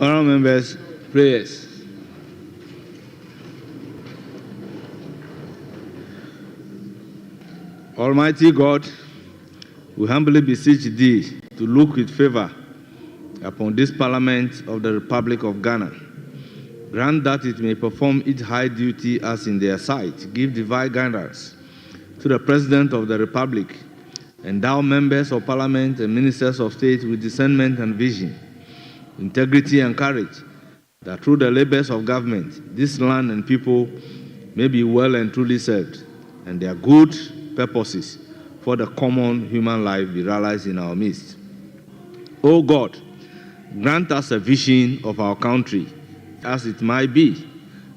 Honourable members, prayers. Almighty God, we humbly beseech thee to look with favor upon this Parliament of the Republic of Ghana. Grant that it may perform its high duty as in their sight. Give divine guidance to the President of the Republic. Endow members of Parliament and ministers of state with discernment and vision, integrity and courage, that through the labors of government, this land and people may be well and truly served, and their good purposes for the common human life be realized in our midst. O God, grant us a vision of our country, as it might be,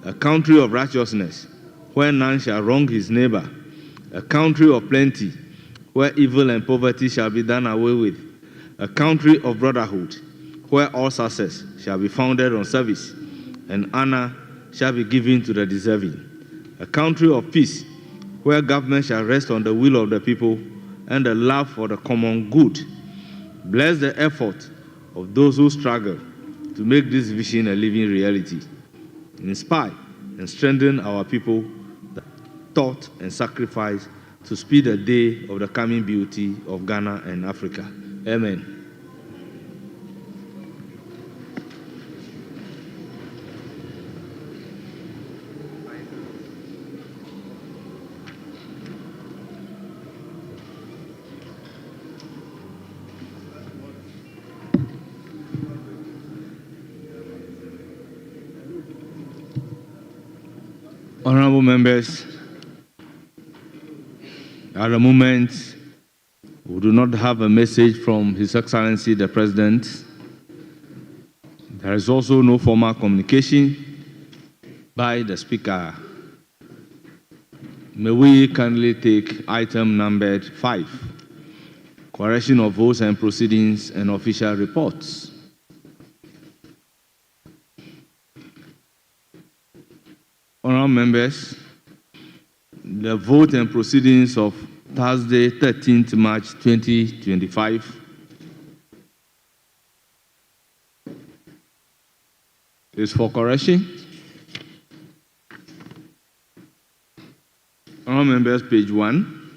a country of righteousness, where none shall wrong his neighbor, a country of plenty, where evil and poverty shall be done away with, a country of brotherhood, where all success shall be founded on service, and honor shall be given to the deserving, a country of peace, where government shall rest on the will of the people and the love for the common good. Bless the effort of those who struggle to make this vision a living reality. Inspire and strengthen our people that thought and sacrifice to speed the day of the coming beauty of Ghana and Africa. Amen. Honorable members, at the moment, we do not have a message from His Excellency the President. There is also no formal communication by the Speaker. May we kindly take item numbered 5, correction of votes and proceedings and official reports. Honourable members, the vote and proceedings of Thursday, 13th March 2025 is for correction. Honourable members, page 1.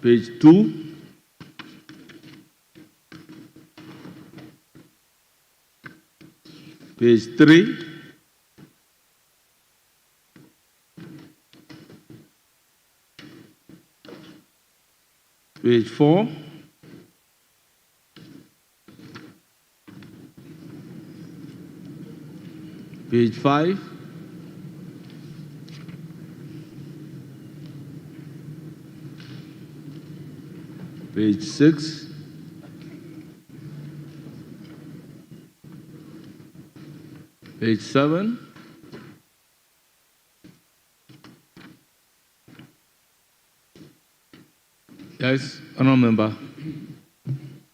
Page 2. Page 3, page 4, page 5, page 6, page 7, yes, honourable member.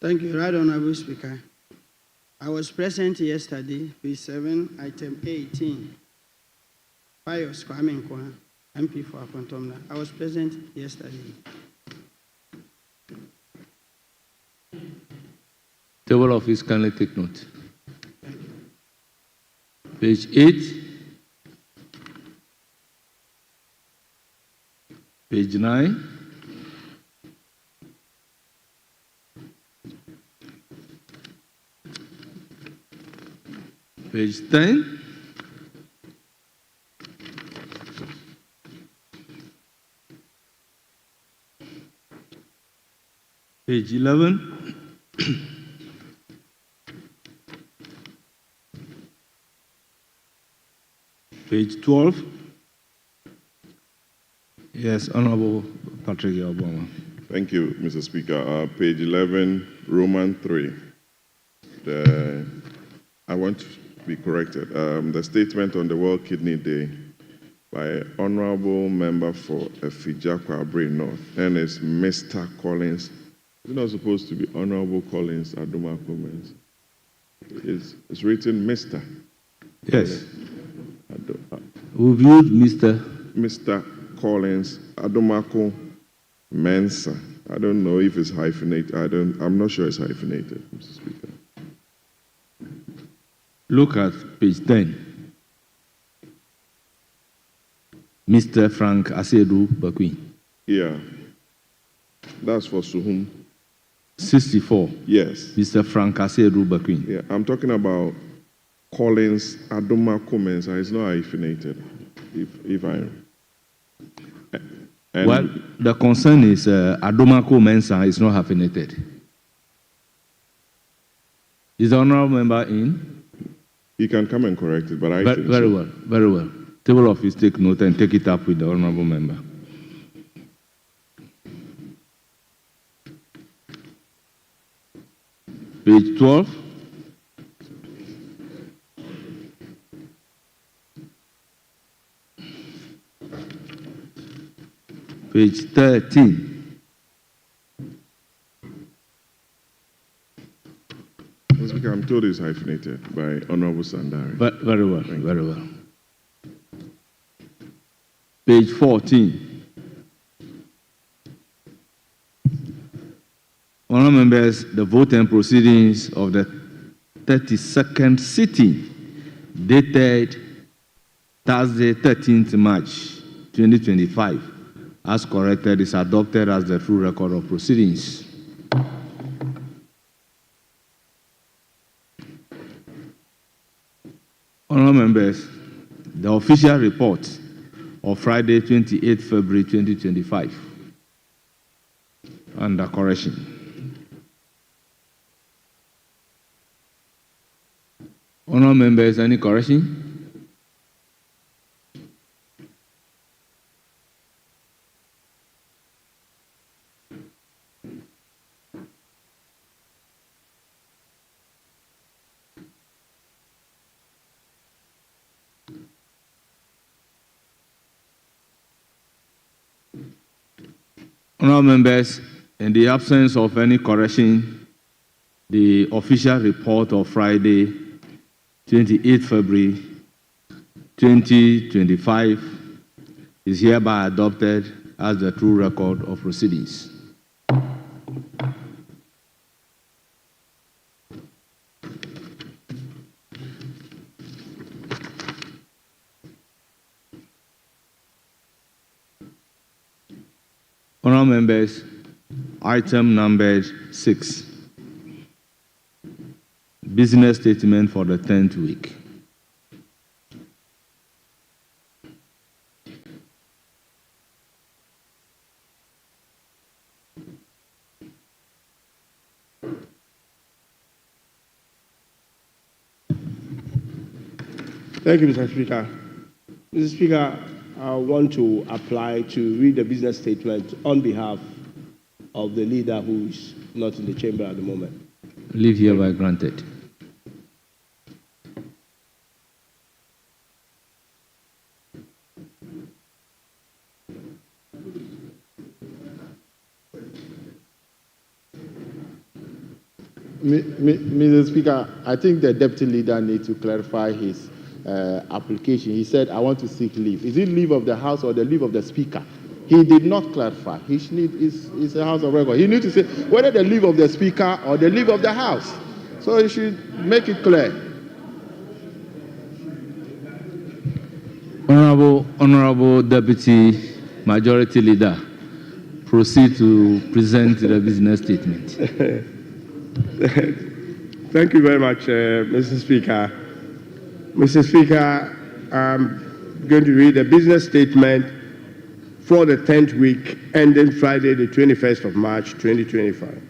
Thank you, Right Honourable Speaker. I was present yesterday, page 7, item 18. Pius Kwame Nkwah, MP for Akontomla. I was present yesterday. Table of Office kindly take note. Page 8, page 9, page 10, page 11, page 12. Yes, Honorable Patrick Obama. Thank you, Mr. Speaker. Page 11, Roman 3. I want to be corrected. The statement on the World Kidney Day by Honorable Member for Efijakwa Abre North, and it's Mr. Collins. It's not supposed to be Honorable Collins Adoma Comments. It's written Mr. Yes. We viewed Mr. Collins Adomako Mensa. I don't know if it's hyphenated. I'm not sure it's hyphenated, Mr. Speaker. Look at page 10. Mr. Frank Asedu Bakwin. Yeah. That's for Suhum. 64. Yes. Mr. Frank Asedu Bakwin. Yeah, I'm talking about Collins Adoma Comensa. It's not hyphenated. If I. Well, the concern is Adomako Mensa is not hyphenated. Is the honorable member in? He can come and correct it, but I think very so. well, very well. Table office take note and take it up with the honorable member. Page 12. Page 13. Mr. Speaker, I'm told it's hyphenated by Honorable Sandari. Very well, very well. Page 14. Honourable members, the vote and proceedings of the 32nd sitting dated Thursday, 13th March 2025, as corrected, is adopted as the true record of proceedings. Honourable members, the official report of Friday, 28 February 2025, under correction. Honourable members, any correction? Honourable members, in the absence of any correction, the official report of Friday, 28 February 2025 is hereby adopted as the true record of proceedings. Honourable members, item number 6, business statement for the 10th week. Thank you, Mr. Speaker. Mr. Speaker, I want to apply to read the business statement on behalf of the leader who is not in the chamber at the moment. Leave hereby granted. Mr. Speaker, I think the deputy leader needs to clarify his application. He said, I want to seek leave. Is it leave of the House or the leave of the Speaker? He did not clarify. It's a House of record. He needs to say whether the leave of the Speaker or the leave of the House. So he should make it clear. Honorable Deputy Majority Leader, proceed to present the business statement. Thank you very much, Mr. Speaker. Mr. Speaker, I'm going to read the business statement for the 10th week ending Friday, the 21st of March, 2025.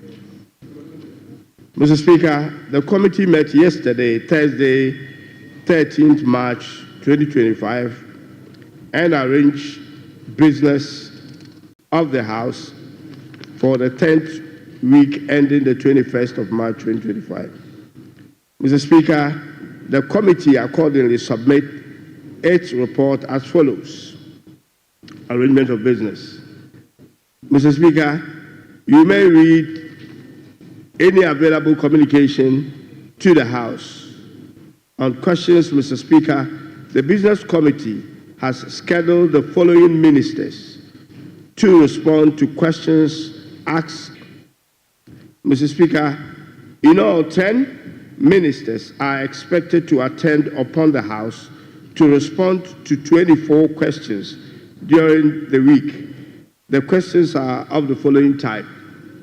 Mr. Speaker, the committee met yesterday, Thursday, 13th March, 2025, and arranged business of the House for the 10th week ending the 21st of March 2025. Mr. Speaker, the committee accordingly submit its report as follows. Arrangement of business. Mr. Speaker, you may read any available communication to the House. On questions, Mr. Speaker, the Business Committee has scheduled the following ministers to respond to questions asked. Mr. Speaker, in all, 10 ministers are expected to attend upon the House to respond to 24 questions during the week. The questions are of the following type.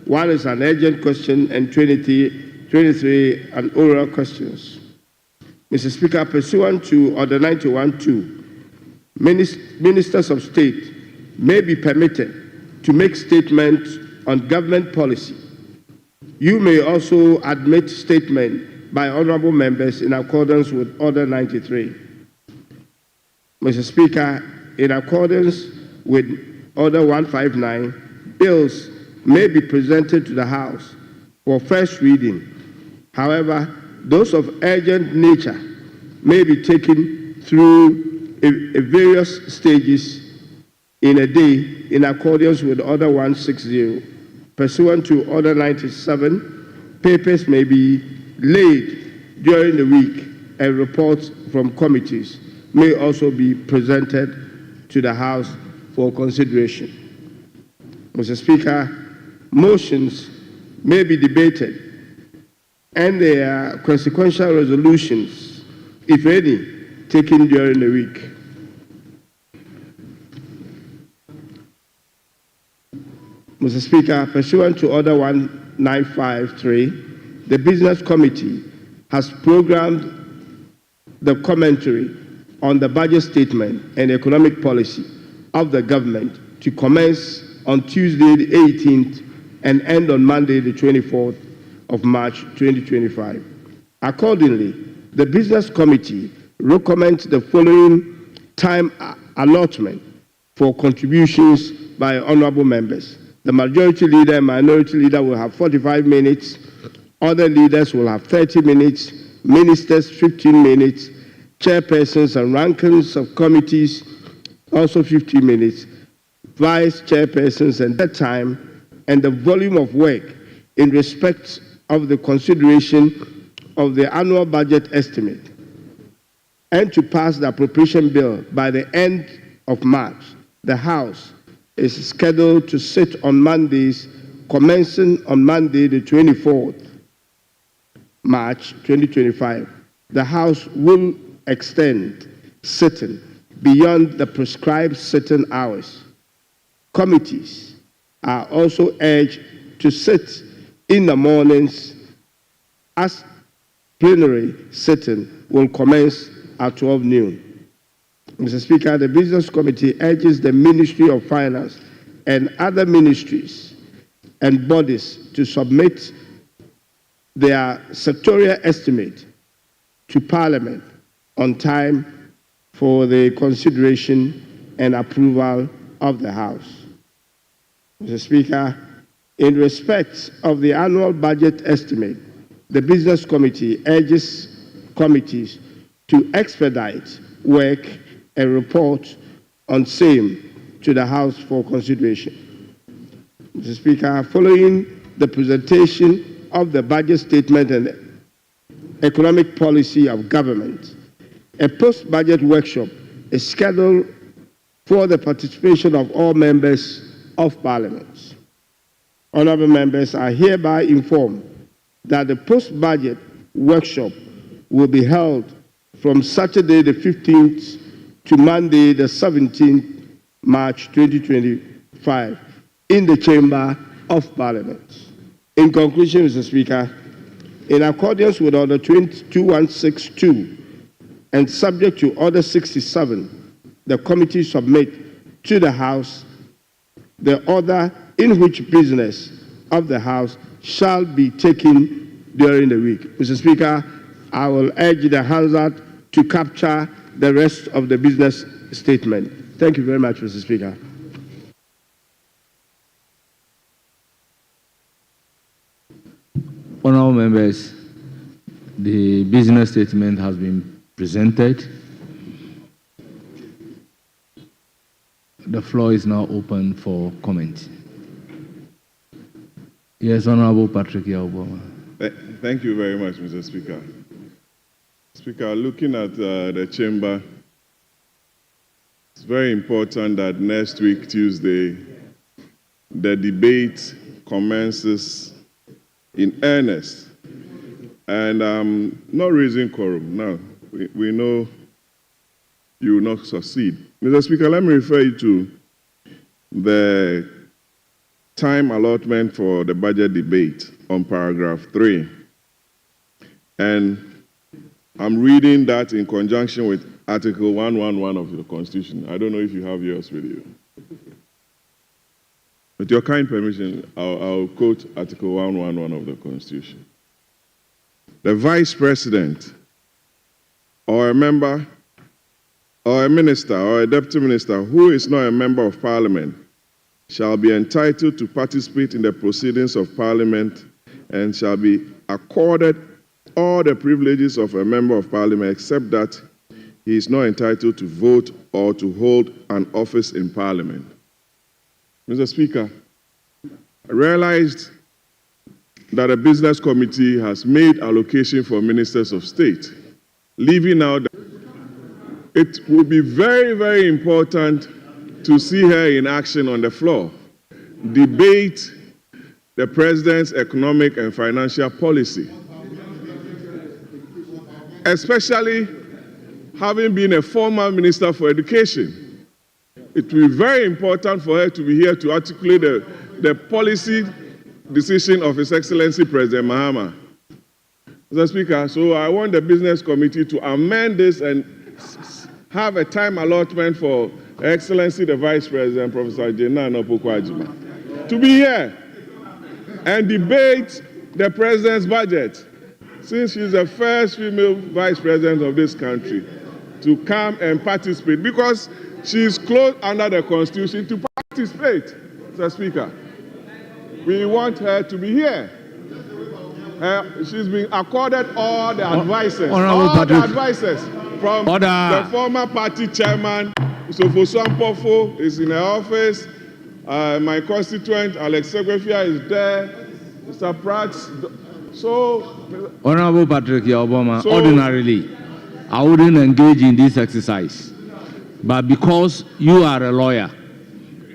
1 is an urgent question and 23 an oral questions. Mr. Speaker, pursuant to Order 91-2, ministers of state may be permitted to make statements on government policy. You may also admit statement by honorable members in accordance with Order 93. Mr. Speaker, in accordance with Order 159, bills may be presented to the House for first reading. However, those of urgent nature may be taken through various stages in a day in accordance with Order 160. Pursuant to Order 97, papers may be laid during the week and reports from committees may also be presented to the House for consideration. Mr. Speaker, motions may be debated and there are consequential resolutions, if any, taken during the week. Mr. Speaker, pursuant to Order 1953, the Business Committee has programmed the commentary on the budget statement and economic policy of the government to commence on Tuesday the 18th and end on Monday the 24th of March 2025. Accordingly, the Business Committee recommends the following time allotment for contributions by honorable members. The Majority Leader and Minority Leader will have 45 minutes. Other leaders will have 30 minutes. Ministers, 15 minutes. Chairpersons and rankings of committees, also 15 minutes. Vice chairpersons and that time, and the volume of work in respect of the consideration of the annual budget estimate, and to pass the appropriation bill by the end of March. The House is scheduled to sit on Mondays, commencing on Monday, the 24th March 2025. The House will extend sitting beyond the prescribed sitting hours. Committees are also urged to sit in the mornings as plenary sitting will commence at 12 noon. Mr. Speaker, the Business Committee urges the Ministry of Finance and other ministries and bodies to submit their sectorial estimate to Parliament on time for the consideration and approval of the House. Mr. Speaker, in respect of the annual budget estimate, the Business Committee urges committees to expedite work and report on same to the House for consideration. Mr. Speaker, following the presentation of the budget statement and economic policy of government, a post-budget workshop is scheduled for the participation of all members of Parliament. Honourable members are hereby informed that the post-budget workshop will be held from Saturday the 15th to Monday the 17th March 2025 in the Chamber of Parliament. In conclusion, Mr. Speaker, in accordance with Order 2162 and subject to Order 67, the committee submit to the House the order in which business of the House shall be taken during the week. Mr. Speaker, I will urge the Hansard to capture the rest of the business statement. Thank you very much, Mr. Speaker. Honourable members, the business statement has been presented. The floor is now open for comment. Yes, Honourable Patrick Yauboma. Thank you very much, Mr. Speaker. Speaker, looking at the chamber, it's very important that next week, Tuesday, the debate commences in earnest. And I'm not raising quorum now. We know you will not succeed. Mr. Speaker, let me refer you to the time allotment for the budget debate on paragraph 3. And I'm reading that in conjunction with Article 111 of the Constitution. I don't know if you have yours with you. With your kind permission, I'll quote Article 111 of the Constitution. The Vice President or a member or a minister or a deputy minister who is not a member of Parliament shall be entitled to participate in the proceedings of Parliament and shall be accorded all the privileges of a member of Parliament except that he is not entitled to vote or to hold an office in Parliament. Mr. Speaker, I realized that a business committee has made allocation for ministers of state, leaving out that it will be very, very important to see her in action on the floor, debate the president's economic and financial policy, especially having been a former minister for education. It will be very important for her to be here to articulate the policy decision of His Excellency President Mahama. Mr. Speaker, so I want the business committee to amend this and have a time allotment for Her Excellency the Vice President, Professor Jenna Anopo-Kwajima, to be here and debate the President's budget, since she's the first female Vice President of this country to come and participate, because she's close under the Constitution to participate, Mr. Speaker. We want her to be here. She's been accorded all the advices, from the former party chairman, Sofo Sampofo is in her office. My constituent, Alex Segwefia, is there. Mr. Pratt. So, Honorable Patrick Obama, ordinarily, I wouldn't engage in this exercise. But because you are a lawyer,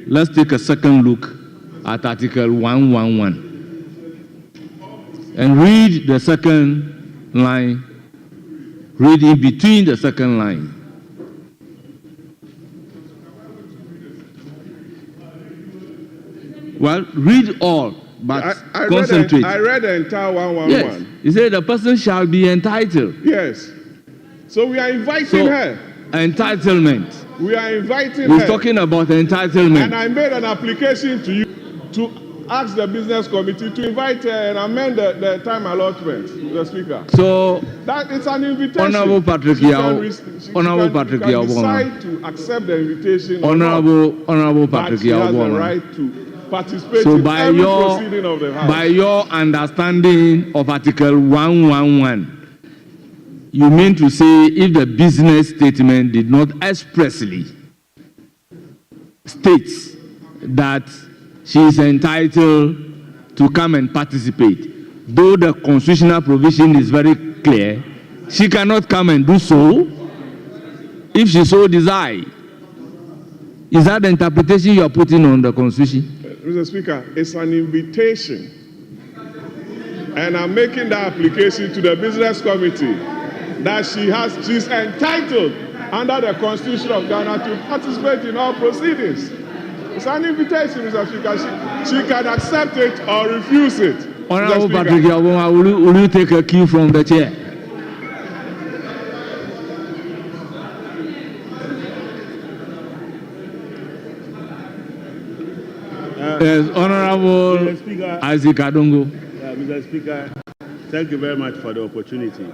let's take a second look at Article 111 and read the second line, read in between the second line. Well, read all, but concentrate. I read the entire 111. Yes. He said the person shall be entitled. Yes. So we are inviting her. Entitlement. We are inviting her. We're talking about entitlement. And I made an application to you to ask the business committee to invite her and amend the time allotment, Mr. Speaker. So that it's an invitation. Honorable Patrick Yaw, decide to accept the invitation. Honorable Patrick Yaw, she has the right to participate so in by every your proceeding of the House. By your understanding of Article 111, you mean to say if the business statement did not expressly state that she is entitled to come and participate, though the constitutional provision is very clear, she cannot come and do so if she so desire. Is that the interpretation you are putting on the Constitution? Mr. Speaker, it's an invitation. And I'm making that application to the business committee that she's entitled under the Constitution of Ghana to participate in all proceedings. It's an invitation, Mr. Speaker. She can accept it or refuse it. Honorable Patrick Yaboma, will you take a cue from the chair? Yes, Honorable Isaac Adongo. Mr. Speaker, thank you very much for the opportunity.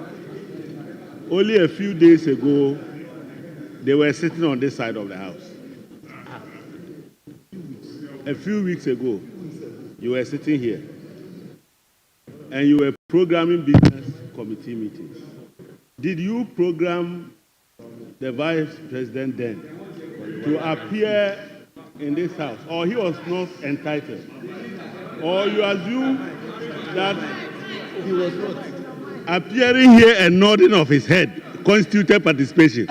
Only a few days ago, they were sitting on this side of the House. A few weeks ago, you were sitting here, and you were programming business committee meetings. Did you program the Vice President then to appear in this House, or he was not entitled? Or you assume that he was not appearing here and nodding of his head constituted participation?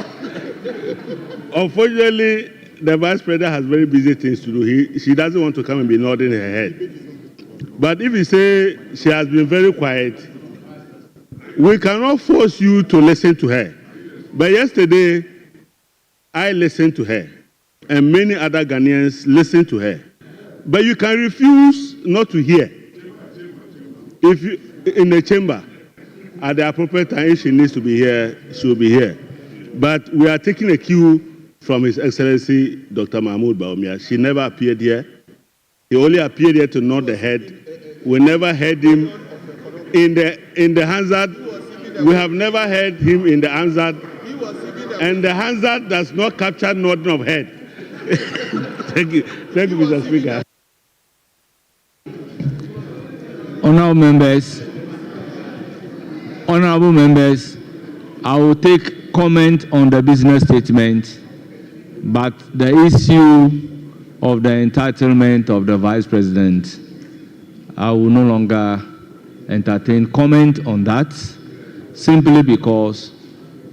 Unfortunately, the vice president has very busy things to do. She doesn't want to come and be nodding her head. But if you say she has been very quiet, we cannot force you to listen to her. But yesterday, I listened to her, and many other Ghanaians listened to her. But you can refuse not to hear. If you, in the chamber, at the appropriate time, if she needs to be here, she will be here. But we are taking a cue from His Excellency Dr. Mahmoud Bawumia. She never appeared here. He only appeared here to nod the head. We never heard him in the Hansard. We have never heard him in the Hansard. And the Hansard does not capture nodding of head. Thank you, Mr. Speaker. Honorable members, I will take comment on the business statement, but the issue of the entitlement of the Vice President, I will no longer entertain comment on that, simply because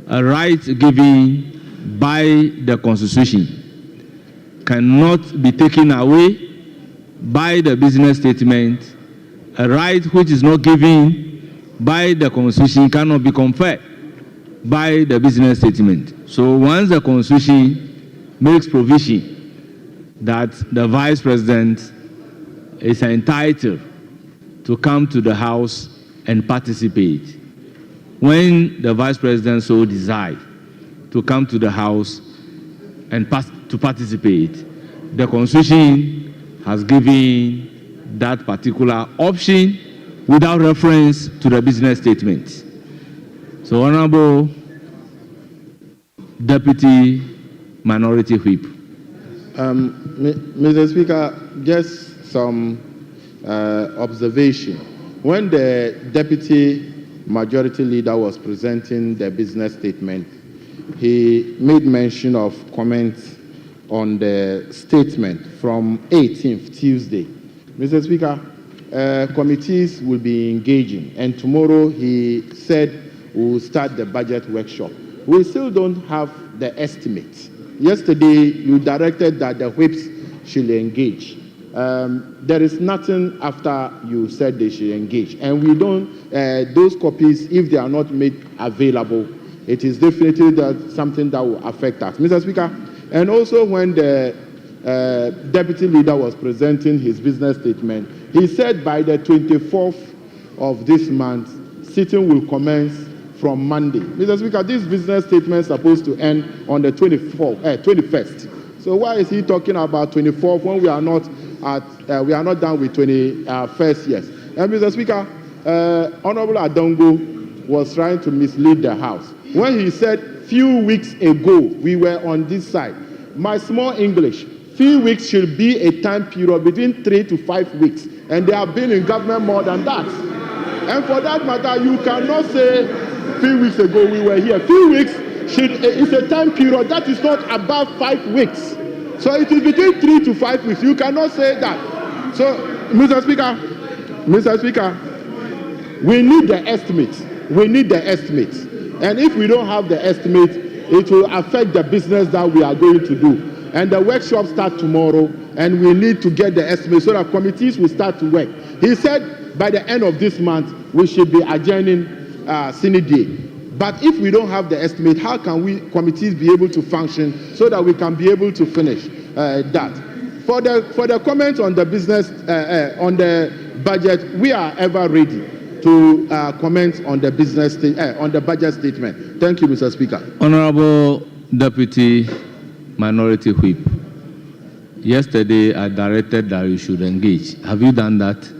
a right given by the Constitution cannot be taken away by the business statement. A right which is not given by the Constitution cannot be conferred by the business statement. So once the Constitution makes provision that the Vice President is entitled to come to the House and participate, when the Vice President so desires to come to the House and to participate, the Constitution has given that particular option without reference to the business statement. So, Honorable Deputy Minority Whip. Mr. Speaker, just some observation. When the Deputy Majority Leader was presenting the business statement, he made mention of comments on the statement from 18th, Tuesday. Mr. Speaker, committees will be engaging, and tomorrow he said we will start the budget workshop. We still don't have the estimate. Yesterday, you directed that the whips should engage. There is nothing after you said they should engage. And we don't, those copies, if they are not made available, it is definitely something that will affect us. Mr. Speaker, and also when the Deputy Leader was presenting his business statement, he said by the 24th of this month, sitting will commence from Monday. Mr. Speaker, this business statement is supposed to end on the 21st. So why is he talking about 24th when we are not done with 21st yet? And Mr. Speaker, Honorable Adongo was trying to mislead the House when he said few weeks ago we were on this side. My small English, few weeks should be a time period between 3 to 5 weeks, and they have been in government more than that. And for that matter, you cannot say few weeks ago we were here. Few weeks is a time period that is not above 5 weeks. So it is between 3 to 5 weeks. You cannot say that. So, Mr. Speaker, we need the estimate. We need the estimate. And if we don't have the estimate, it will affect the business that we are going to do. And the workshop starts tomorrow, and we need to get the estimate so that committees will start to work. He said by the end of this month, we should be adjourning Senate Day. But if we don't have the estimate, how can we committees be able to function so that we can be able to finish that? For the comments on the business, on the budget, we are ever ready to comment on the business, on the budget statement. Thank you, Mr. Speaker. Honorable Deputy Minority Whip, yesterday I directed that you should engage. Have you done that?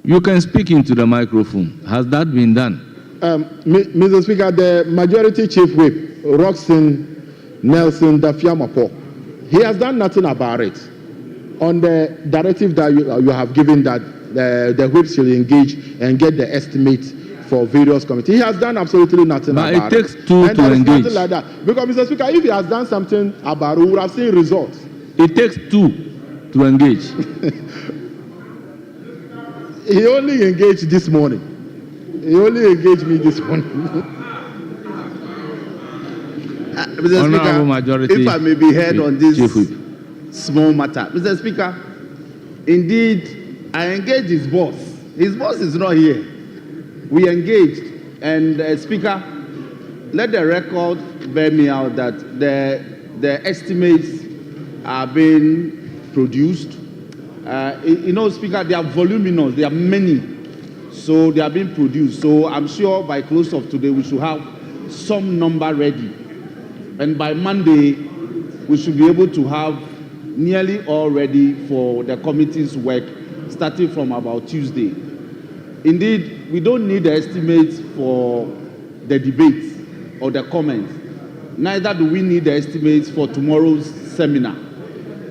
You can speak into the microphone. Has that been done? Mr. Speaker, the Majority Chief Whip, Roxanne Nelson Dafiamapo, he has done nothing about it. On the directive that you have given that the whip should engage and get the estimate for various committees. He has done absolutely nothing about it. But it takes two to engage. Nothing like that. Because, Mr. Speaker, if he has done something about it, we would have seen results. It takes two to engage. He only engaged this morning. He only engaged me this morning. Mr. Honorable Speaker, Majority if I may be heard on this Chief Whip. small matter. Mr. Speaker, indeed, I engaged his boss. His boss is not here. We engaged, and Speaker, let the record bear me out that the estimates are being produced. Speaker, they are voluminous. They are many. So they are being produced. So I'm sure by close of today, we should have some number ready. And by Monday, we should be able to have nearly all ready for the committee's work, starting from about Tuesday. Indeed, we don't need the estimates for the debates or the comments. Neither do we need the estimates for tomorrow's seminar.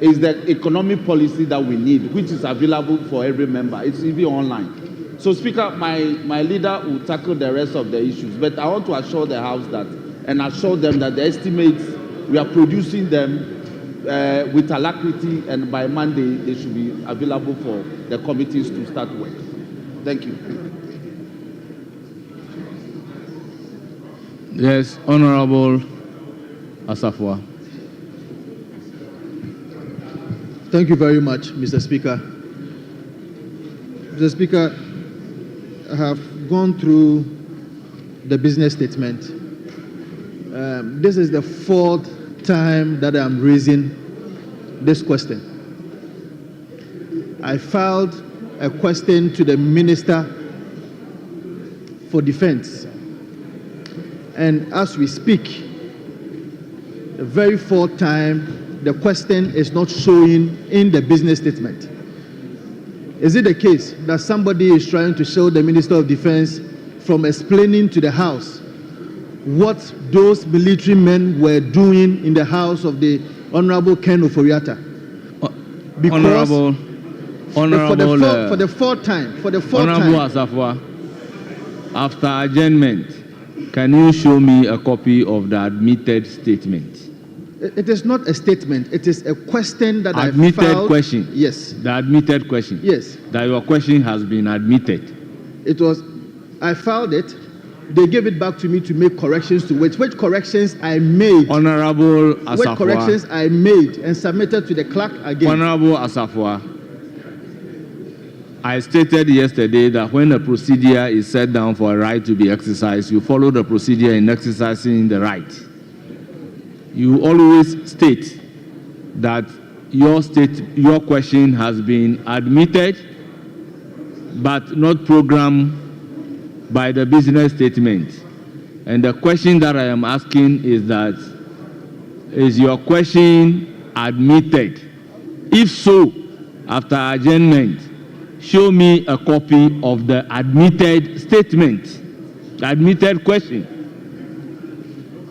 It's the economic policy that we need, which is available for every member. It's even online. So, Speaker, my leader will tackle the rest of the issues. But I want to assure the House that, and assure them that the estimates, we are producing them with alacrity, and by Monday, they should be available for the committees to start work. Thank you. Yes, Honorable Asafwa. Thank you very much, Mr. Speaker. Mr. Speaker, I have gone through the business statement. This is the fourth time that I'm raising this question. I filed a question to the Minister for Defense. And as we speak, the very fourth time, the question is not showing in the business statement. Is it the case that somebody is trying to show the Minister of Defense from explaining to the House what those military men were doing in the house of the Honorable Ken Oforiatta? Because for the fourth time, Honorable Asafwa, after adjournment, can you show me a copy of the admitted statement? It is not a statement. It is a question that I filed. Admitted question. Yes. The admitted question. Yes. That your question has been admitted. It was. I filed it. They gave it back to me to make corrections to which corrections I made. Honorable Asafwa. Which corrections I made and submitted to the clerk again. Honorable Asafwa, I stated yesterday that when a procedure is set down for a right to be exercised, you follow the procedure in exercising the right. You always state that your question has been admitted but not programmed by the business statement. And the question that I am asking is that, is your question admitted? If so, after adjournment, show me a copy of the admitted statement, the admitted question.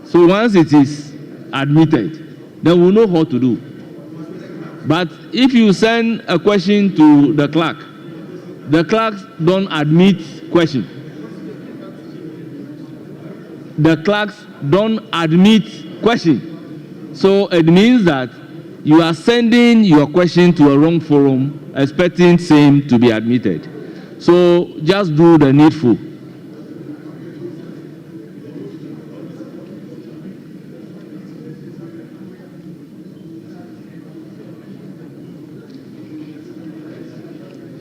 So once it is admitted, then we'll know what to do. But if you send a question to the clerks don't admit question. The clerks don't admit question. So it means that you are sending your question to a wrong forum, expecting same to be admitted. So just do the needful.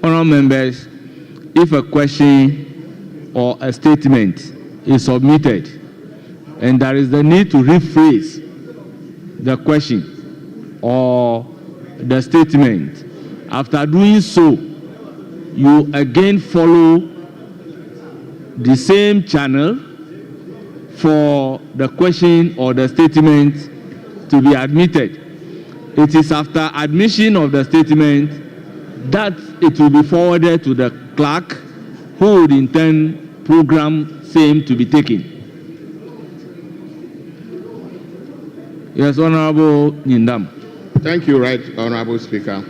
Honourable members, if a question or a statement is submitted and there is the need to rephrase the question or the statement, after doing so, you again follow the same channel for the question or the statement to be admitted. It is after admission of the statement that it will be forwarded to the clerk, who would in turn program same to be taken. Yes, Honorable Nindam. Thank you, Right Honorable Speaker.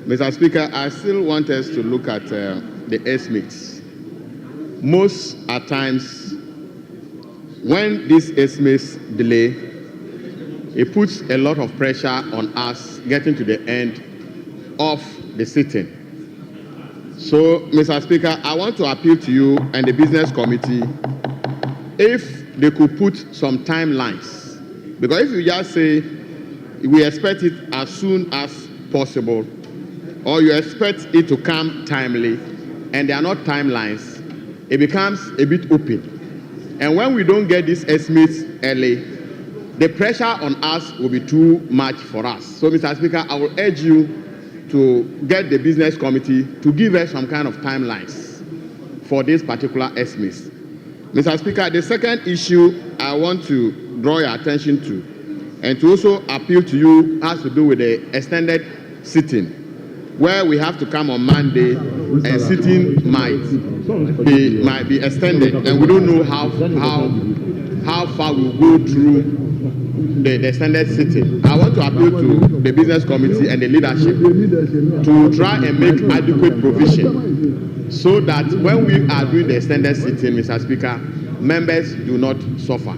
Mr. Speaker, I still want us to look at the estimates. Most at times, when these estimates delay, it puts a lot of pressure on us getting to the end of the sitting. So, Mr. Speaker, I want to appeal to you and the business committee if they could put some timelines. Because if you just say we expect it as soon as possible, or you expect it to come timely, and there are not timelines, it becomes a bit open. And when we don't get these estimates early, the pressure on us will be too much for us. So, Mr. Speaker, I will urge you to get the business committee to give us some kind of timelines for this particular estimates. Mr. Speaker, the second issue I want to draw your attention to and to also appeal to you has to do with the extended sitting, where we have to come on Monday and sitting might be extended, and we don't know how far we'll go through the extended sitting. I want to appeal to the business committee and the leadership to try and make adequate provision so that when we are doing the extended sitting, Mr. Speaker, members do not suffer.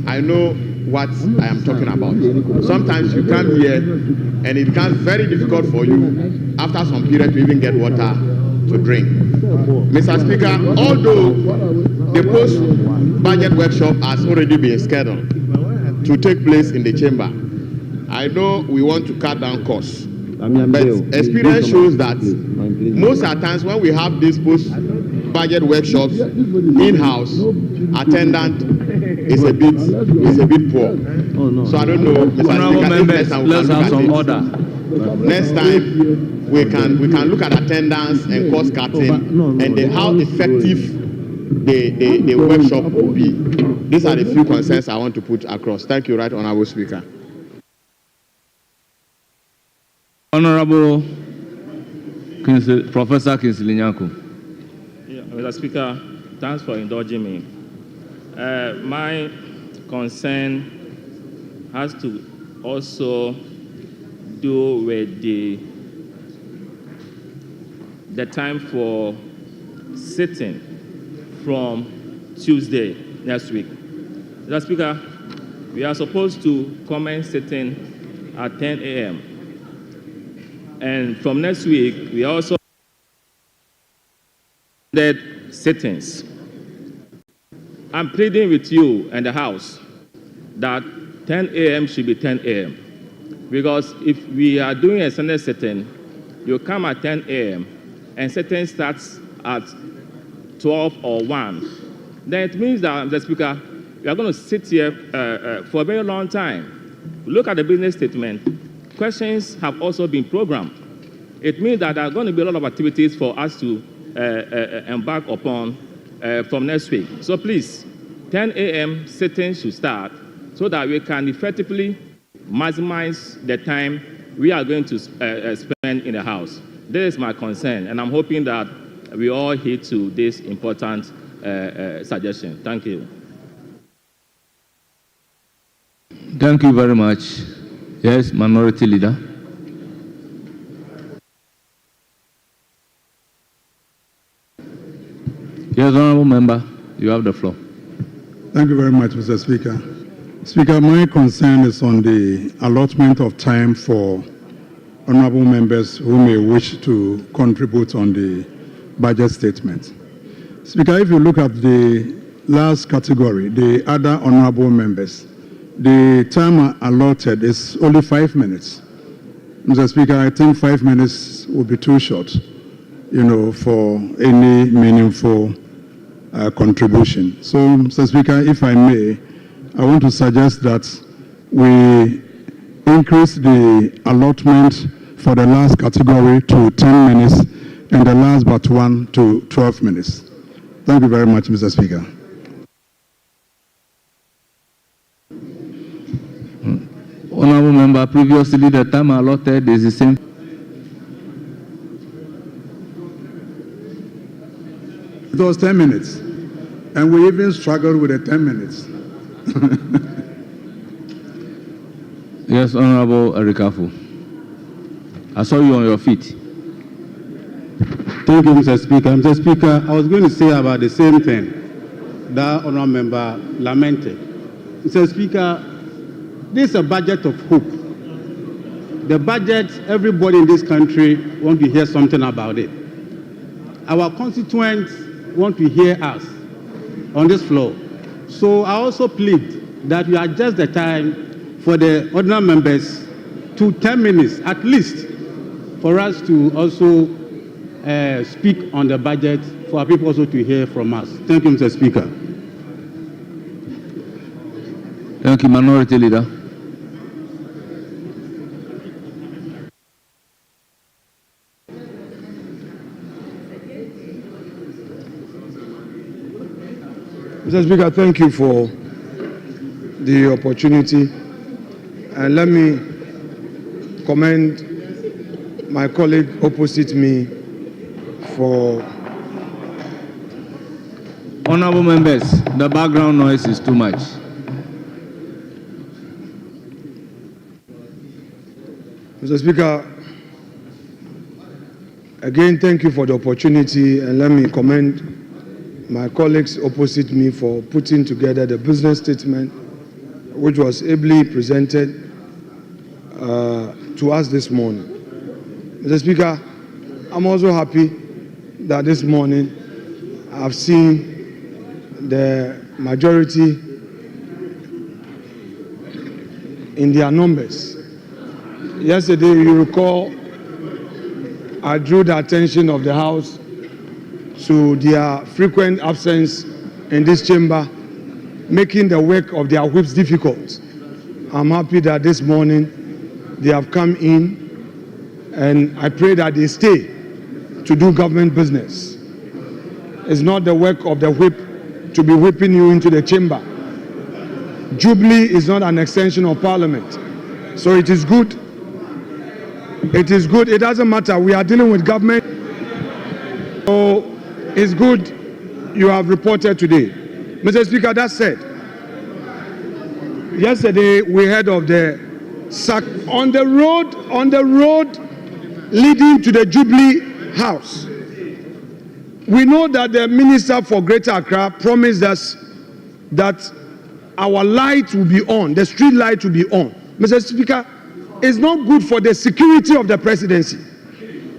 I know what I am talking about. Sometimes you come here and it becomes very difficult for you after some period to even get water to drink. Mr. Speaker, although the post-budget workshop has already been scheduled to take place in the chamber, I know we want to cut down costs. But experience shows that most of the times when we have these post-budget workshops in-house, attendance is a bit poor. So I don't know, Mr. Speaker, let's have some order. Next time we can look at attendance and cost cutting and how effective the workshop will be. These are the few concerns I want to put across. Thank you, Right Honorable Speaker. Honorable Professor Kinsley Nyako. Yeah, Mr. Speaker, thanks for indulging me. My concern has to also do with the time for sitting from Tuesday next week. Mr. Speaker, we are supposed to commence sitting at 10 a.m. And from next week, we also did sittings. I'm pleading with you and the House that 10 a.m. should be 10 a.m. Because if we are doing a Sunday sitting, you come at 10 a.m. and sitting starts at 12 or 1. Then it means that, Mr. Speaker, we are going to sit here for a very long time. Look at the business statement. Questions have also been programmed. It means that there are going to be a lot of activities for us to embark upon from next week. So please, 10 a.m. sitting should start so that we can effectively maximize the time we are going to spend in the House. This is my concern, and I'm hoping that we all heed to this important suggestion. Thank you. Thank you very much. Yes, Minority Leader. Yes, Honourable Member, you have the floor. Thank you very much, Mr. Speaker. Speaker, my concern is on the allotment of time for honourable members who may wish to contribute on the budget statement. Speaker, if you look at the last category, the other honourable members, the time allotted is only 5 minutes. Mr. Speaker, I think 5 minutes would be too short, for any meaningful contribution. So, Mr. Speaker, if I may, I want to suggest that we increase the allotment for the last category to 10 minutes and the last but one to 12 minutes. Thank you very much, Mr. Speaker. Honourable Member, previously the time allotted is the same. It was 10 minutes, and we even struggled with the 10 minutes. Yes, Honourable Erikafu. I saw you on your feet. Thank you, Mr. Speaker. Mr. Speaker, I was going to say about the same thing that honourable member lamented. Mr. Speaker, this is a budget of hope. The budget, everybody in this country wants to hear something about it. our constituents want to hear us on this floor. So I also plead that we adjust the time for the ordinary members to 10 minutes at least for us to also speak on the budget, for our people also to hear from us. Thank you, Mr. Speaker. Thank you, Minority Leader. Mr. Speaker, thank you for the opportunity. And let me commend my colleague opposite me for... Honorable members, the background noise is too much. Mr. Speaker, again, thank you for the opportunity, and let me commend my colleagues opposite me for putting together the business statement, which was ably presented to us this morning. Mr. Speaker, I'm also happy that this morning I've seen the majority in their numbers. Yesterday, you recall, I drew the attention of the House to their frequent absence in this chamber, making the work of their whips difficult. I'm happy that this morning they have come in, and I pray that they stay to do government business. It's not the work of the whip to be whipping you into the chamber. Jubilee is not an extension of Parliament. So it is good. It is good. It doesn't matter. We are dealing with government. So it's good you have reported today. Mr. Speaker, that said, yesterday we heard of the sack on the road leading to the Jubilee House. We know that the Minister for Greater Accra promised us that our light will be on, the street light will be on. Mr. Speaker, it's not good for the security of the presidency.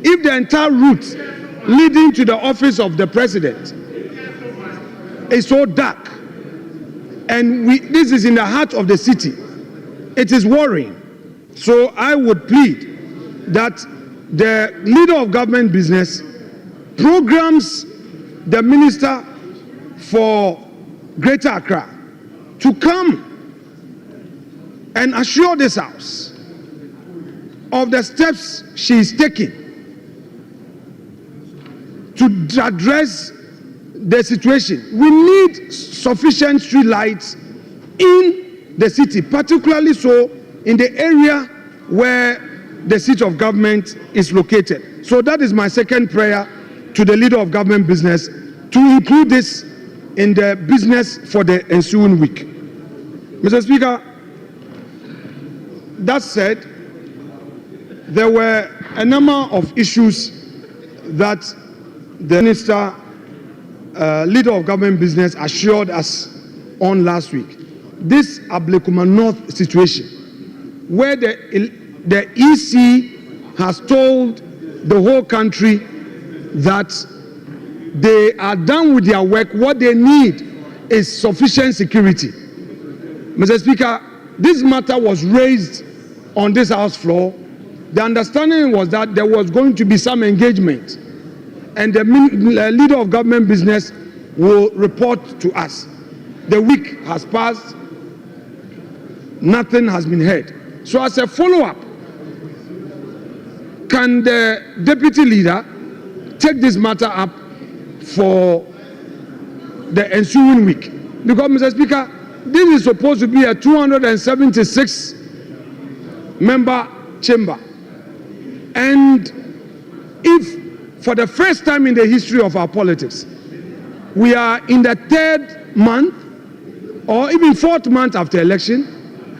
If the entire route leading to the office of the president is so dark, and this is in the heart of the city, it is worrying. So I would plead that the leader of government business programs the Minister for Greater Accra to come and assure this House of the steps she is taking to address the situation. We need sufficient street lights in the city, particularly so in the area where the seat of government is located. So that is my second prayer to the leader of government business, to include this in the business for the ensuing week. Mr. Speaker, that said, there were a number of issues that the minister, leader of government business, assured us on last week. This Ablekuma North situation, where the EC has told the whole country that they are done with their work. What they need is sufficient security. Mr. Speaker, this matter was raised on this House floor. The understanding was that there was going to be some engagement, and the leader of government business will report to us. The week has passed, nothing has been heard. So as a follow-up, can the deputy leader take this matter up for the ensuing week? Because, Mr. Speaker, this is supposed to be a 276-member chamber. And if, for the first time in the history of our politics, we are in the third month or even fourth month after election,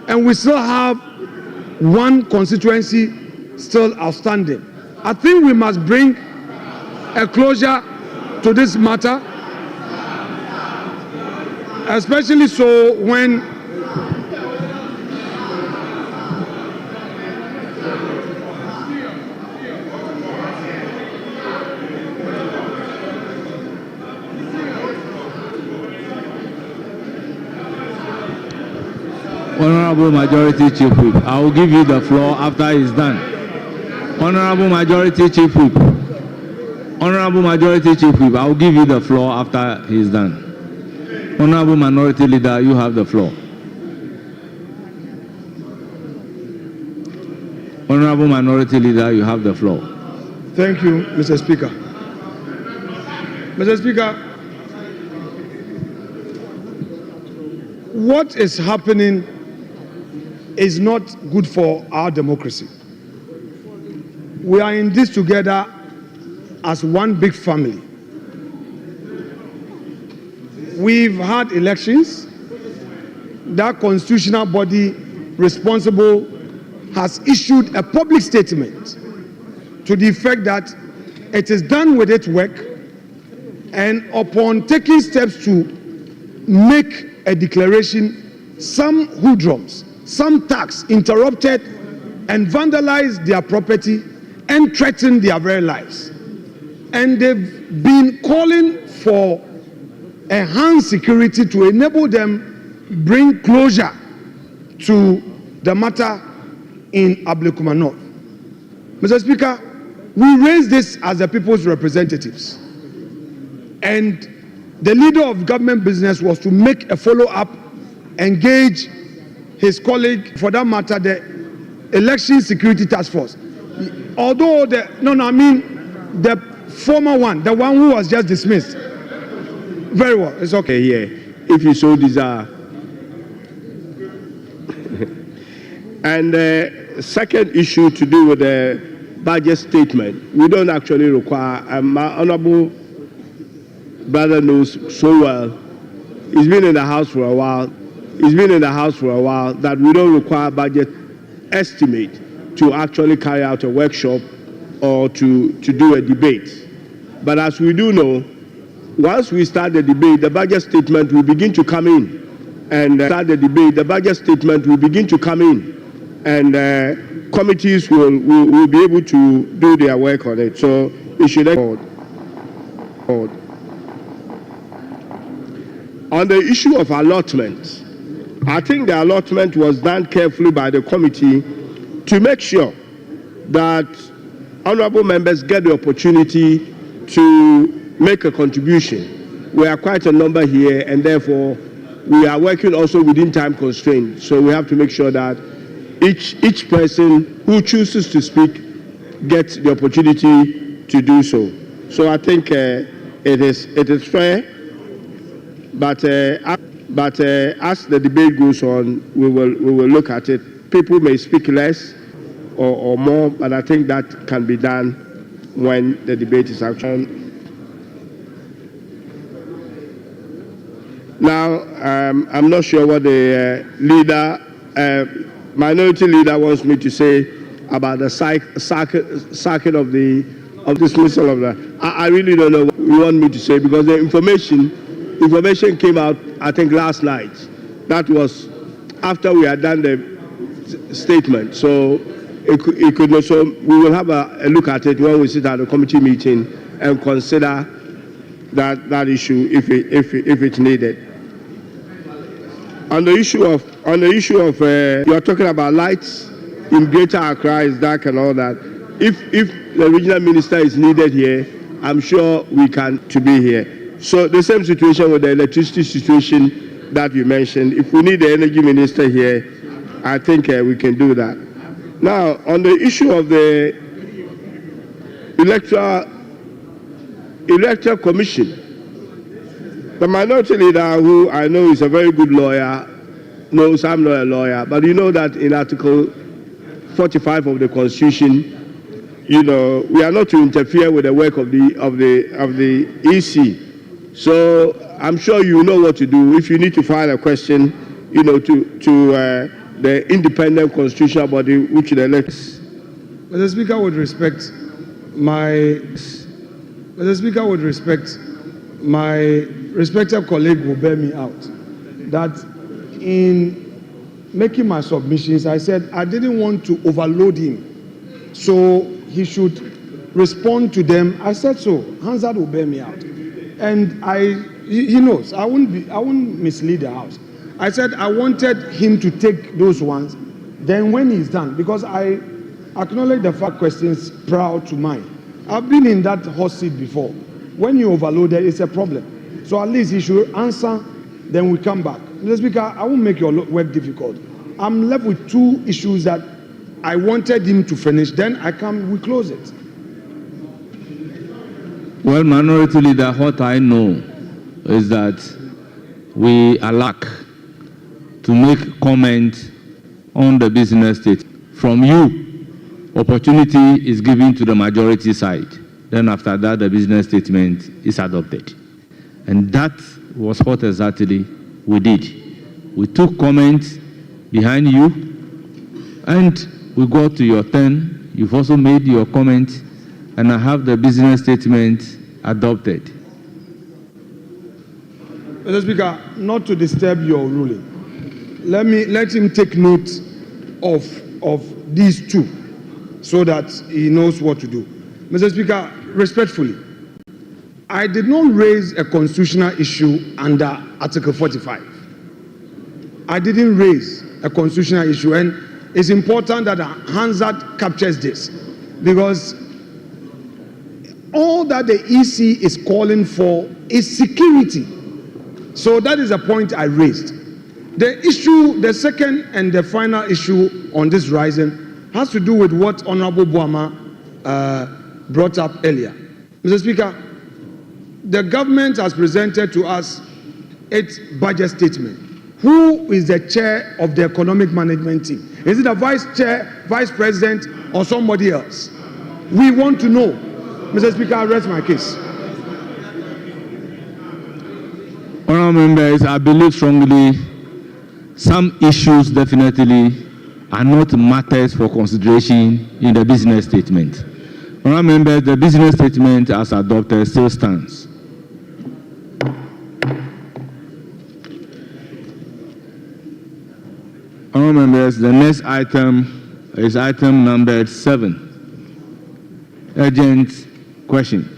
and we still have one constituency still outstanding, I think we must bring a closure to this matter, especially so when Honorable Majority Chief Whip, I will give you the floor after he's done. Honorable Majority Chief Whip. Honorable Majority Chief Whip, I will give you the floor after he's done. Honorable Minority Leader, you have the floor. Honorable Minority Leader, you have the floor. Thank you, Mr. Speaker. Mr. Speaker, what is happening is not good for our democracy. We are in this together as one big family. We've had elections. That constitutional body responsible has issued a public statement to the effect that it is done with its work, and upon taking steps to make a declaration, some hoodlums, some thugs interrupted and vandalized their property and threatened their very lives. And they've been calling for enhanced security to enable them bring closure to the matter in Ablekuma North. Mr. Speaker, we raised this as the people's representatives. And the leader of government business was to make a follow-up, engage his colleague, for that matter, the Election Security Task Force. Although the former one, the one who was just dismissed. Very well, it's okay here, if you so desire. And the second issue to do with the budget statement, we don't actually require, and my honorable brother knows so well, he's been in the house for a while, that we don't require budget estimate to actually carry out a workshop or to do a debate. But as we do know, once we start the debate, the budget statement will begin to come in. And committees will be able to do their work on it. So it should hold. On the issue of allotment, I think the allotment was done carefully by the committee to make sure that honorable members get the opportunity to make a contribution. We are quite a number here, and therefore we are working also within time constraints. So we have to make sure that each person who chooses to speak gets the opportunity to do so. So I think it is fair, but as the debate goes on, we will look at it. People may speak less or more, but I think that can be done when the debate is actually. Now, I'm not sure what the minority leader wants me to say about the circuit of dismissal of the. I really don't know what you want me to say, because the information came out, I think, last night. That was after we had done the statement. So it could not. So we will have a look at it when we sit at the committee meeting and consider that issue if it's needed. On the issue of you are talking about lights in Greater Accra is dark and all that. If the regional minister is needed here, I'm sure we can to be here. So the same situation with the electricity situation that you mentioned. If we need the energy minister here, I think we can do that. Now, on the issue of the electoral commission, the minority leader, who I know is a very good lawyer, knows I'm not a lawyer, but you know that in Article 45 of the Constitution, you know, we are not to interfere with the work of the EC. So I'm sure you know what to do. If you need to file a question, you know, to the independent constitutional body which elects. Mr. Speaker, with respect, my respected colleague will bear me out that in making my submissions, I said I didn't want to overload him, so he should respond to them. I said so. Hansard will bear me out, and he knows I won't mislead the House. I said I wanted him to take those ones. Then when he's done, because I acknowledge the fact questions prior to mine. I've been in that hot seat before. When you overloaded, it's a problem. So at least he should answer, then we come back. Mr. Speaker, I won't make your work difficult. I'm left with two issues that I wanted him to finish. Then we close it. Well, Minority Leader, what I know is that we are lack to make comment on the business state. From you, opportunity is given to the majority side. Then after that, the business statement is adopted. And that was what exactly we did. We took comments behind you, and we got to your turn. You've also made your comment, and I have the business statement adopted. Mr. Speaker, not to disturb your ruling, let him take note of these two so that he knows what to do. Mr. Speaker, respectfully, I did not raise a constitutional issue under Article 45. I didn't raise a constitutional issue, and it's important that Hansard captures this, because all that the EC is calling for is security. So that is a point I raised. The second and the final issue on this rising has to do with what Honorable Boama brought up earlier. Mr. Speaker, the government has presented to us its budget statement. Who is the chair of the economic management team? Is it a vice chair, vice president, or somebody else? We want to know. Mr. Speaker, I rest my case. Honourable members, I believe strongly some issues definitely are not matters for consideration in the business statement. Honourable members, the business statement as adopted still stands. Honourable members, the next item is item number 7, urgent question.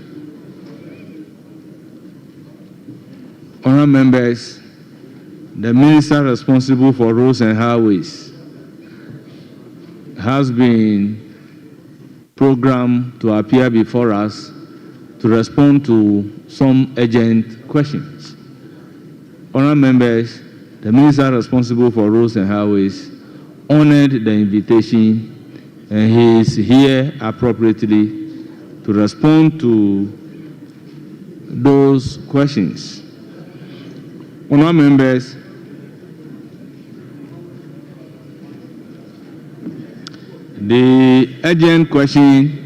Honourable members, the minister responsible for roads and highways has been programmed to appear before us to respond to some urgent questions. Honourable members, the minister responsible for roads and highways honored the invitation, and he is here appropriately to respond to those questions. Honourable members, the urgent question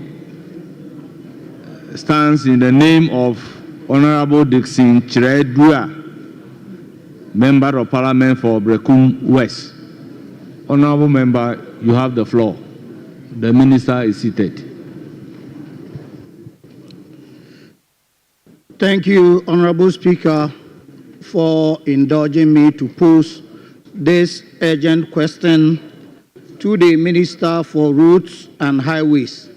stands in the name of Honourable Dixon Chiredua, Member of Parliament for Brekum West. Honourable Member, you have the floor. The Minister is seated. Thank you, Honourable Speaker, for indulging me to pose this urgent question to the Minister for Roads and Highways.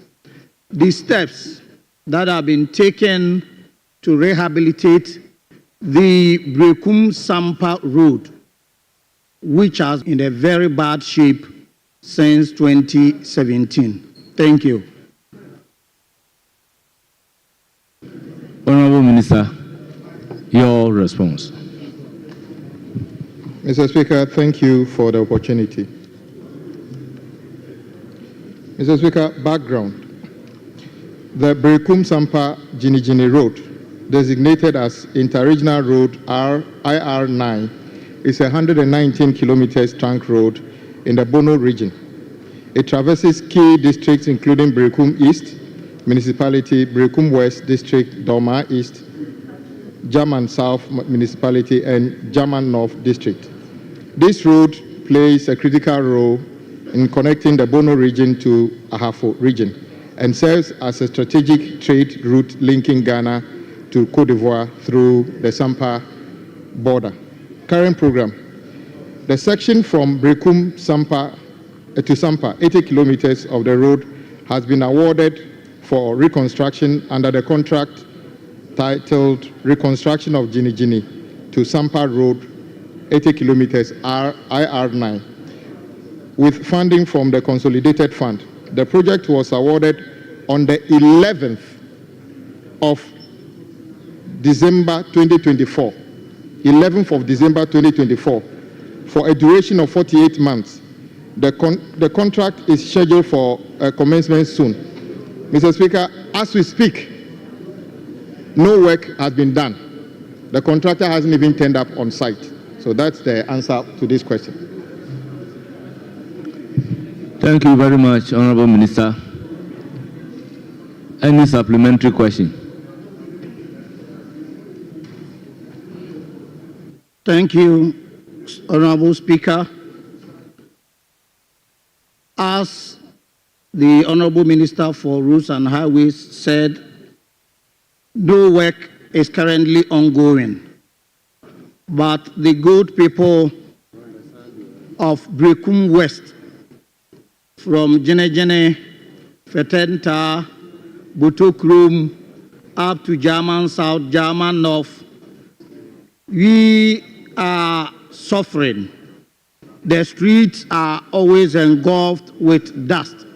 The steps that have been taken to rehabilitate the Brekum-Sampa Road, which has been in a very bad shape since 2017. Thank you. Honourable Minister, your response. Mr. Speaker, thank you for the opportunity. Mr. Speaker, background. The Brekum-Sampa Jinijini Road, designated as Interregional Road IR9, is a 119 kilometers trunk road in the Bono region. It traverses key districts including Brekum East Municipality, Brekum West District, Doma East, German South Municipality, and German North District. This road plays a critical role in connecting the Bono region to Ahafo region and serves as a strategic trade route linking Ghana to Cote d'Ivoire through the Sampa border. Current program. The section from Brekum to Sampa, 80 kilometers of the road, has been awarded for reconstruction under the contract titled Reconstruction of Jinijini to Sampa Road 80 kilometers IR9 with funding from the Consolidated Fund. The project was awarded on the 11th of December 2024. 11th of December 2024 for a duration of 48 months. The contract is scheduled for commencement soon. Mr. Speaker, as we speak, no work has been done. The contractor hasn't even turned up on site. So that's the answer to this question. Thank you very much, Honorable Minister. Any supplementary question? Thank you, Honorable Speaker. As the Honorable Minister for Roads and Highways said, no work is currently ongoing, but the good people of Brekum West, from Jenejene, Fetenta, Butokrum, up to German South, German North, we are suffering. The streets are always engulfed with dust.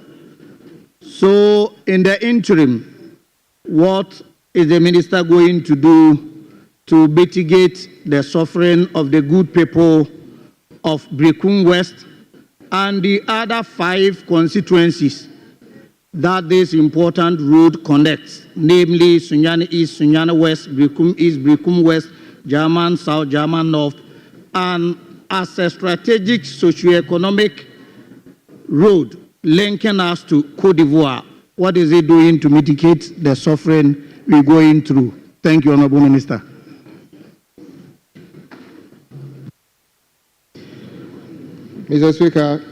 So in the interim, what is the minister going to do to mitigate the suffering of the good people of Brekum West and the other 5 constituencies that this important road connects, namely Sunyani East, Sunyani West, Brekum East, Brekum West, German South, German North, and as a strategic socio-economic road linking us to Côte d'Ivoire? What is it doing to mitigate the suffering we're going through? Thank you, Honorable Minister. Mr. Speaker,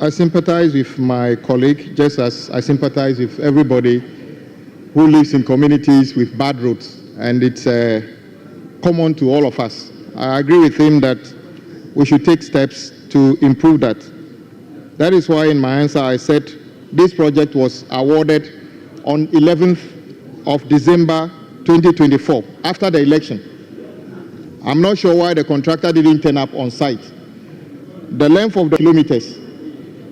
I sympathize with my colleague, just as I sympathize with everybody who lives in communities with bad roads, and it's common to all of us. I agree with him that we should take steps to improve that. That is why in my answer I said this project was awarded on 11th of December 2024, after the election. I'm not sure why the contractor didn't turn up on site. The length of the kilometers,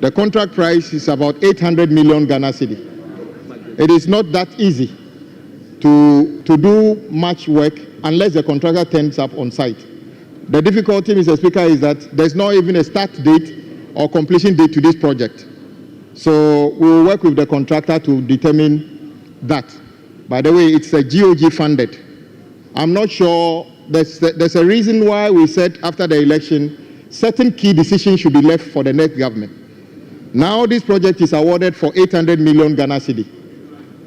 the contract price is about 800 million Ghana cedi. It is not that easy to do much work unless the contractor turns up on site. The difficulty, Mr. Speaker, is that there's not even a start date or completion date to this project. So we will work with the contractor to determine that. By the way, it's a GOG funded. I'm not sure, there's a reason why we said after the election, certain key decisions should be left for the next government. Now this project is awarded for 800 million Ghana cedi.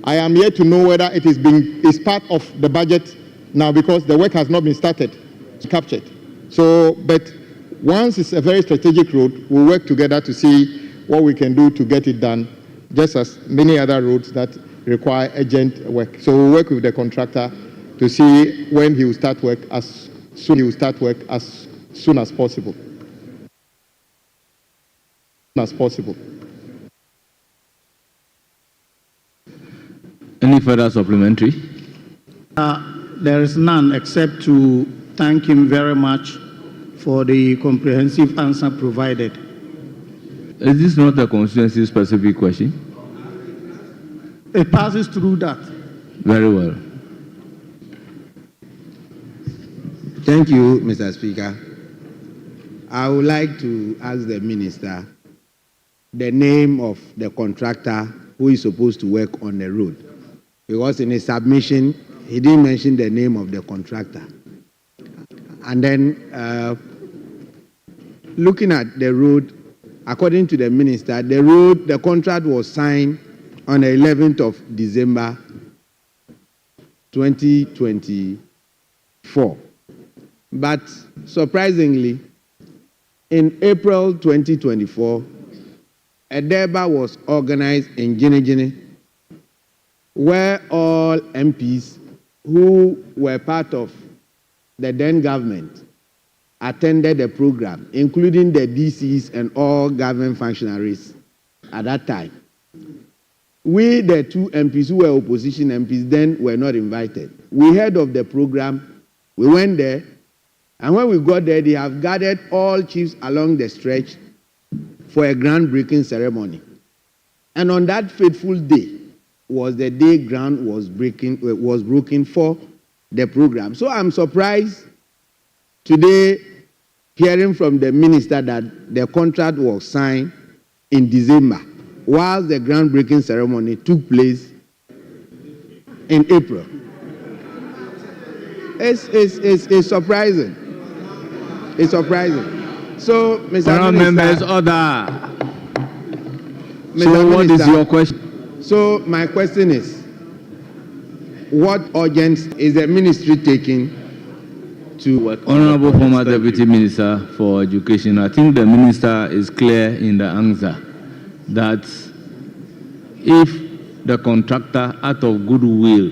I am yet to know whether it is part of the budget now, because the work has not been started, captured. So, but once it's a very strategic road, we'll work together to see what we can do to get it done, just as many other roads that require urgent work. So we'll work with the contractor to see when he will start work as soon as possible. Any further supplementary? There is none, except to thank him very much for the comprehensive answer provided. Is this not a constituency-specific question? It passes through that. Very well. Thank you, Mr. Speaker. I would like to ask the minister the name of the contractor who is supposed to work on the road, because in his submission, he didn't mention the name of the contractor. And then, looking at the road, according to the minister, the contract was signed on the 11th of December 2024. But surprisingly, in April 2024, a Deba was organized in Jenejene, where all MPs who were part of the then government attended the program, including the DCs and all government functionaries at that time. We, the 2 MPs who were opposition MPs then, were not invited. We heard of the program, we went there, And when we got there, they have gathered all chiefs along the stretch for a groundbreaking ceremony. And on that fateful day was the day ground was broken for the program. So I'm surprised today hearing from the minister that the contract was signed in December, whilst the groundbreaking ceremony took place in April. It's surprising. It's surprising. So, Mr. Members, order. So, what is your question? So, my question is, what urgency is the ministry taking to work? Honorable former Deputy Minister for Education, I think the minister is clear in the answer that if the contractor, out of goodwill,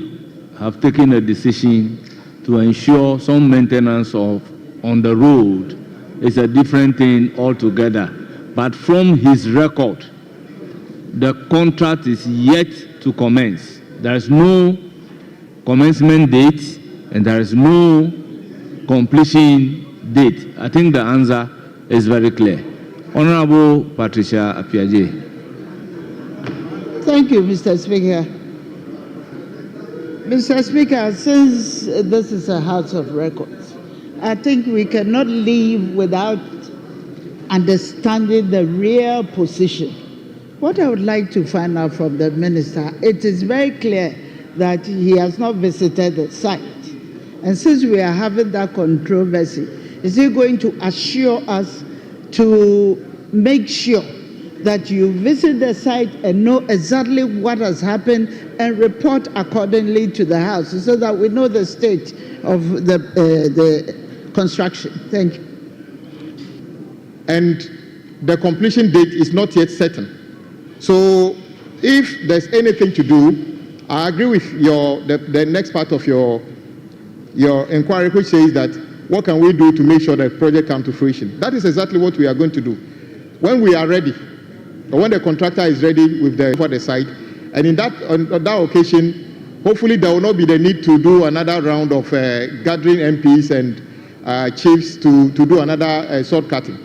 have taken a decision to ensure some maintenance on the road, it's a different thing altogether. But from his record, the contract is yet to commence. There is no commencement date and there is no completion date. I think the answer is very clear. Honorable Patricia Apiaje. Thank you, Mr. Speaker. Mr. Speaker, since this is a House of Records, I think we cannot leave without understanding the real position. What I would like to find out from the minister, it is very clear that he has not visited the site. And since we are having that controversy, is he going to assure us to make sure that you visit the site and know exactly what has happened and report accordingly to the House so that we know the state of the construction? Thank you. And the completion date is not yet certain. So if there's anything to do, I agree with the next part of your inquiry, which says that what can we do to make sure that the project comes to fruition? That is exactly what we are going to do. When we are ready, or when the contractor is ready for the site, and on that occasion, hopefully there will not be the need to do another round of gathering MPs and chiefs to do another sword cutting.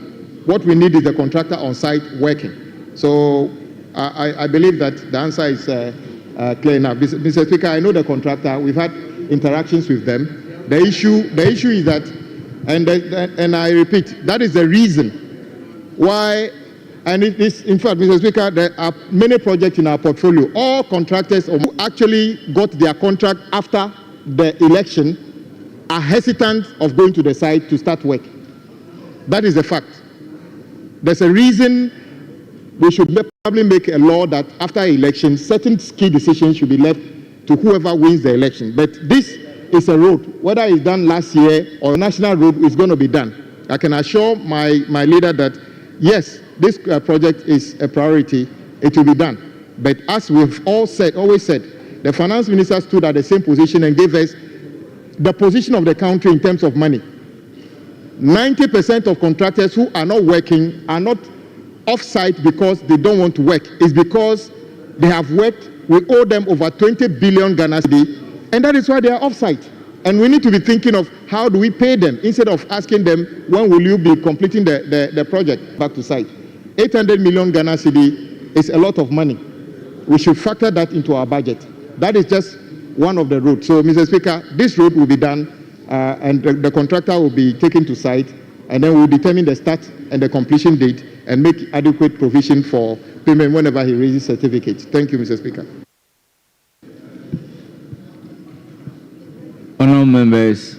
What we need is the contractor on site working. So I believe that the answer is clear enough. Mr. Speaker, I know the contractor. We've had interactions with them. The issue is that, and I repeat, that is the reason why. And it is, in fact, Mr. Speaker, there are many projects in our portfolio. All contractors who actually got their contract after the election are hesitant of going to the site to start work. That is a fact. There's a reason we should probably make a law that after election, certain key decisions should be left to whoever wins the election. But this is a road. Whether it's done last year or a national road, it's going to be done. I can assure my leader that, yes, this project is a priority. It will be done. But as we've always said, the finance minister stood at the same position and gave us the position of the country in terms of money. 90% of contractors who are not working are not off-site because they don't want to work. It's because they have worked. We owe them over 20 billion Ghana cedi, and that is why they are off-site. And we need to be thinking of how do we pay them instead of asking them, when will you be completing the project back to site? 800 million Ghana cedi is a lot of money. We should factor that into our budget. That is just one of the roads. So, Mr. Speaker, this road will be done, and the contractor will be taken to site, and then we'll determine the start and the completion date and make adequate provision for payment whenever he raises certificates. Thank you, Mr. Speaker. Honourable members,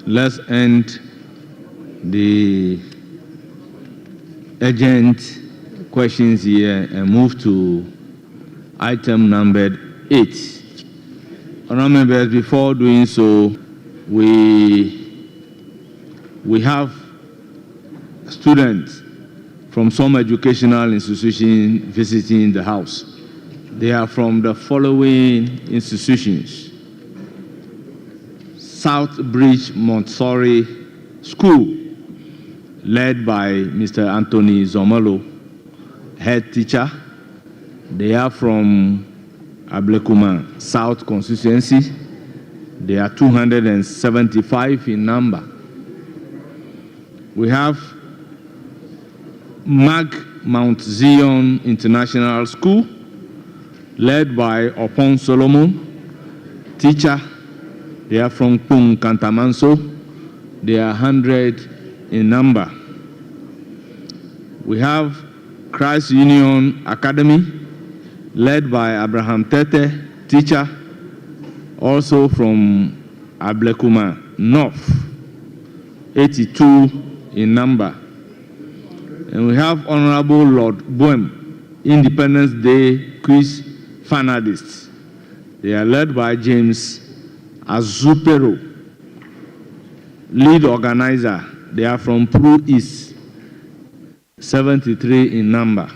let's end the urgent questions here and move to item numbered 8. Honourable members, before doing so, we have students from some educational institutions visiting the House. They are from the following institutions: Southbridge Montessori School, led by Mr. Anthony Zomalo, head teacher. They are from Ablekuma South constituency. They are 275 in number. We have Mount Zion International School, led by Opon Solomon, teacher. They are from Pung Kantamanso. They are 100 in number. We have Christ Union Academy, led by Abraham Tete, teacher, also from Ablekuma North, 82 in number. And we have Honorable Lord Boehm, Independence Day quiz finalists. They are led by James Azupero, lead organizer. They are from Pro East, 73 in number.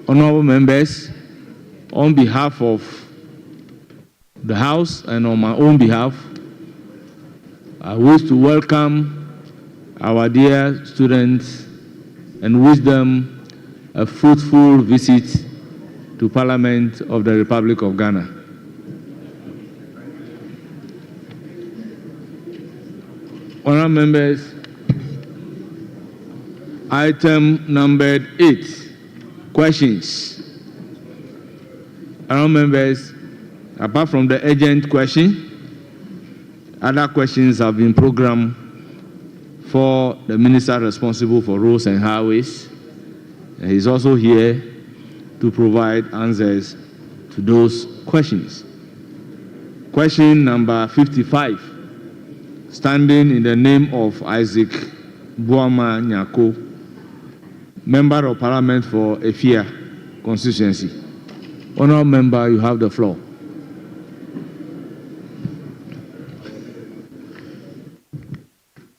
Honorable members, on behalf of the House and on my own behalf, I wish to welcome our dear students and wish them a fruitful visit to Parliament of the Republic of Ghana. Honourable members, item numbered 8, questions. Honourable members, apart from the urgent question, other questions have been programmed for the minister responsible for roads and highways. And he's also here to provide answers to those questions. Question number 55, standing in the name of Isaac Buama Nyako, Member of Parliament for Efia constituency. Honourable member, you have the floor.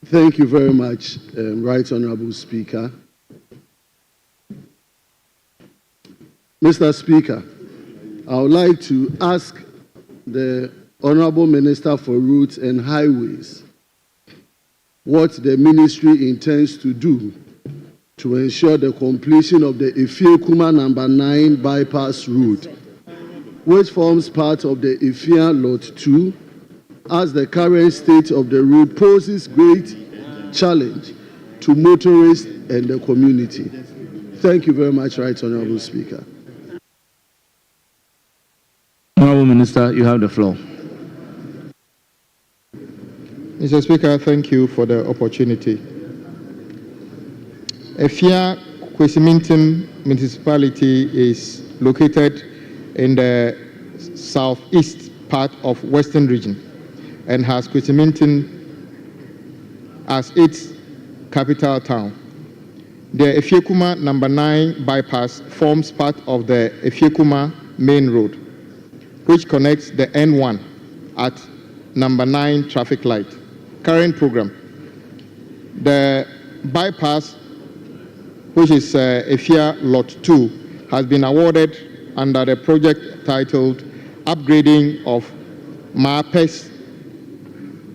Thank you very much, Right Honourable Speaker. Mr. Speaker, I would like to ask the Honourable Minister for Roads and Highways what the ministry intends to do to ensure the completion of the Efia-Kuma number 9 bypass route, which forms part of the Efia Lot 2, as the current state of the road poses great challenge to motorists and the community. Thank you very much, Right Honourable Speaker. Honourable Minister, you have the floor. Mr. Speaker, thank you for the opportunity. Efia Kwesimintim municipality is located in the southeast part of Western region and has Kwesimintim as its capital town. The Efia-Kuma number 9 bypass forms part of the Efia-Kuma main road, which connects the N1 at number 9 traffic light. Current program. The bypass, which is Efia Lot 2, has been awarded under the project titled Upgrading of MAPES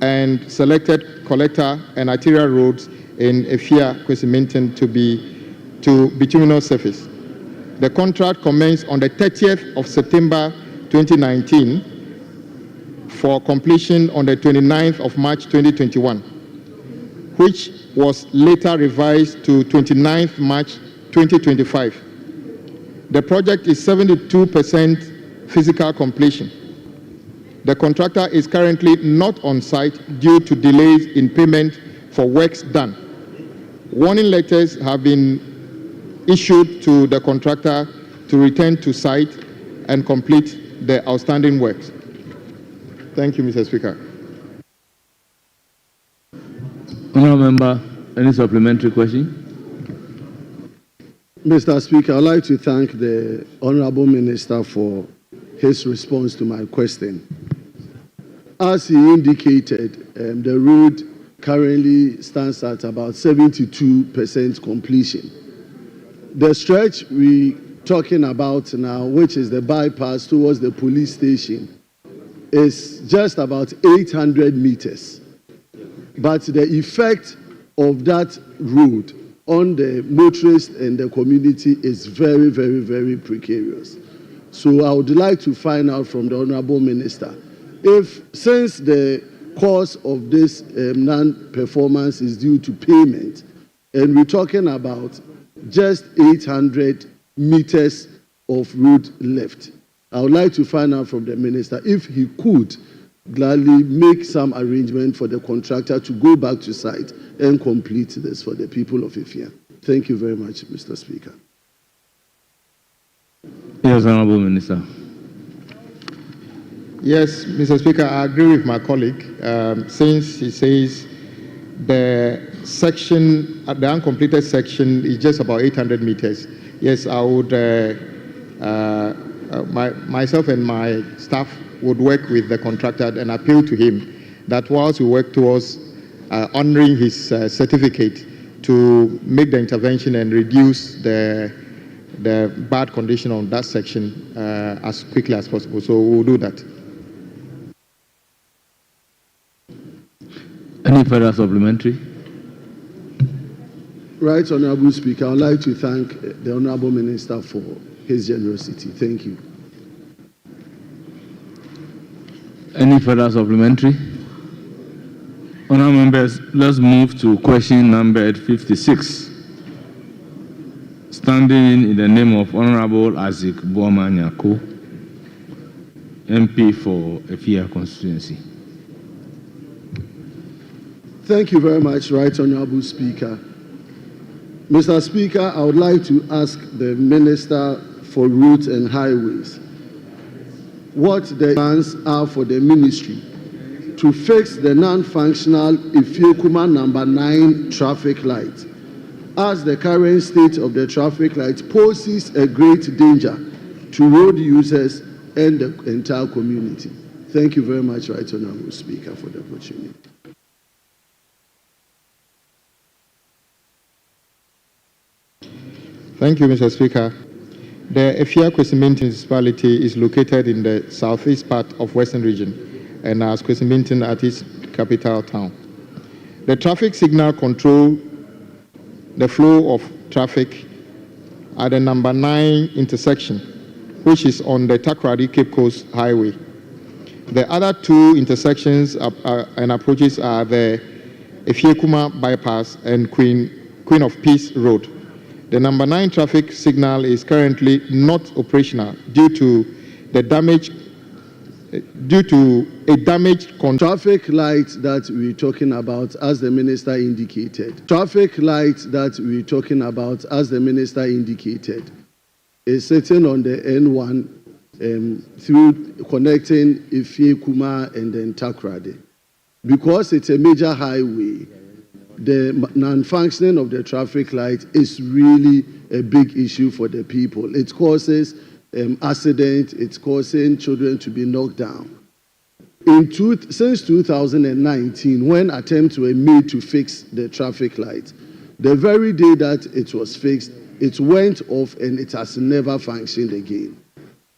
and selected collector and arterial roads in Efia Kwesimintim to bituminous surface. The contract commenced on the 30th of September 2019 for completion on the 29th of March 2021, which was later revised to 29th March 2025. The project is 72% physical completion. The contractor is currently not on site due to delays in payment for works done. Warning letters have been issued to the contractor to return to site and complete the outstanding works. Thank you, Mr. Speaker. Honourable member, any supplementary question? Mr. Speaker, I'd like to thank the Honourable Minister for his response to my question. As he indicated, the road currently stands at about 72% completion. The stretch we're talking about now, which is the bypass towards the police station, is just about 800 meters. But the effect of that road on the motorists and the community is very, very, very precarious. So I would like to find out from the Honourable Minister if, since the cause of this non-performance is due to payment. And we're talking about just 800 meters of road left. I would like to find out from the minister if he could gladly make some arrangement for the contractor to go back to site and complete this for the people of Ifia. Thank you very much, Mr. Speaker. Yes, Honorable Minister. Yes, Mr. Speaker, I agree with my colleague since he says the section, the uncompleted section is just about 800 meters. Yes, I would, myself and my staff would work with the contractor and appeal to him that whilst we work towards honoring his certificate to make the intervention and reduce the bad condition on that section as quickly as possible. So we'll do that. Any further supplementary? Right, Honorable Speaker, I would like to thank the Honorable Minister for his generosity. Thank you. Any further supplementary? Honourable members, let's move to question number 56. Standing in the name of Honorable Isaac Boama Nyako, MP for Efia constituency. Thank you very much, Right Honorable Speaker. Mr. Speaker, I would like to ask the Minister for Roads and Highways what the plans are for the ministry to fix the non-functional Ifiekuma number 9 traffic light, as the current state of the traffic light poses a great danger to road users and the entire community. Thank you very much, Right Honorable Speaker, for the opportunity. Thank you, Mr. Speaker. The Efia Kwesimintin municipality is located in the southeast part of Western Region and has Kwesimintin at its capital town. The traffic signal control the flow of traffic at the number 9 intersection, which is on the Takoradi Cape Coast Highway. The other 2 intersections and approaches are the Efiekuma Bypass and Queen of Peace Road. The number 9 traffic signal is currently not operational due to a damaged traffic light that we're talking about, as the minister indicated. Traffic light that we're talking about, as the minister indicated, is sitting on the N1 through connecting Ifiekuma and then Takoradi. Because it's a major highway, the non-functioning of the traffic light is really a big issue for the people. It causes accidents, it's causing children to be knocked down. Since 2019, when attempts were made to fix the traffic light, the very day that it was fixed, it went off and it has never functioned again.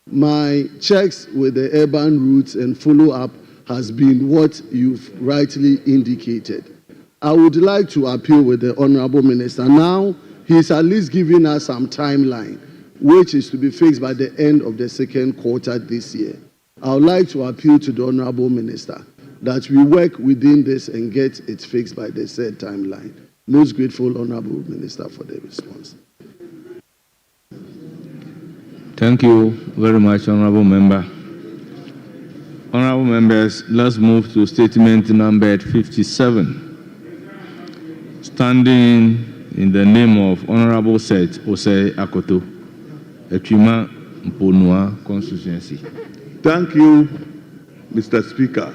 My checks with the urban routes and follow-up has been what you've rightly indicated. I would like to appeal with the Honorable Minister. Now, he's at least giving us some timeline, which is to be fixed by the end of the second quarter this year. I would like to appeal to the Honorable Minister that we work within this and get it fixed by the said timeline. Most grateful, Honorable Minister, for the response. Thank you very much, Honorable Member. Honorable members, let's move to statement number 57. Standing in the name of Honorable Seth Osei Akoto, Ekwima Mponua constituency. Thank you, Mr. Speaker.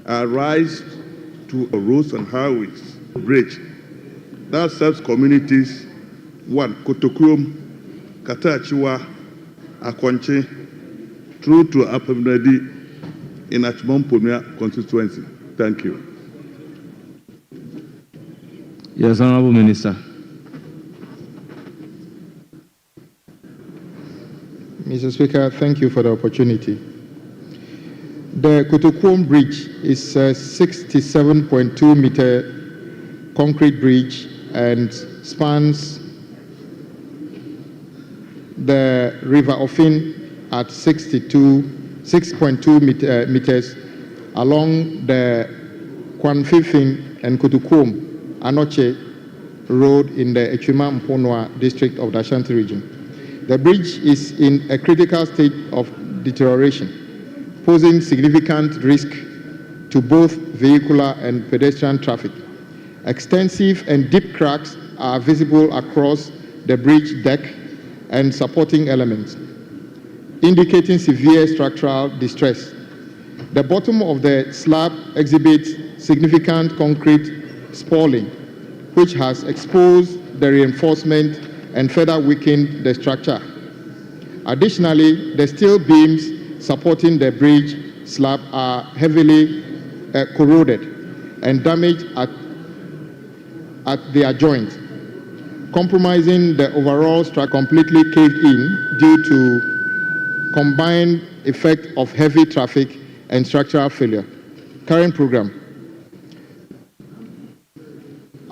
I rise to a roads and highways bridge that serves communities 1. Kotokurom, Katachiwa, Akonche, through to Apemnadi in Achimon-Ponua constituency. Thank you. Yes, Honorable Minister. Mr. Speaker, thank you for the opportunity. The Kotokuom Bridge is a 67.2 meter concrete bridge and spans the River Ofin at 6.2 meters along the Kwanfifin and Kutukum Anoche Road in the Echima Mponwa district of the Ashanti region. The bridge is in a critical state of deterioration, posing significant risk to both vehicular and pedestrian traffic. Extensive and deep cracks are visible across the bridge deck and supporting elements, indicating severe structural distress. The bottom of the slab exhibits significant concrete spalling, which has exposed the reinforcement and further weakened the structure. Additionally, the steel beams supporting the bridge slab are heavily corroded and damaged at their joint, compromising the overall structure. Completely caved in due to combined effect of heavy traffic and structural failure. Current program.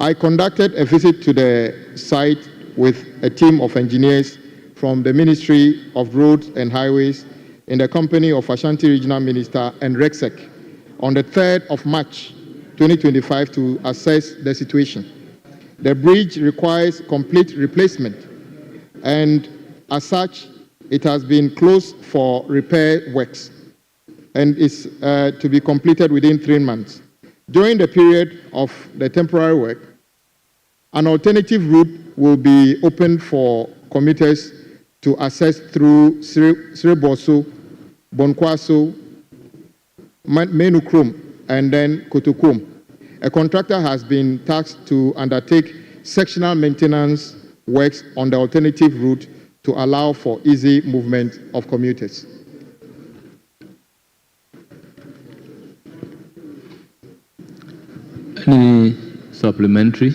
I conducted a visit to the site with a team of engineers from the Ministry of Roads and Highways in the company of Ashanti Regional Minister and RECSEC on the 3rd of March 2025 to assess the situation. The bridge requires complete replacement, and as such, it has been closed for repair works and is to be completed within 3 months. During the period of the temporary work, an alternative route will be open for commuters to access through Sreboso, Bonkwaso, Menukrum, and then Kotokum. A contractor has been tasked to undertake sectional maintenance works on the alternative route to allow for easy movement of commuters. Any supplementary?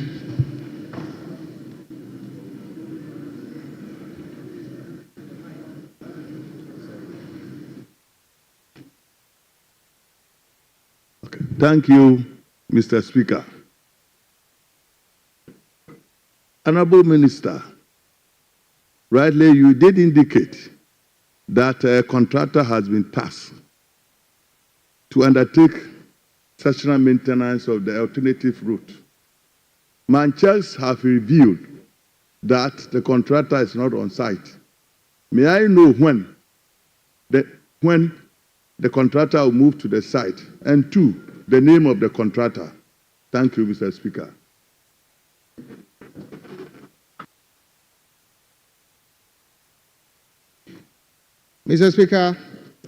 Okay. Thank you, Mr. Speaker. Honorable Minister, rightly you did indicate that a contractor has been tasked to undertake sectional maintenance of the alternative route. My checks have revealed that the contractor is not on site. May I know when the contractor will move to the site? And 2, the name of the contractor. Thank you, Mr. Speaker. Mr. Speaker,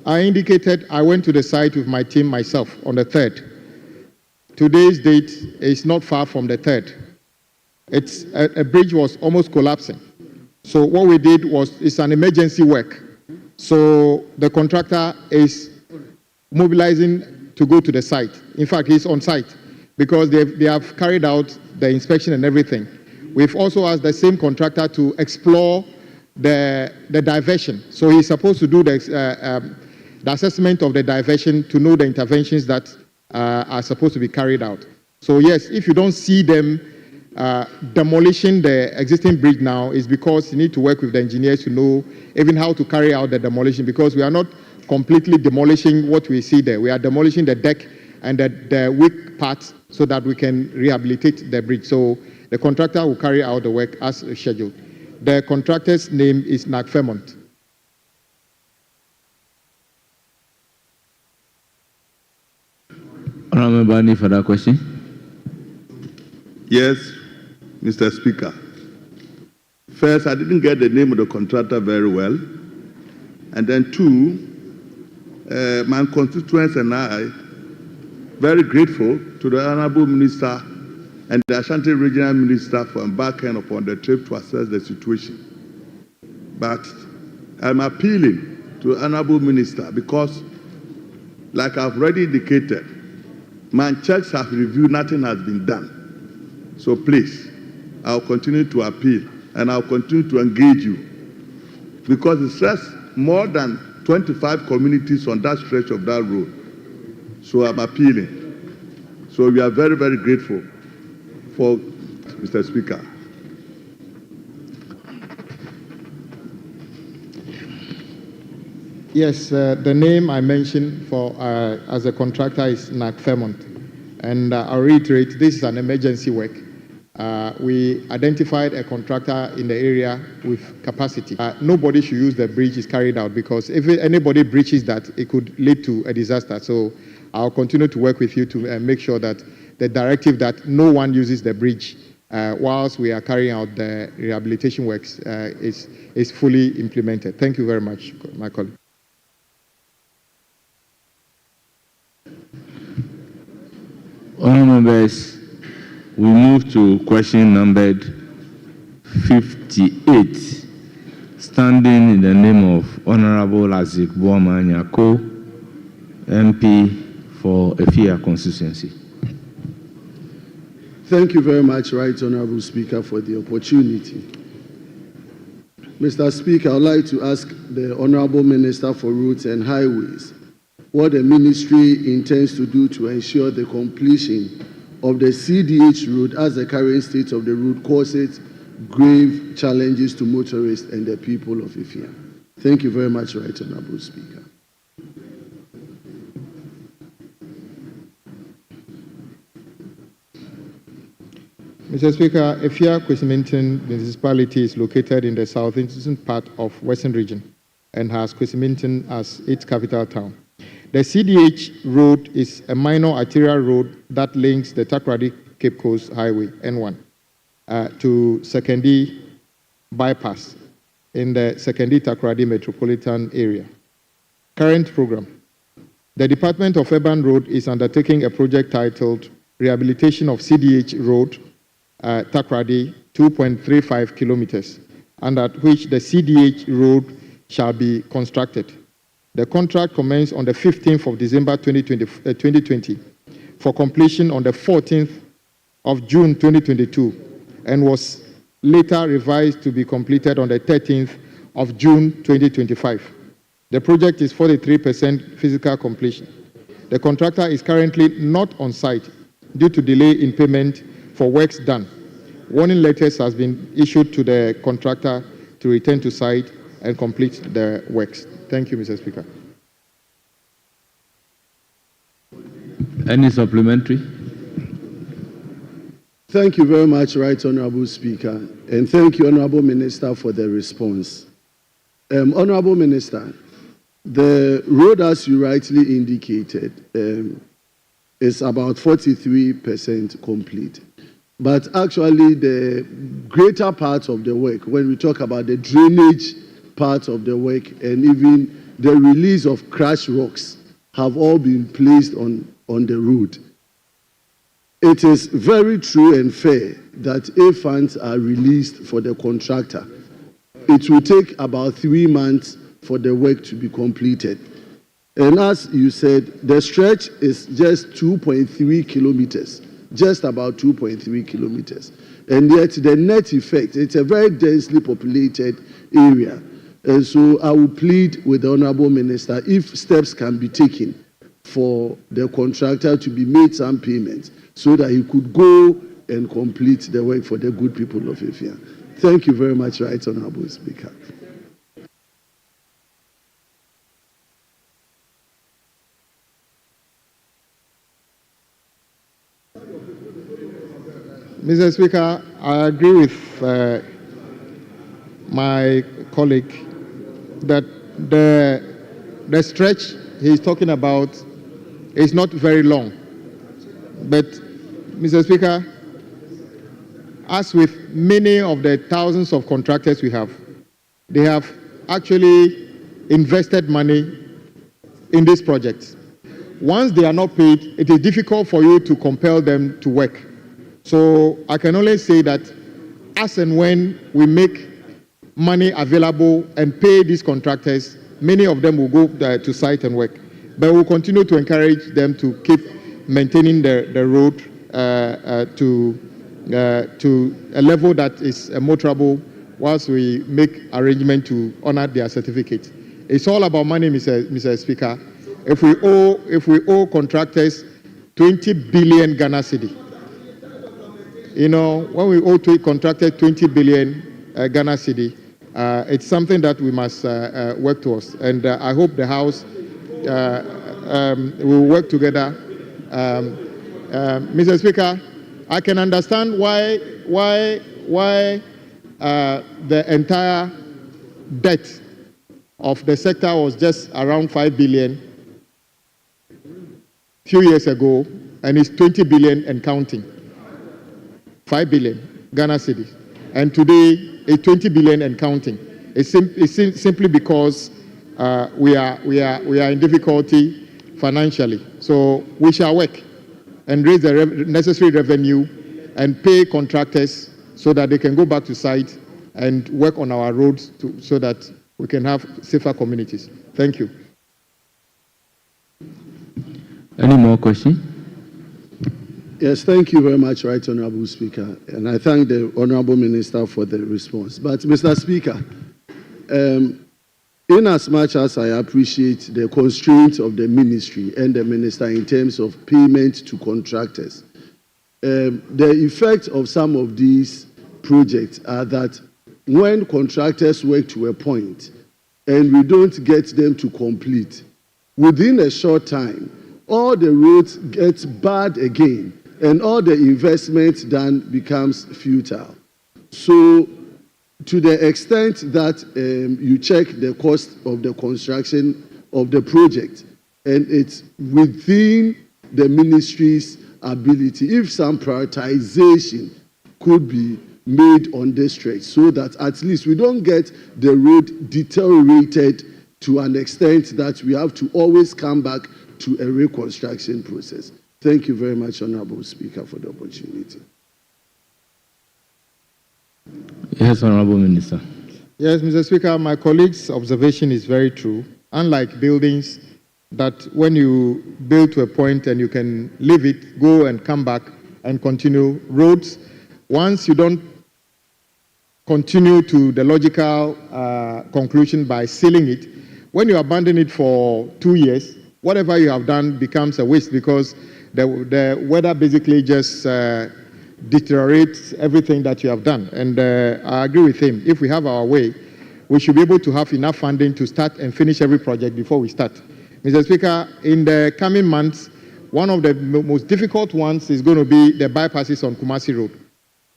I indicated I went to the site with my team myself on the 3rd. Today's date is not far from the 3rd. It's a bridge was almost collapsing. So what we did was, it's an emergency work. So the contractor is mobilizing to go to the site. In fact, he's on site because they have carried out the inspection and everything. We've also asked the same contractor to explore the diversion. So he's supposed to do the assessment of the diversion to know the interventions that are supposed to be carried out. So yes, if you don't see them demolishing the existing bridge now, is because you need to work with the engineers to know even how to carry out the demolition, because we are not completely demolishing what we see there. We are demolishing the deck and the weak parts so that we can rehabilitate the bridge. So the contractor will carry out the work as scheduled. The contractor's name is NAC Fairmont. Honorable, any further question? Yes, Mr. Speaker. First, I didn't get the name of the contractor very well. And then 2, my constituents and I, very grateful to the Honorable Minister and the Ashanti Regional Minister for embarking upon the trip to assess the situation. But I'm appealing to the Honorable Minister because, like I've already indicated, my checks have reviewed, nothing has been done. So please, I'll continue to appeal and I'll continue to engage you, because it's just more than 25 communities on that stretch of that road. So I'm appealing. So we are very, very grateful for Mr. Speaker. Yes, the name I mentioned for as a contractor is NAC Fairmont. And I'll reiterate, this is an emergency work. We identified a contractor in the area with capacity. Nobody should use the bridge is carried out, because if anybody breaches that, it could lead to a disaster. So I'll continue to work with you to make sure that the directive that no one uses the bridge whilst we are carrying out the rehabilitation works is fully implemented. Thank you very much, my colleague. Honourable members, we move to question numbered 58, standing in the name of Honourable Azik Boama Nyako, MP for Efia constituency. Thank you very much, Right Honourable Speaker, for the opportunity. Mr. Speaker, I would like to ask the Honourable Minister for Roads and Highways what the ministry intends to do to ensure the completion of the CDH road, as the current state of the road causes grave challenges to motorists and the people of Ifia. Thank you very much, Right Honourable Speaker. Mr. Speaker, Efia Kwesimintin municipality is located in the southeastern part of Western Region and has Kwesimintin as its capital town. The CDH road is a minor arterial road that links the Takoradi Cape Coast Highway N1 to Sekondi bypass in the Sekondi Takoradi metropolitan area. Current program. The Department of Urban Road is undertaking a project titled Rehabilitation of CDH Road, Takoradi, 2.35 kilometers, under which the CDH road shall be constructed. The contract commenced on the 15th of December 2020 for completion on the 14th of June 2022 and was later revised to be completed on the 13th of June 2025. The project is 43% physical completion. The contractor is currently not on site due to delay in payment for works done. Warning letters has been issued to the contractor to return to site and complete the works. Thank you, Mr. Speaker. Any supplementary? Thank you very much, Right Honourable Speaker, and thank you, Honourable Minister, for the response. Honourable Minister, the road, as you rightly indicated, is about 43% complete. But actually, the greater part of the work, when we talk about the drainage part of the work and even the release of crushed rocks, have all been placed on the road. It is very true and fair that if funds are released for the contractor, it will take about 3 months for the work to be completed. And as you said, the stretch is just 2.3 kilometers. Just about 2.3 kilometers. And yet the net effect, it's a very densely populated area. And so I will plead with the Honourable Minister, if steps can be taken for the contractor to be made some payments so that he could go and complete the work for the good people of Ifia. Thank you very much, Right Honourable Speaker. Mr. Speaker, I agree with my colleague that the stretch he's talking about is not very long. But, Mr. Speaker, as with many of the thousands of contractors we have, they have actually invested money in this project. Once they are not paid, it is difficult for you to compel them to work. So I can only say that as and when we make money available and pay these contractors, many of them will go to site and work. But we'll continue to encourage them to keep maintaining the road to a level that is motorable whilst we make arrangement to honor their certificate. It's all about money, Mr. Speaker. If we owe contractors 20 billion Ghana cedi, you know, when we owe to contractors 20 billion Ghana cedi, It's something that we must work towards, and I hope the House will work together. Mr. Speaker, I can understand why the entire debt of the sector was just around 5 billion few years ago, and it's 20 billion and counting. 5 billion Ghana cedis, and today it's 20 billion and counting. It's simply because we are in difficulty financially. So we shall work and raise the necessary revenue and pay contractors so that they can go back to site and work on our roads so that we can have safer communities. Thank you. Any more questions? Yes, thank you very much, Right Honorable Speaker. And I thank the Honorable Minister for the response. But, Mr. Speaker, in as much as I appreciate the constraints of the ministry and the minister in terms of payment to contractors, the effect of some of these projects are that when contractors work to a point and we don't get them to complete, within a short time, all the roads get bad again and all the investment done becomes futile. So, to the extent that you check the cost of the construction of the project and it's within the ministry's ability, if some prioritization could be made on this stretch so that at least we don't get the road deteriorated to an extent that we have to always come back to a reconstruction process. Thank you very much, Honorable Speaker, for the opportunity. Yes, Honorable Minister. Yes, Mr. Speaker, my colleague's observation is very true. Unlike buildings that when you build to a point and you can leave it, go and come back and continue, roads, once you don't continue to the logical conclusion by sealing it, when you abandon it for 2 years, whatever you have done becomes a waste because the weather basically just deteriorates everything that you have done. And I agree with him. If we have our way, we should be able to have enough funding to start and finish every project before we start. Mr. Speaker, in the coming months, one of the most difficult ones is going to be the bypasses on Kumasi Road.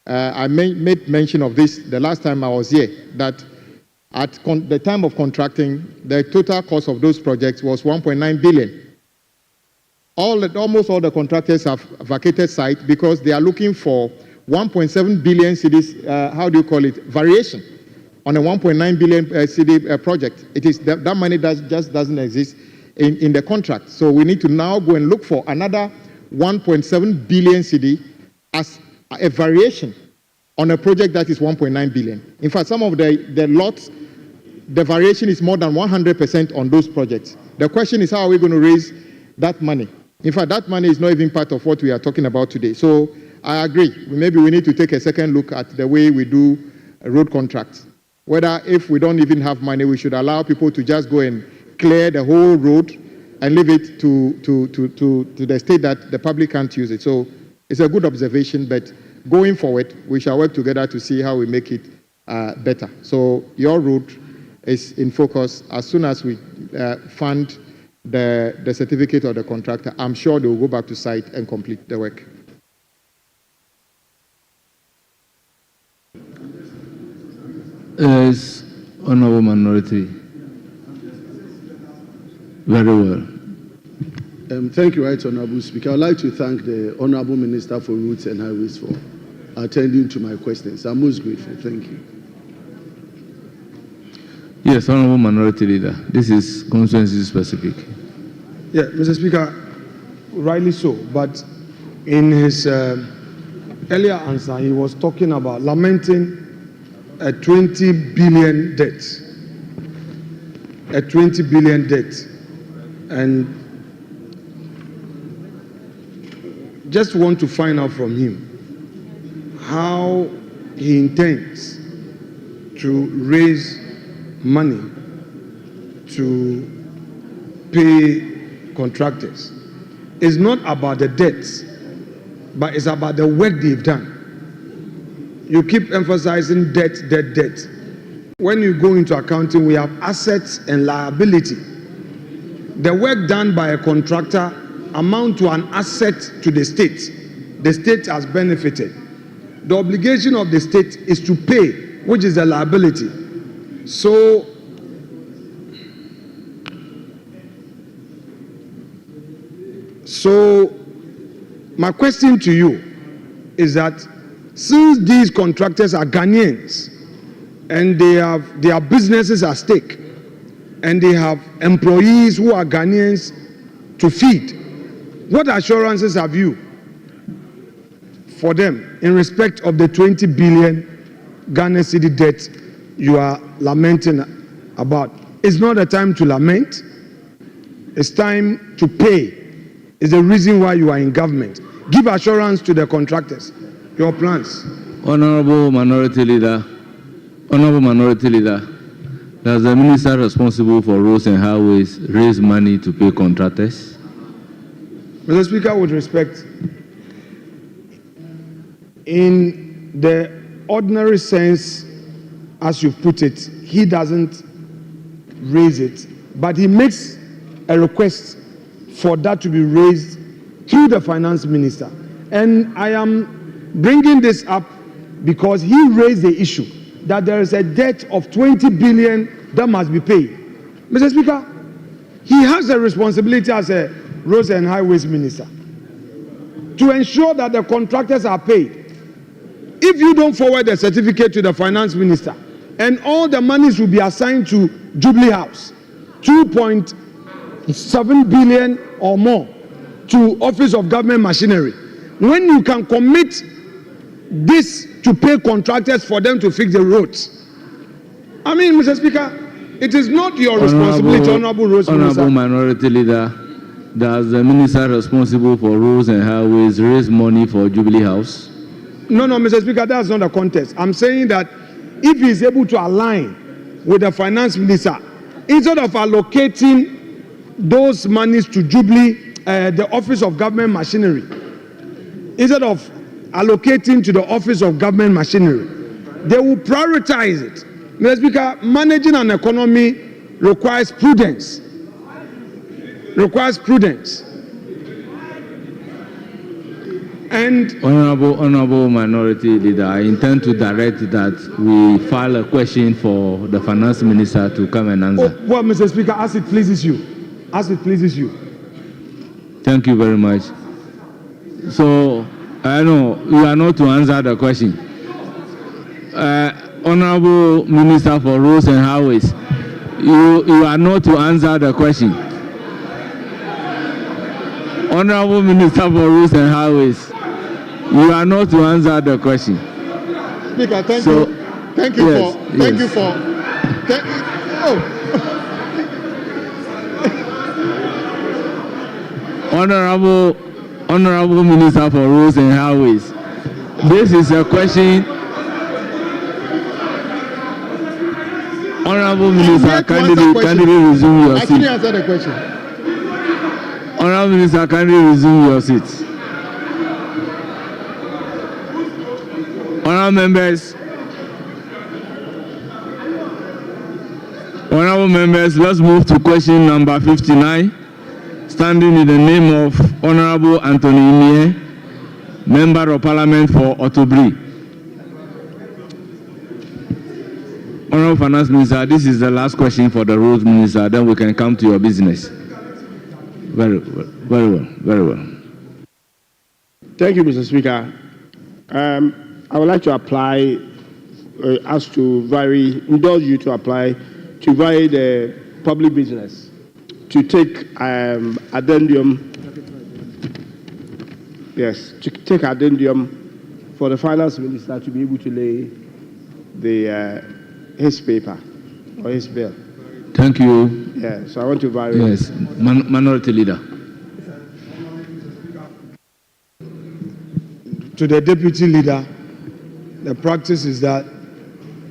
I made mention of this the last time I was here, that at the time of contracting, the total cost of those projects was 1.9 billion. Almost all the contractors have vacated site because they are looking for 1.7 billion cedis, variation on a 1.9 billion cedi project. It is that money just doesn't exist in the contract. So we need to now go and look for another 1.7 billion cedi as a variation on a project that is 1.9 billion. In fact, some of the lots, the variation is more than 100% on those projects. The question is, how are we going to raise that money? In fact, that money is not even part of what we are talking about today. So I agree. Maybe we need to take a second look at the way we do road contracts. Whether if we don't even have money, we should allow people to just go and clear the whole road and leave it to the state that the public can't use it. So it's a good observation, but going forward, we shall work together to see how we make it better. So your road is in focus. As soon as we fund the certificate of the contractor, I'm sure they will go back to site and complete the work. Yes, Honorable Minority. Very well. Thank you, Right Honorable Speaker. I'd like to thank the Honorable Minister for Roads and Highways for attending to my questions. I'm most grateful. Thank you. Yes, Honorable Minority Leader. This is constituency specific. Yeah, Mr. Speaker, rightly so. But in his earlier answer, he was talking about lamenting a 20 billion debt. A 20 billion debt. And just want to find out from him how he intends to raise money to pay contractors. It's not about the debts, but it's about the work they've done. You keep emphasizing debt, debt, debt. when you go into accounting, we have assets and liability. The work done by a contractor amount to an asset to the state. The state has benefited. The obligation of the state is to pay, which is a liability. So, my question to you is that since these contractors are Ghanaians and they have their businesses at stake and they have employees who are Ghanaians to feed, what assurances have you for them in respect of the 20 billion Ghana cedi debt you are lamenting about? It's not a time to lament. It's time to pay. It's the reason why you are in government. Give assurance to the contractors. Your plans. Honorable Minority Leader, does the minister responsible for roads and highways raise money to pay contractors? Mr. Speaker, with respect, in the ordinary sense, as you put it, he doesn't raise it, but he makes a request for that to be raised through the finance minister. And I am bringing this up because he raised the issue that there is a debt of 20 billion that must be paid. Mr. Speaker, he has a responsibility as a roads and highways minister to ensure that the contractors are paid. If you don't forward the certificate to the finance minister and all the monies will be assigned to Jubilee House, 2.7 billion or more to Office of Government Machinery, when you can commit this to pay contractors for them to fix the roads. I mean, Mr. Speaker, it is not your responsibility, Honorable Roads Minister. Honorable Minority Leader, does the minister responsible for roads and highways raise money for Jubilee House? No, Mr. Speaker, that's not the contest. I'm saying that if he is able to align with the finance minister, instead of allocating those monies to Jubilee, the Office of Government Machinery, instead of allocating to the Office of Government Machinery, they will prioritize it. Mr. Speaker, managing an economy requires prudence. And Honorable Minority Leader, I intend to direct that we file a question for the finance minister to come and answer. Well, Mr. Speaker, as it pleases you. Thank you very much. So, I know you are not to answer the question. Honorable Minister for Roads and Highways, you are not to answer the question. Honorable Minister for Roads and Highways, you are not to answer the question. Speaker, thank you for. Honorable Minister for Roads and Highways, this is a question. Honorable Minister, kindly resume your seat. I can't answer the question. Honorable Minister, kindly resume your seat. Honorable members, let's move to question number 59. Standing in the name of Honorable Anthony Imie, Member of Parliament for Otobri. Honorable Finance Minister, this is the last question for the Roads Minister, then we can come to your business. Very well. Thank you, Mr. Speaker. I would like to apply, indulge you to apply to vary the public business to take addendum for the finance minister to be able to lay his paper or his bill. Thank you. Yeah, so I want to vary. Yes, Minority Leader. To the Deputy Leader, the practice is that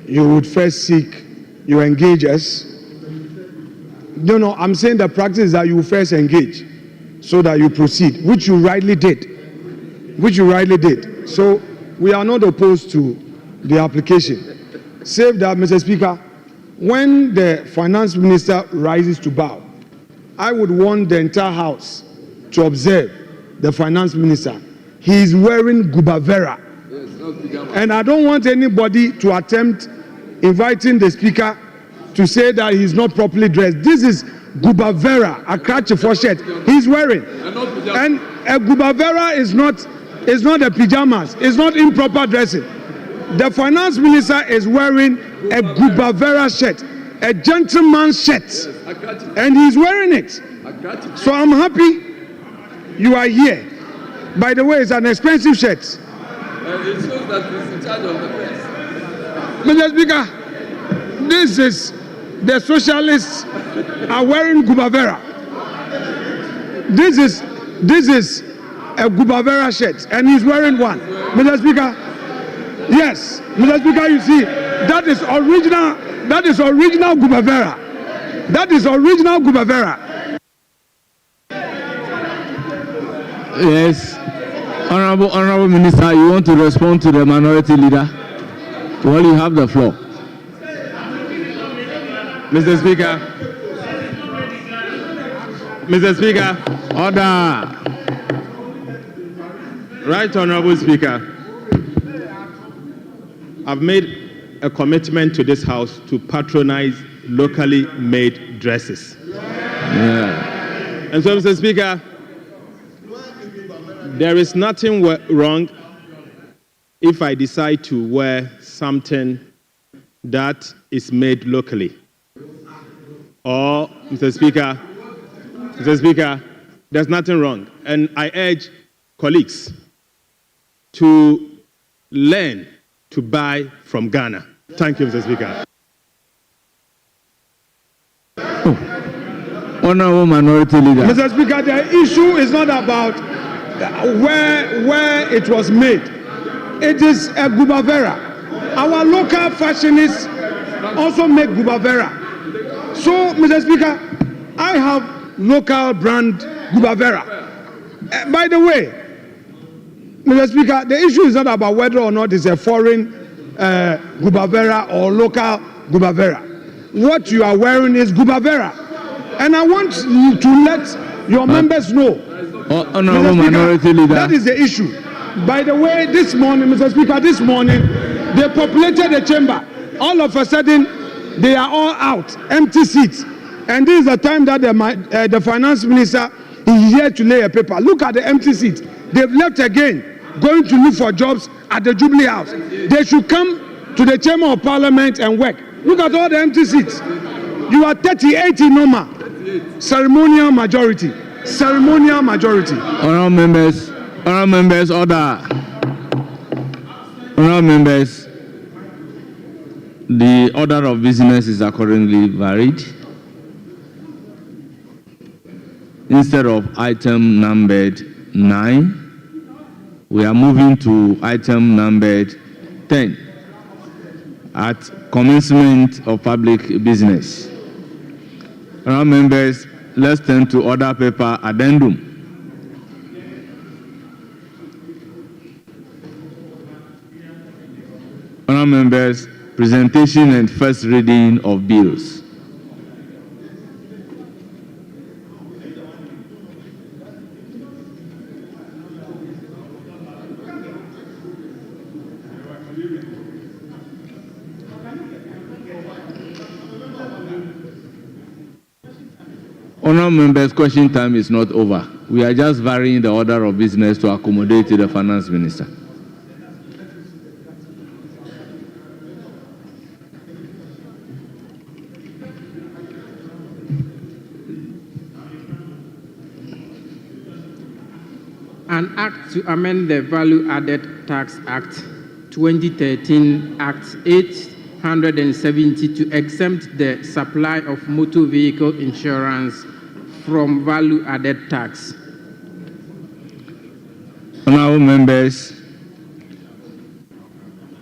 you would first you engage us. No, I'm saying the practice is that you first engage so that you proceed, which you rightly did. So we are not opposed to the application. Save that, Mr. Speaker, when the finance minister rises to bow, I would want the entire house to observe the finance minister. He is wearing gubavera. And I don't want anybody to attempt inviting the speaker to say that he's not properly dressed. This is gubavera, a catch for shirt he's wearing. And a gubavera is not a pajamas. It's not improper dressing. The finance minister is wearing a gubavera shirt, a gentleman's shirt, and he's wearing it. So I'm happy you are here. By the way, it's an expensive shirt. It shows that he's in charge of the press. Mr. Speaker, this is the socialists are wearing gubavera. This is a gubavera shirt, and he's wearing one. Mr. Speaker, yes, Mr. Speaker, you see, that is original gubavera. That is original gubavera. Yes, Honorable Minister, you want to respond to the minority leader? Well, you have the floor. Mr. Speaker, order. Right Honorable Speaker, I've made a commitment to this House to patronize locally made dresses. Yeah. And so, Mr. Speaker, there is nothing wrong if I decide to wear something that is made locally. Or, Mr. Speaker, there's nothing wrong. And I urge colleagues to learn to buy from Ghana. Thank you, Mr. Speaker. Honorable Minority Leader. Mr. Speaker, the issue is not about where it was made. It is a gubavera. Our local fashionists also make gubavera. So, Mr. Speaker, I have local brand gubavera. By the way, Mr. Speaker, the issue is not about whether or not it's a foreign gubavera or local gubavera. What you are wearing is gubavera. And I want you to let your members know. Honorable Minority Leader. That is the issue. By the way, this morning, Mr. Speaker, they populated the chamber. All of a sudden, they are all out, empty seats. And this is the time that the finance minister is here to lay a paper. Look at the empty seats. They've left again, going to look for jobs at the Jubilee House. They should come to the Chamber of Parliament and work. Look at all the empty seats. You are 38 in number. Ceremonial majority. Ceremonial majority. Honourable members, order. Honourable members, the order of business is accordingly varied. Instead of item numbered 9, we are moving to item numbered 10 at commencement of public business. Honourable members, let's turn to order paper addendum. Honourable members, presentation and first reading of bills. Honourable members, question time is not over. We are just varying the order of business to accommodate the finance minister. An act to amend the Value Added Tax Act 2013 Act 870 to exempt the supply of motor vehicle insurance from value added tax. Honourable members,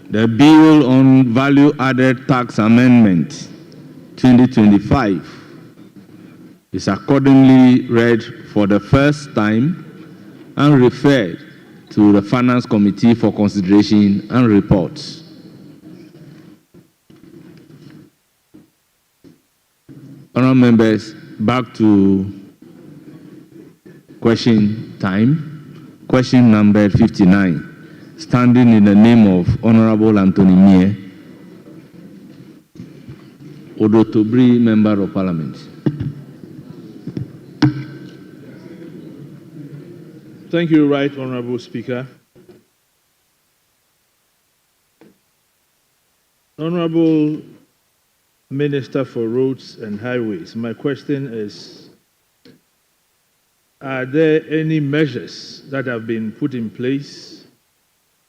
the bill on value added tax amendment 2025 is accordingly read for the first time and referred to the Finance Committee for consideration and reports. Honourable members, back to question time. Question number 59. Standing in the name of Honourable Anthony Mie, Odotobri, Member of Parliament. Thank you, Right Honourable Speaker. Honourable Minister for Roads and Highways, my question is, are there any measures that have been put in place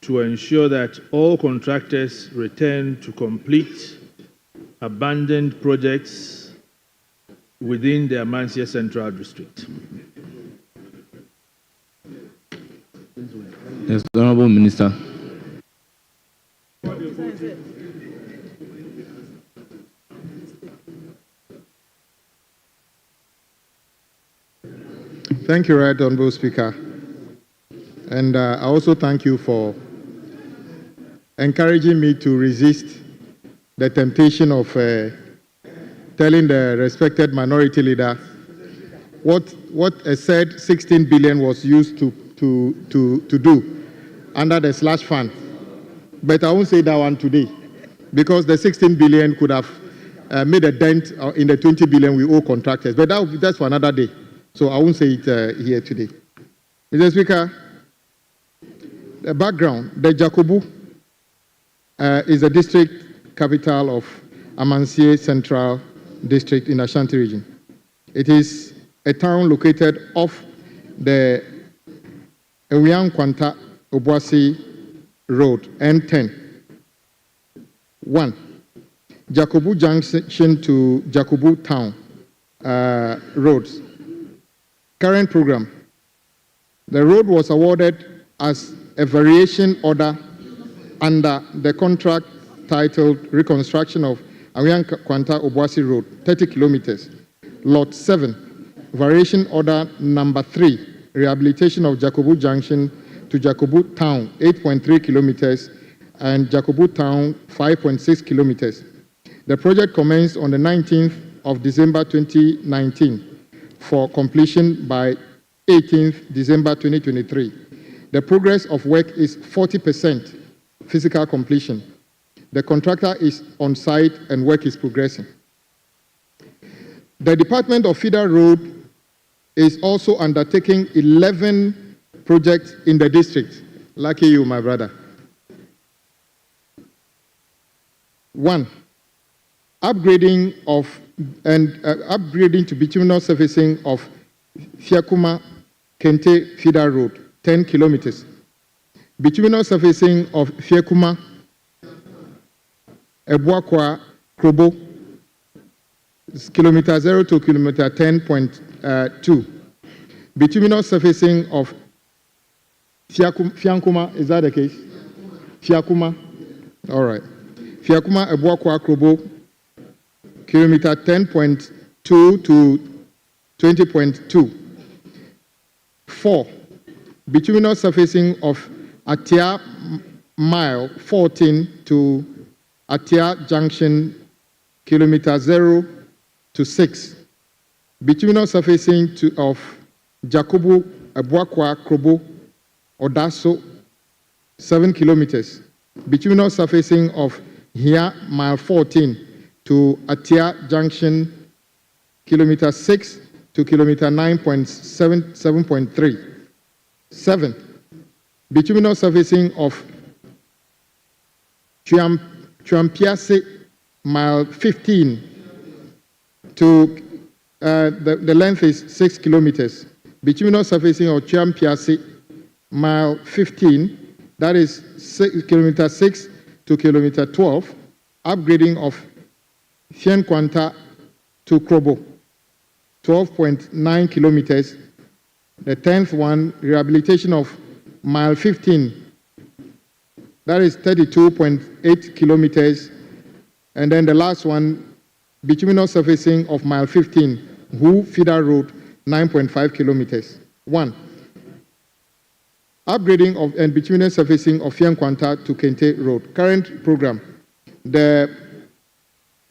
to ensure that all contractors return to complete abandoned projects within the Amansia Central District? Yes, Honourable Minister. Thank you, Right Honourable Speaker. And I also thank you for encouraging me to resist the temptation of telling the respected minority leader what a said 16 billion was used to do under the slush fund. But I won't say that one today, because the 16 billion could have made a dent in the 20 billion we owe contractors. But that's for another day. So I won't say it here today. Mr. Speaker, the background, the Jakobu is the district capital of Amansie Central District in Ashanti region. It is a town located off the Ewian Kwanta Obuasi Road, N10. 1. Jakobu Junction to Jakobu Town roads. Current program. The road was awarded as a variation order under the contract titled Reconstruction of Ewian Kwanta Obuasi Road, 30 kilometers. Lot 7, variation order number 3, rehabilitation of Jakobu Junction to Jakobu Town, 8.3 kilometers, and Jakobu Town, 5.6 kilometers. The project commenced on the 19th of December 2019 for completion by 18th December 2023. The progress of work is 40% physical completion. The contractor is on site and work is progressing. The Department of Federal Road is also undertaking 11 projects in the district. Lucky you, my brother. 1. Upgrading to bituminous surfacing of Fiakuma Kente Federal Road, 10 kilometers. Bituminous surfacing of Fiakuma Ebuakwa Krobo, kilometer 0 to kilometer 10.2. Bituminous surfacing of Fiankuma, is that the case? Fiakuma, all right. Fiakuma Ebuakwa Krobo, kilometer 10.2 to 20.2. 4. Bituminous surfacing of Atia Mile 14 to Atia Junction, kilometer 0 to 6. Bituminous surfacing of Jakobu Ebuakwa Krobo Odaso, 7 kilometers. Bituminous surfacing of Hia Mile 14 to Atia Junction, kilometer 6 to kilometer 9.7.3. 7. Bituminous surfacing of Chuampiase Mile 15 to the length is 6 kilometers. Bituminous surfacing of Chuampiase Mile 15, that is kilometer 6 to kilometer 12. Upgrading of Fienkwanta to Krobo, 12.9 kilometers. The 10th one, rehabilitation of Mile 15, that is 32.8 kilometers. And then the last one, bituminous surfacing of Mile 15, Hu Fida Road, 9.5 kilometers. 1. Upgrading of and bituminous surfacing of Fienkwanta to Kente Road. Current program. The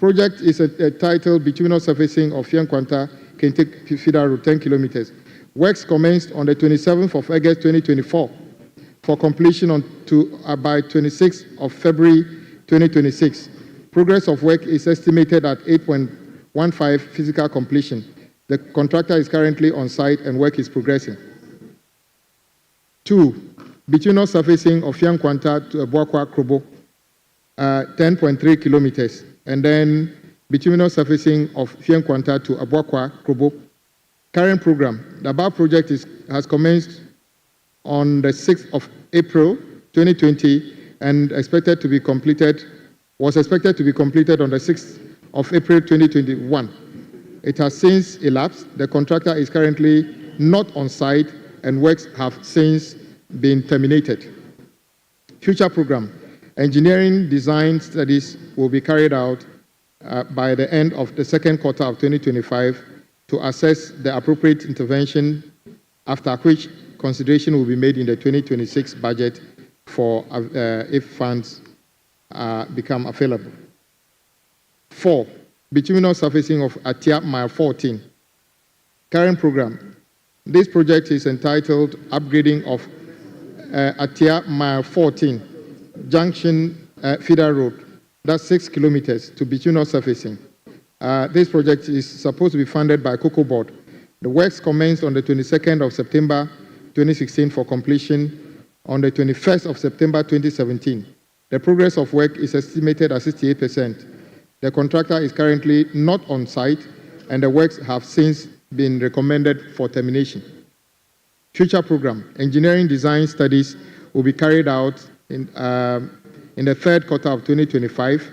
Project is titled Bituminous Surfacing of Fiankwanta Kentek Feeder Road, 10 kilometers. Works commenced on the 27th of August 2024 for completion by 26th of February 2026. Progress of work is estimated at 8.15 physical completion. The contractor is currently on site and work is progressing. 2. Bituminous surfacing of Fiankwanta to Abuakwa Krobo, 10.3 kilometers. And then bituminous surfacing of Fiankwanta to Abuakwa Krobo. Current program. The above project has commenced on the 6th of April 2020 and was expected to be completed on the 6th of April 2021. It has since elapsed. The contractor is currently not on site and works have since been terminated. Future program. Engineering design studies will be carried out by the end of the second quarter of 2025 to assess the appropriate intervention, after which consideration will be made in the 2026 budget for if funds become available. 4. Bituminous surfacing of Atia Mile 14. Current program. This project is entitled Upgrading of Atia Mile 14 Junction Feeder Road. That's 6 kilometers to bituminous surfacing. This project is supposed to be funded by Cocoa Board. The works commenced on the 22nd of September 2016 for completion on the 21st of September 2017. The progress of work is estimated at 68%. The contractor is currently not on site and the works have since been recommended for termination. Future program. Engineering design studies will be carried out in the third quarter of 2025,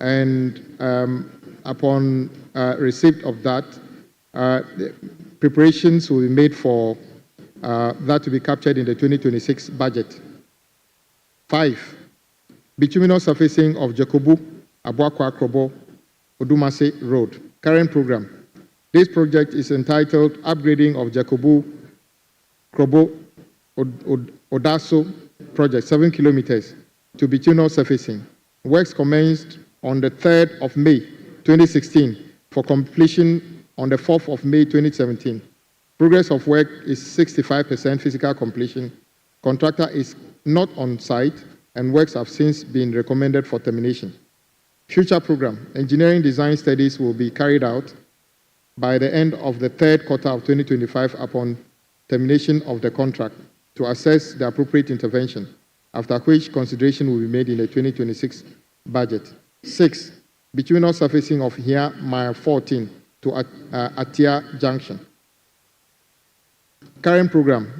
and upon receipt of that, preparations will be made for that to be captured in the 2026 budget. 5. Bituminous surfacing of Jakobu, Abuakwa Krobo, Odumase Road. Current program. This project is entitled Upgrading of Jakobu, Krobo, Odaso Project, 7 kilometers to bituminous surfacing. Works commenced on the 3rd of May 2016 for completion on the 4th of May 2017. Progress of work is 65% physical completion. Contractor is not on site and works have since been recommended for termination. Future program. Engineering design studies will be carried out by the end of the third quarter of 2025 upon termination of the contract to assess the appropriate intervention, after which consideration will be made in the 2026 budget. 6. Bituminous surfacing of here Mile 14 to Atia Junction. Current program.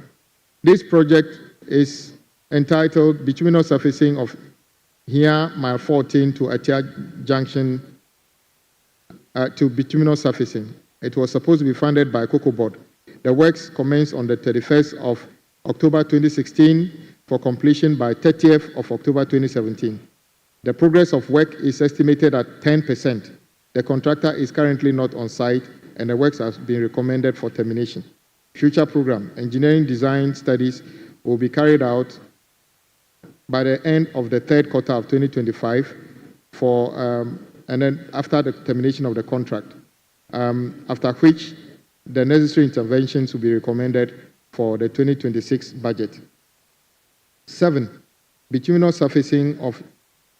This project is entitled Bituminous surfacing of here Mile 14 to Atia Junction to bituminous surfacing. It was supposed to be funded by Cocoa Board. The works commenced on the 31st of October 2016 for completion by 30th of October 2017. The progress of work is estimated at 10%. The contractor is currently not on site and the works have been recommended for termination. Future program. Engineering design studies will be carried out by the end of the third quarter of 2025 and then after the termination of the contract, after which the necessary interventions will be recommended for the 2026 budget. 7. Bituminous surfacing of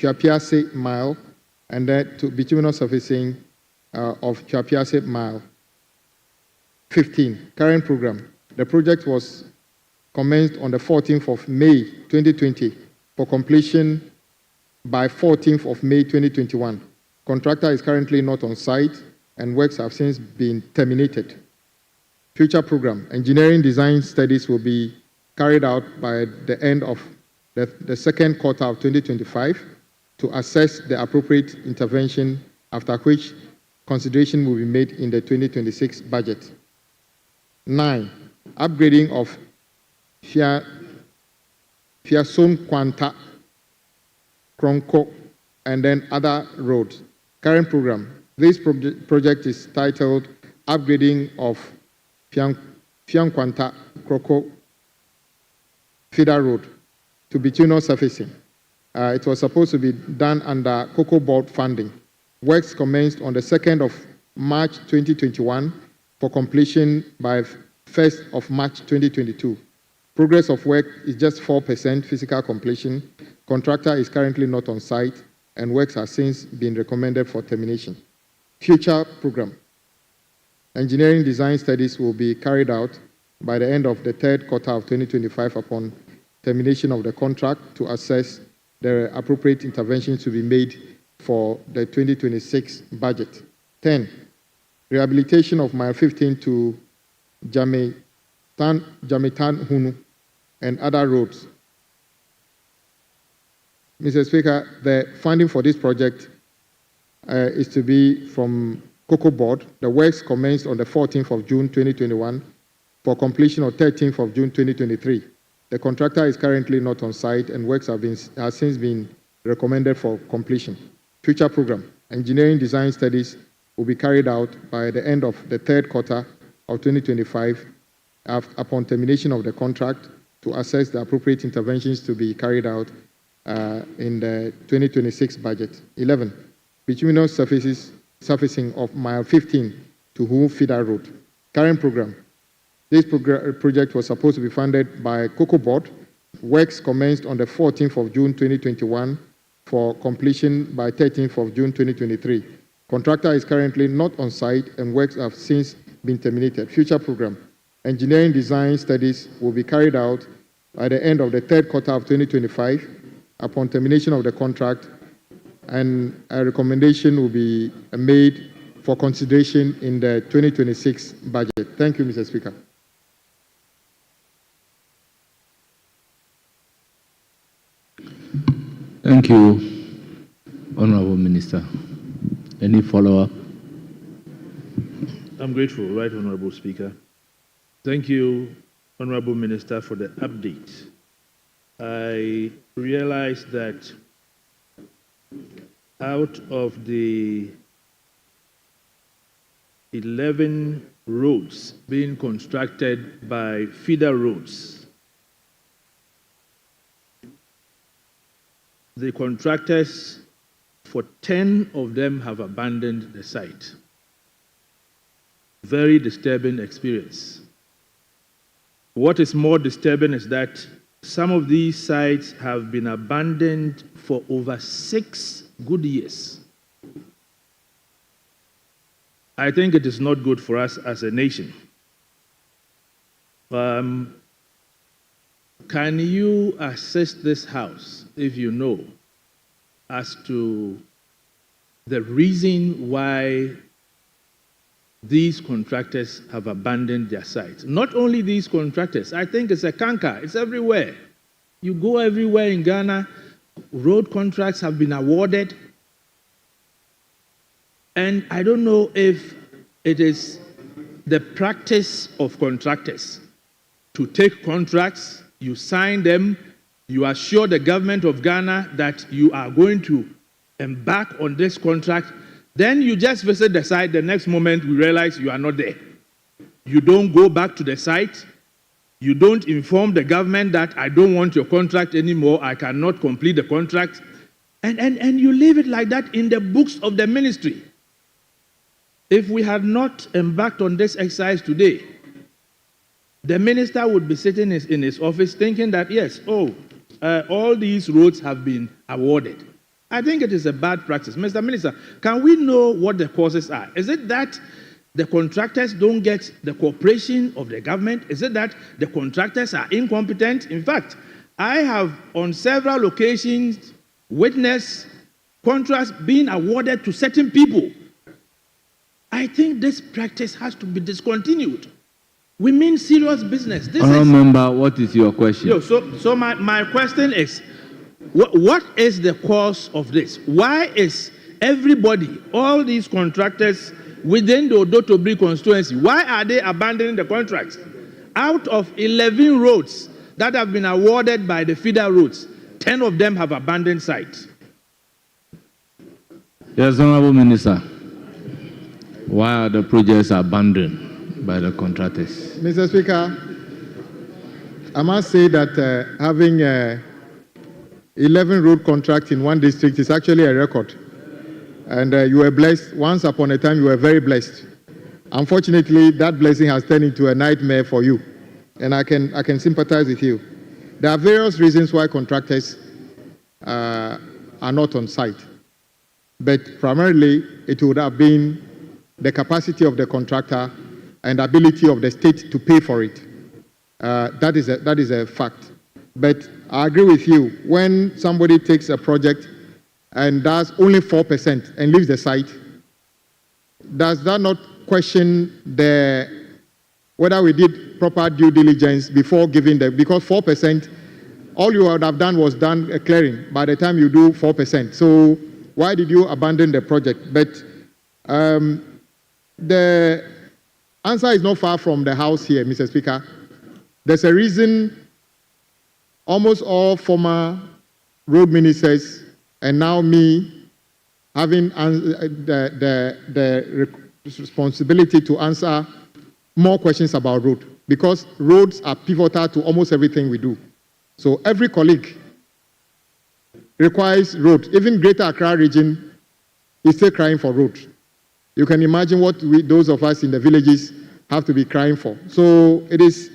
Chuapiase Mile and then to bituminous surfacing of Chuapiase Mile 15. Current program. The project was commenced on the 14th of May 2020 for completion by 14th of May 2021. Contractor is currently not on site and works have since been terminated. Future program. Engineering design studies will be carried out by the end of the second quarter of 2025 to assess the appropriate intervention, after which consideration will be made in the 2026 budget. 9. Upgrading of Fiason Kwanta, Kronko, and then other roads. Current program. This project is titled Upgrading of Fiankwanta, Kroko, Feeder Road to bituminous surfacing. It was supposed to be done under Cocoa Board funding. Works commenced on the 2nd of March 2021 for completion by 1st of March 2022. Progress of work is just 4% physical completion. Contractor is currently not on site, and works have since been recommended for termination. Future program. Engineering design studies will be carried out by the end of the third quarter of 2025 upon termination of the contract to assess the appropriate interventions to be made for the 2026 budget. 10. Rehabilitation of Mile 15 to Jamitan Hunu and other roads. Mr. Speaker, the funding for this project is to be from Cocoa Board. The works commenced on the 14th of June 2021 for completion on 13th of June 2023. The contractor is currently not on site, and works have since been recommended for completion. Future program. Engineering design studies will be carried out by the end of the third quarter of 2025 upon termination of the contract to assess the appropriate interventions to be carried out in the 2026 budget. 11. Bituminous surfacing of Mile 15 to Hu Feeder Road. Current program. This project was supposed to be funded by Cocoa Board. Works commenced on the 14th of June 2021 for completion by 13th of June 2023. Contractor is currently not on site, and works have since been terminated. Future program. Engineering design studies will be carried out by the end of the third quarter of 2025 upon termination of the contract, and a recommendation will be made for consideration in the 2026 budget. Thank you, Mr. Speaker. Thank you, Honorable Minister. Any follow-up? I'm grateful, Right Honorable Speaker. Thank you, Honorable Minister, for the update. I realize that out of the 11 roads being constructed by feeder roads, the contractors for 10 of them have abandoned the site. Very disturbing experience. What is more disturbing is that some of these sites have been abandoned for over 6 good years. I think it is not good for us as a nation. Can you assist this House, if you know, as to the reason why these contractors have abandoned their sites? Not only these contractors, I think it's a canker, it's everywhere. You go everywhere in Ghana, road contracts have been awarded, and I don't know if it is the practice of contractors to take contracts, you sign them, you assure the government of Ghana that you are going to embark on this contract, then you just visit the site, the next moment we realize you are not there. You don't go back to the site, you don't inform the government that I don't want your contract anymore, I cannot complete the contract, and you leave it like that in the books of the ministry. If we had not embarked on this exercise today, the minister would be sitting in his office thinking that, yes, all these roads have been awarded. I think it is a bad practice. Mr. Minister, can we know what the causes are? Is it that the contractors don't get the cooperation of the government? Is it that the contractors are incompetent? In fact, I have on several occasions witnessed contracts being awarded to certain people. I think this practice has to be discontinued. We mean serious business. Honourable Member, what is your question? So my question is, what is the cause of this? Why is everybody, all these contractors within the Odotobri constituency, why are they abandoning the contracts? Out of 11 roads that have been awarded by the feeder roads, 10 of them have abandoned sites. Yes, Honourable Minister. Why are the projects abandoned by the contractors? Mr. Speaker, I must say that having 11 road contracts in one district is actually a record. And you were blessed. Once upon a time, you were very blessed. Unfortunately, that blessing has turned into a nightmare for you. And I can sympathize with you. There are various reasons why contractors are not on site. But primarily, it would have been the capacity of the contractor and the ability of the state to pay for it. That is a fact. But I agree with you. When somebody takes a project and does only 4% and leaves the site, does that not question whether we did proper due diligence before giving because 4%, all you would have done was clearing by the time you do 4%. So why did you abandon the project? But the answer is not far from the house here, Mr. Speaker. There's a reason almost all former road ministers and now me having the responsibility to answer more questions about road, because roads are pivotal to almost everything we do. So every colleague requires road. Even Greater Accra region is still crying for road. You can imagine what those of us in the villages have to be crying for. So it is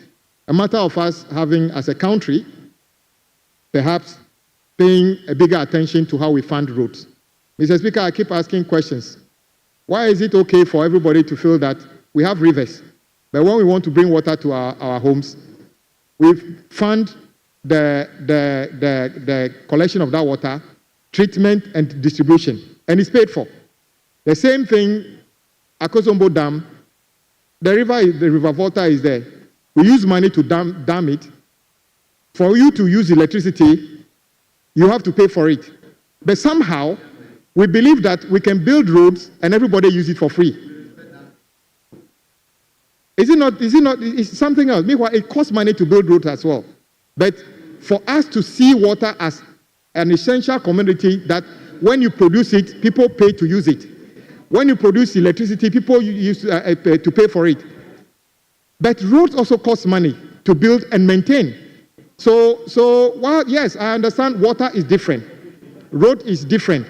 a matter of us having, as a country, perhaps paying a bigger attention to how we fund roads. Mr. Speaker, I keep asking questions. Why is it okay for everybody to feel that we have rivers, but when we want to bring water to our homes, we fund the collection of that water, treatment and distribution, and it's paid for. The same thing, Akosombo Dam, the river water is there. We use money to dam it. For you to use electricity, you have to pay for it. But somehow, we believe that we can build roads and everybody use it for free. Is it not, it's something else. Meanwhile, it costs money to build roads as well. But for us to see water as an essential commodity that when you produce it, people pay to use it. When you produce electricity, people use to pay for it. But roads also cost money to build and maintain. So while, yes, I understand water is different. Road is different.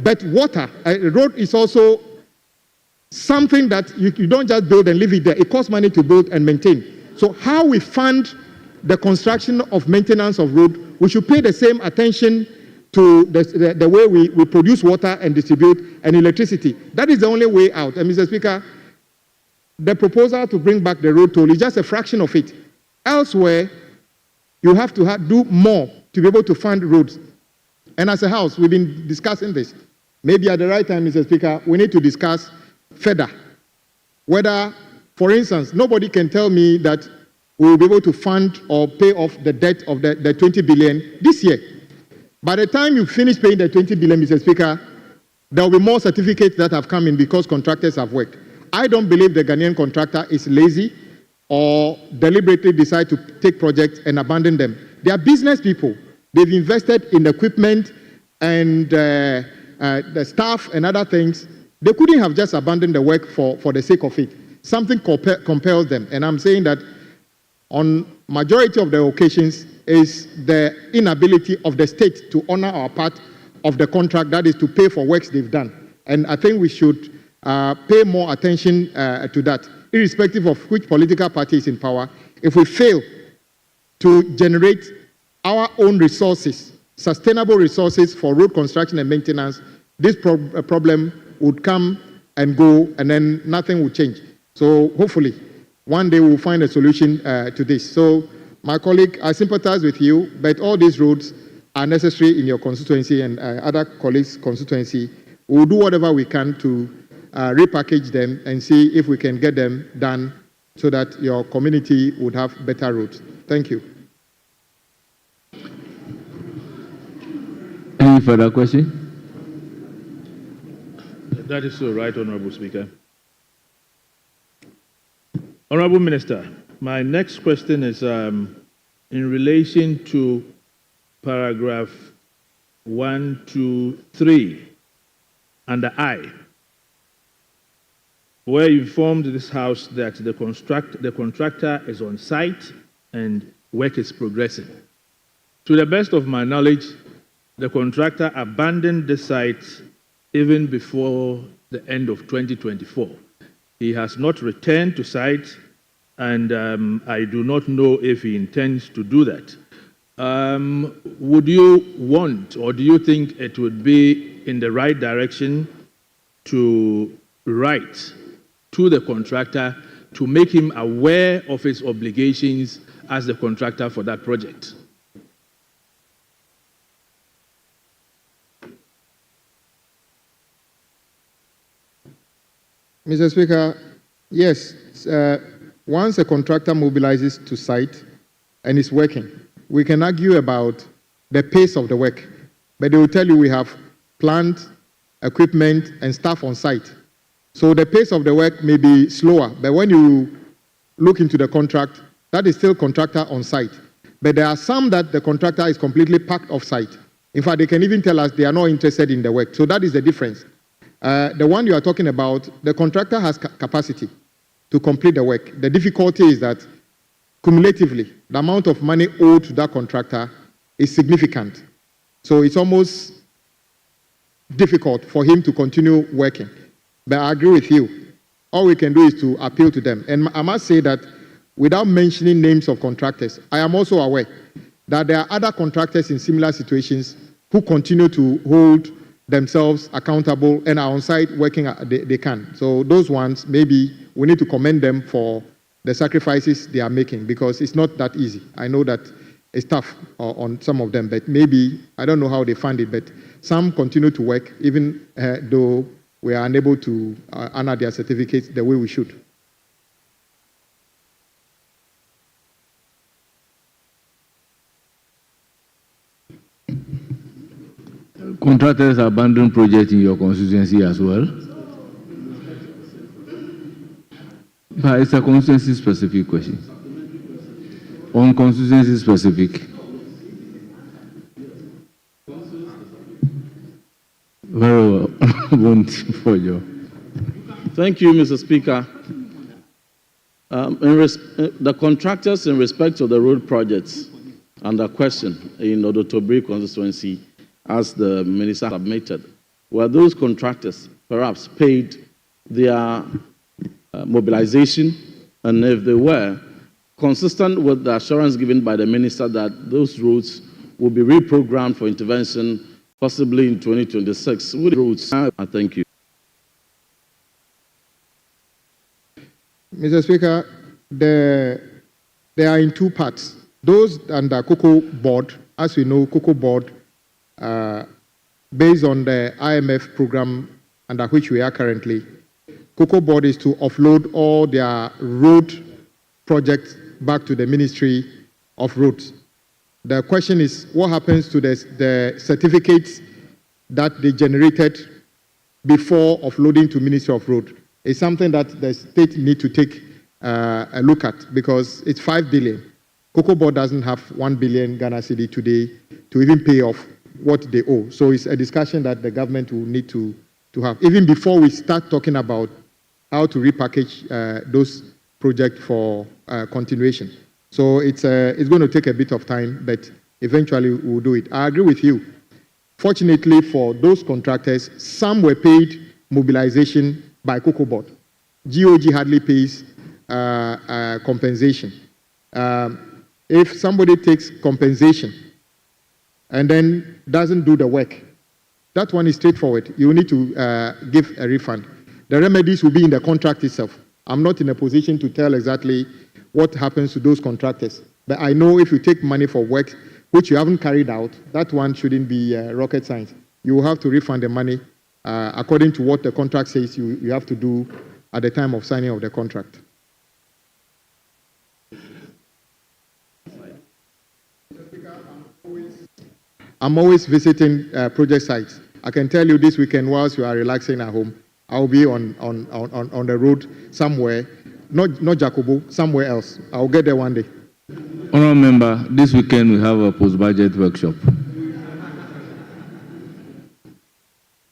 But road is also something that you don't just build and leave it there. It costs money to build and maintain. So how we fund the construction of maintenance of road, we should pay the same attention to the way we produce water and distribute and electricity. That is the only way out. And Mr. Speaker, the proposal to bring back the road toll is just a fraction of it. Elsewhere, you have to do more to be able to fund roads. And as a House, we've been discussing this. Maybe at the right time, Mr. Speaker, we need to discuss further whether, for instance, nobody can tell me that we will be able to fund or pay off the debt of the 20 billion this year. By the time you finish paying the 20 billion, Mr. Speaker, there will be more certificates that have come in because contractors have worked. I don't believe the Ghanaian contractor is lazy or deliberately decide to take projects and abandon them. They are business people. They've invested in equipment and the staff and other things. They couldn't have just abandoned the work for the sake of it. Something compels them. And I'm saying that on majority of the occasions is the inability of the state to honor our part of the contract, that is to pay for works they've done. And I think we should pay more attention to that, irrespective of which political party is in power. If we fail to generate our own resources, sustainable resources for road construction and maintenance, this problem would come and go, and then nothing will change. So hopefully, one day we'll find a solution to this. So, my colleague, I sympathize with you, but all these roads are necessary in your constituency and other colleagues' constituency. We'll do whatever we can to repackage them and see if we can get them done so that your community would have better roads. Thank you. Any further question? That is so right, Honorable Speaker. Honorable Minister, my next question is in relation to paragraph 123 under I, where you informed this House that the contractor is on site and work is progressing. To the best of my knowledge, the contractor abandoned the site even before the end of 2024. He has not returned to site, and I do not know if he intends to do that. Would you want, or do you think it would be in the right direction to write to the contractor to make him aware of his obligations as the contractor for that project? Mr. Speaker, yes, once a contractor mobilizes to site and is working, we can argue about the pace of the work, but they will tell you we have plant, equipment, and staff on site. So the pace of the work may be slower, but when you look into the contract, that is still contractor on site. But there are some that the contractor is completely packed off site. In fact, they can even tell us they are not interested in the work. So that is the difference. The one you are talking about, the contractor has capacity to complete the work. The difficulty is that cumulatively, the amount of money owed to that contractor is significant. So it's almost difficult for him to continue working. But I agree with you. All we can do is to appeal to them. And I must say that without mentioning names of contractors, I am also aware that there are other contractors in similar situations who continue to hold themselves accountable and are on site working they can. So those ones, maybe we need to commend them for the sacrifices they are making, because it's not that easy. I know that it's tough on some of them, but maybe, I don't know how they fund it, but some continue to work even though we are unable to honor their certificates the way we should. Contractors abandon projects in your constituency as well? But it's a constituency-specific question. On constituency-specific. Very well. For you. Thank you, Mr. Speaker. The contractors in respect of the road projects under question in Odotobri constituency, as the minister submitted, were those contractors perhaps paid their mobilization, and if they were, consistent with the assurance given by the minister that those roads will be reprogrammed for intervention possibly in 2026. Would roads? Thank you. Mr. Speaker, they are in two parts. Those under Cocoa Board, as we know, Cocoa Board, based on the IMF program under which we are currently, Cocoa Board is to offload all their road projects back to the Ministry of Roads. The question is, what happens to the certificates that they generated before offloading to Ministry of Road? It's something that the state need to take a look at, because it's 5 billion. Cocoa Board doesn't have 1 billion Ghana cedi today to even pay off what they owe. So it's a discussion that the government will need to have, even before we start talking about how to repackage those projects for continuation. So it's going to take a bit of time, but eventually we'll do it. I agree with you. Fortunately for those contractors, some were paid mobilization by Cocoa Board. GOG hardly pays compensation. If somebody takes compensation and then doesn't do the work, that one is straightforward. You need to give a refund. The remedies will be in the contract itself. I'm not in a position to tell exactly what happens to those contractors. But I know if you take money for work which you haven't carried out, that one shouldn't be rocket science. You will have to refund the money according to what the contract says you have to do at the time of signing of the contract. I'm always visiting project sites. I can tell you this weekend, whilst you are relaxing at home, I'll be on the road somewhere, not Jacobo, somewhere else. I'll get there one day. Honourable Member, this weekend we have a post-budget workshop.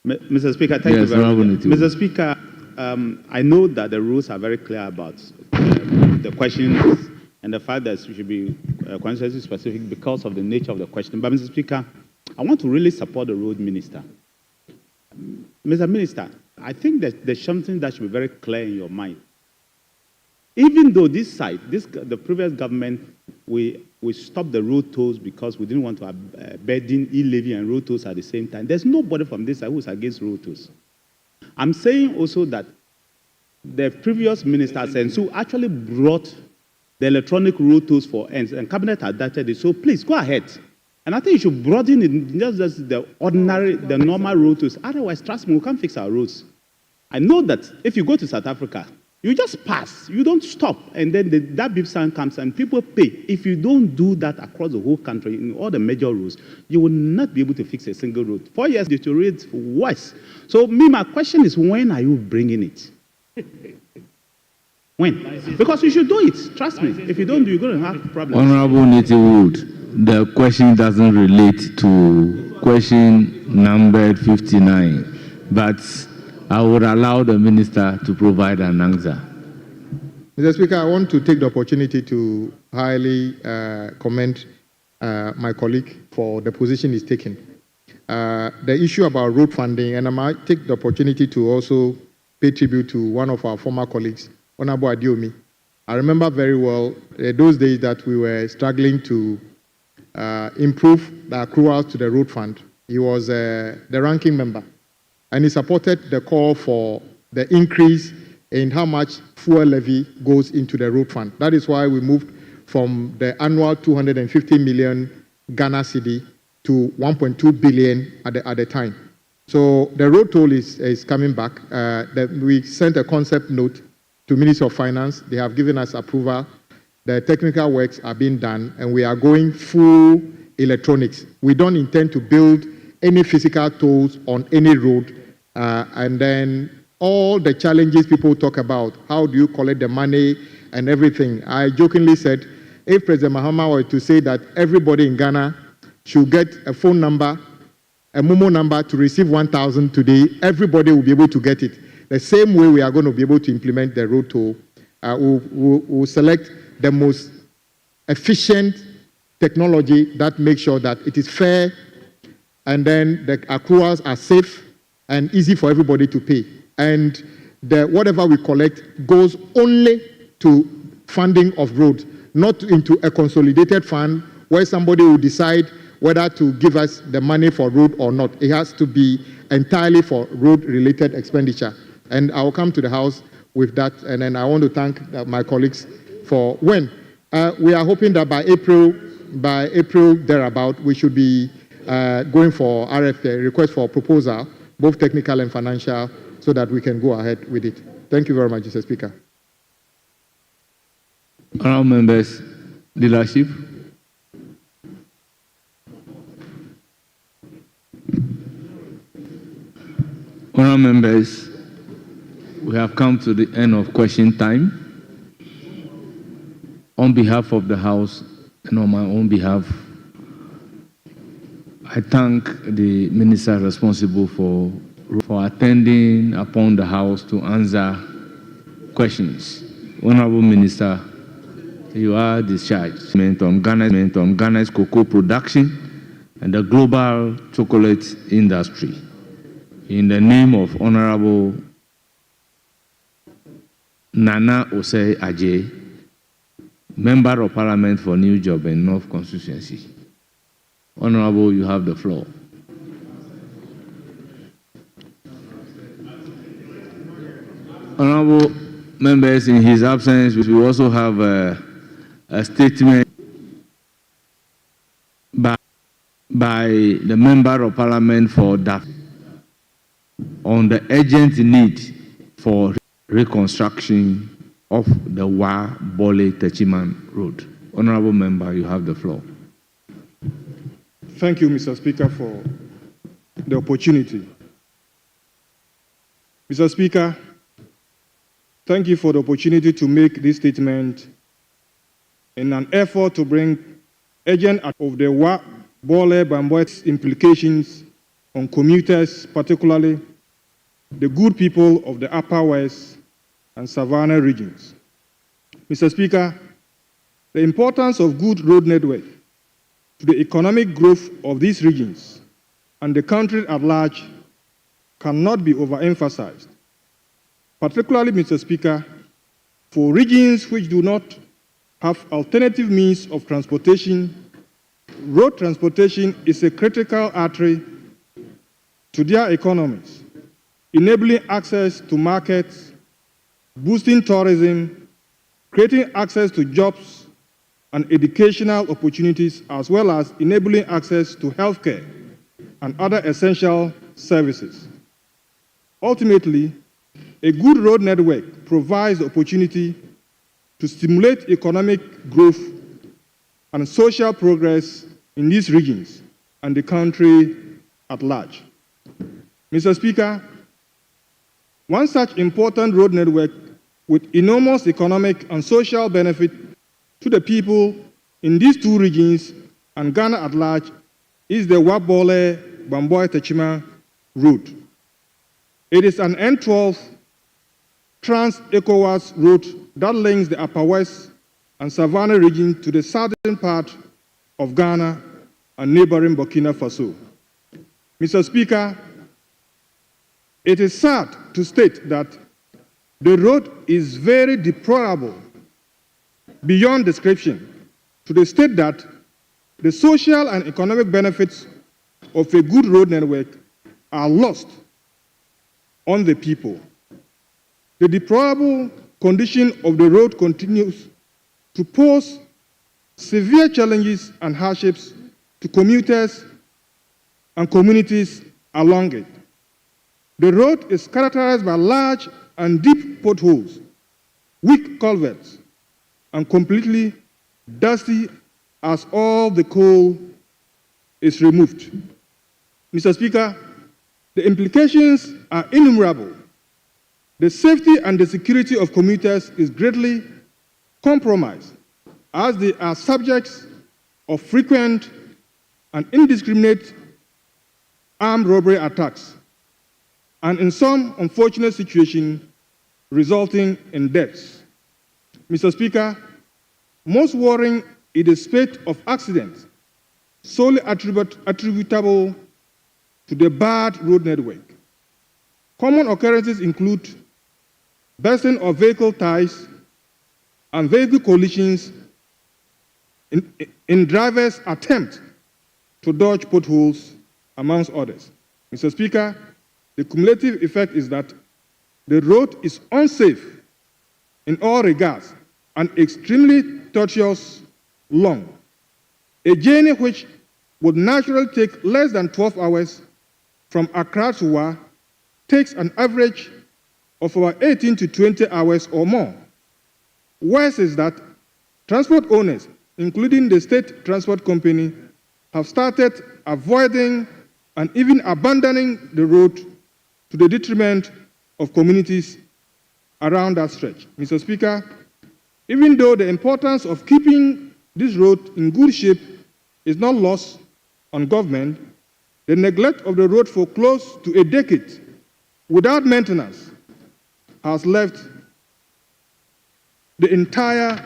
Mr. Speaker, thank you very much. Mr. Speaker, I know that the rules are very clear about the questions and the fact that we should be constituency specific because of the nature of the question. But, Mr. Speaker, I want to really support the road minister. Mr. Minister, I think that there's something that should be very clear in your mind. Even though this side, the previous government, we stopped the road tolls because we didn't want to burden e-levy and road tolls at the same time. There's nobody from this side who's against road tolls. I'm saying also that the previous minister, Sensu, actually brought the electronic road tolls for ends, and cabinet adopted it. So please go ahead. And I think you should broaden it, just the ordinary, the normal road tolls. Otherwise, trust me, we can't fix our roads. I know that if you go to South Africa, you just pass, you don't stop, and then that beep sign comes and people pay. If you don't do that across the whole country, in all the major roads, you will not be able to fix a single road. 4 years deteriorates worse. So my question is, when are you bringing it? When? Because you should do it, trust me. If you don't do it, you're going to have problems. Honorable Native Wood, the question doesn't relate to question number 59, but I would allow the minister to provide an answer. Mr. Speaker, I want to take the opportunity to highly commend my colleague for the position he's taken. The issue about road funding, and I might take the opportunity to also pay tribute to one of our former colleagues, Honorable Adiomi. I remember very well those days that we were struggling to improve the accruals to the road fund. He was the ranking member, and he supported the call for the increase in how much fuel levy goes into the road fund. That is why we moved from the annual 250 million Ghana cedi to 1.2 billion at the time. So the road toll is coming back. We sent a concept note to Ministry of Finance. They have given us approval. The technical works are being done, and we are going full electronics. We don't intend to build any physical tolls on any road. And then all the challenges people talk about, how do you collect the money and everything. I jokingly said, if President Mahama were to say that everybody in Ghana should get a phone number, a Momo number to receive 1,000 today, everybody will be able to get it. The same way we are going to be able to implement the road toll. We'll select the most efficient technology that makes sure that it is fair, and then the accruals are safe and easy for everybody to pay. And whatever we collect goes only to funding of roads, not into a consolidated fund where somebody will decide whether to give us the money for road or not. It has to be entirely for road-related expenditure. And I will come to the House with that. And then I want to thank my colleagues for when. We are hoping that by April thereabout, we should be going for RFA, request for proposal, both technical and financial, so that we can go ahead with it. Thank you very much, Mr. Speaker. Honourable members, leadership. Honourable members, we have come to the end of question time. On behalf of the House and on my own behalf, I thank the minister responsible for attending upon the House to answer questions. Honourable Minister, you are discharged on Ghana's cocoa production and the global chocolate industry. In the name of Honourable Nana Osei Ajay, Member of Parliament for New Job and North Constituency. Honourable, you have the floor. Honourable members, in his absence, we also have a statement by the Member of Parliament for DAF on the urgent need for reconstruction of the Wa-Bole-Techiman Road. Honourable Member, you have the floor. Thank you, Mr. Speaker, for the opportunity. Mr. Speaker, thank you for the opportunity to make this statement in an effort to bring urgent of the Wa-Bole-Bamboit's implications on commuters, particularly the good people of the Upper West and Savannah regions. Mr. Speaker, the importance of good road network to the economic growth of these regions and the country at large cannot be overemphasized, particularly, Mr. Speaker, for regions which do not have alternative means of transportation. Road transportation is a critical artery to their economies, enabling access to markets, boosting tourism, creating access to jobs and educational opportunities, as well as enabling access to healthcare and other essential services. Ultimately, a good road network provides the opportunity to stimulate economic growth and social progress in these regions and the country at large. Mr. Speaker, one such important road network with enormous economic and social benefit to the people in these two regions and Ghana at large is the Wabole-Bamboy-Techima route. It is an N12 trans-ECOWAS route that links the Upper West and Savannah region to the southern part of Ghana and neighboring Burkina Faso. Mr. Speaker, it is sad to state that the road is very deplorable beyond description, to the state that the social and economic benefits of a good road network are lost on the people. The deplorable condition of the road continues to pose severe challenges and hardships to commuters and communities along it. The road is characterized by large and deep potholes, weak culverts, and completely dusty as all the coal is removed. Mr. Speaker, the implications are innumerable. The safety and the security of commuters is greatly compromised, as they are subjects of frequent and indiscriminate armed robbery attacks, and in some unfortunate situations, resulting in deaths. Mr. Speaker, most worrying is the spate of accidents solely attributable to the bad road network. Common occurrences include bursting of vehicle tires and vehicle collisions in drivers' attempt to dodge potholes, amongst others. Mr. Speaker, the cumulative effect is that the road is unsafe in all regards and extremely tortuous long. A journey which would naturally take less than 12 hours from Accra to Wa takes an average of about 18 to 20 hours or more. Worse is that transport owners, including the state transport company, have started avoiding and even abandoning the road to the detriment of communities around that stretch. Mr. Speaker, even though the importance of keeping this road in good shape is not lost on government, the neglect of the road for close to a decade without maintenance has left the entire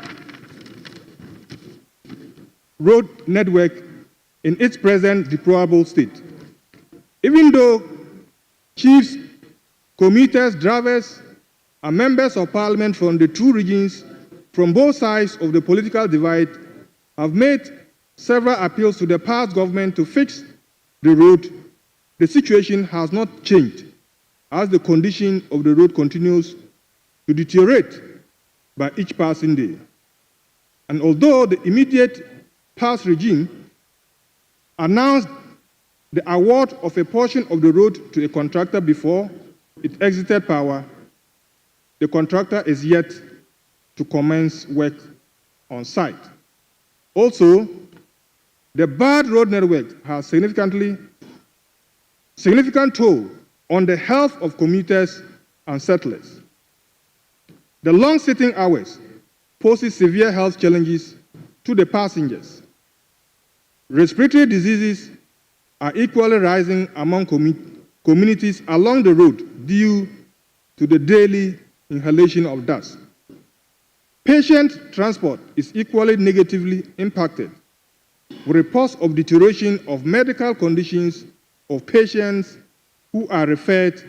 road network in its present deplorable state. Even though chiefs, commuters, drivers, and members of parliament from the two regions from both sides of the political divide have made several appeals to the past government to fix the road, the situation has not changed as the condition of the road continues to deteriorate by each passing day. And although the immediate past regime announced the award of a portion of the road to a contractor before it exited power, the contractor is yet to commence work on site. Also, the bad road network has significant toll on the health of commuters and settlers. The long sitting hours poses severe health challenges to the passengers. Respiratory diseases are equally rising among communities along the road due to the daily inhalation of dust. Patient transport is equally negatively impacted, with reports of deterioration of medical conditions of patients who are referred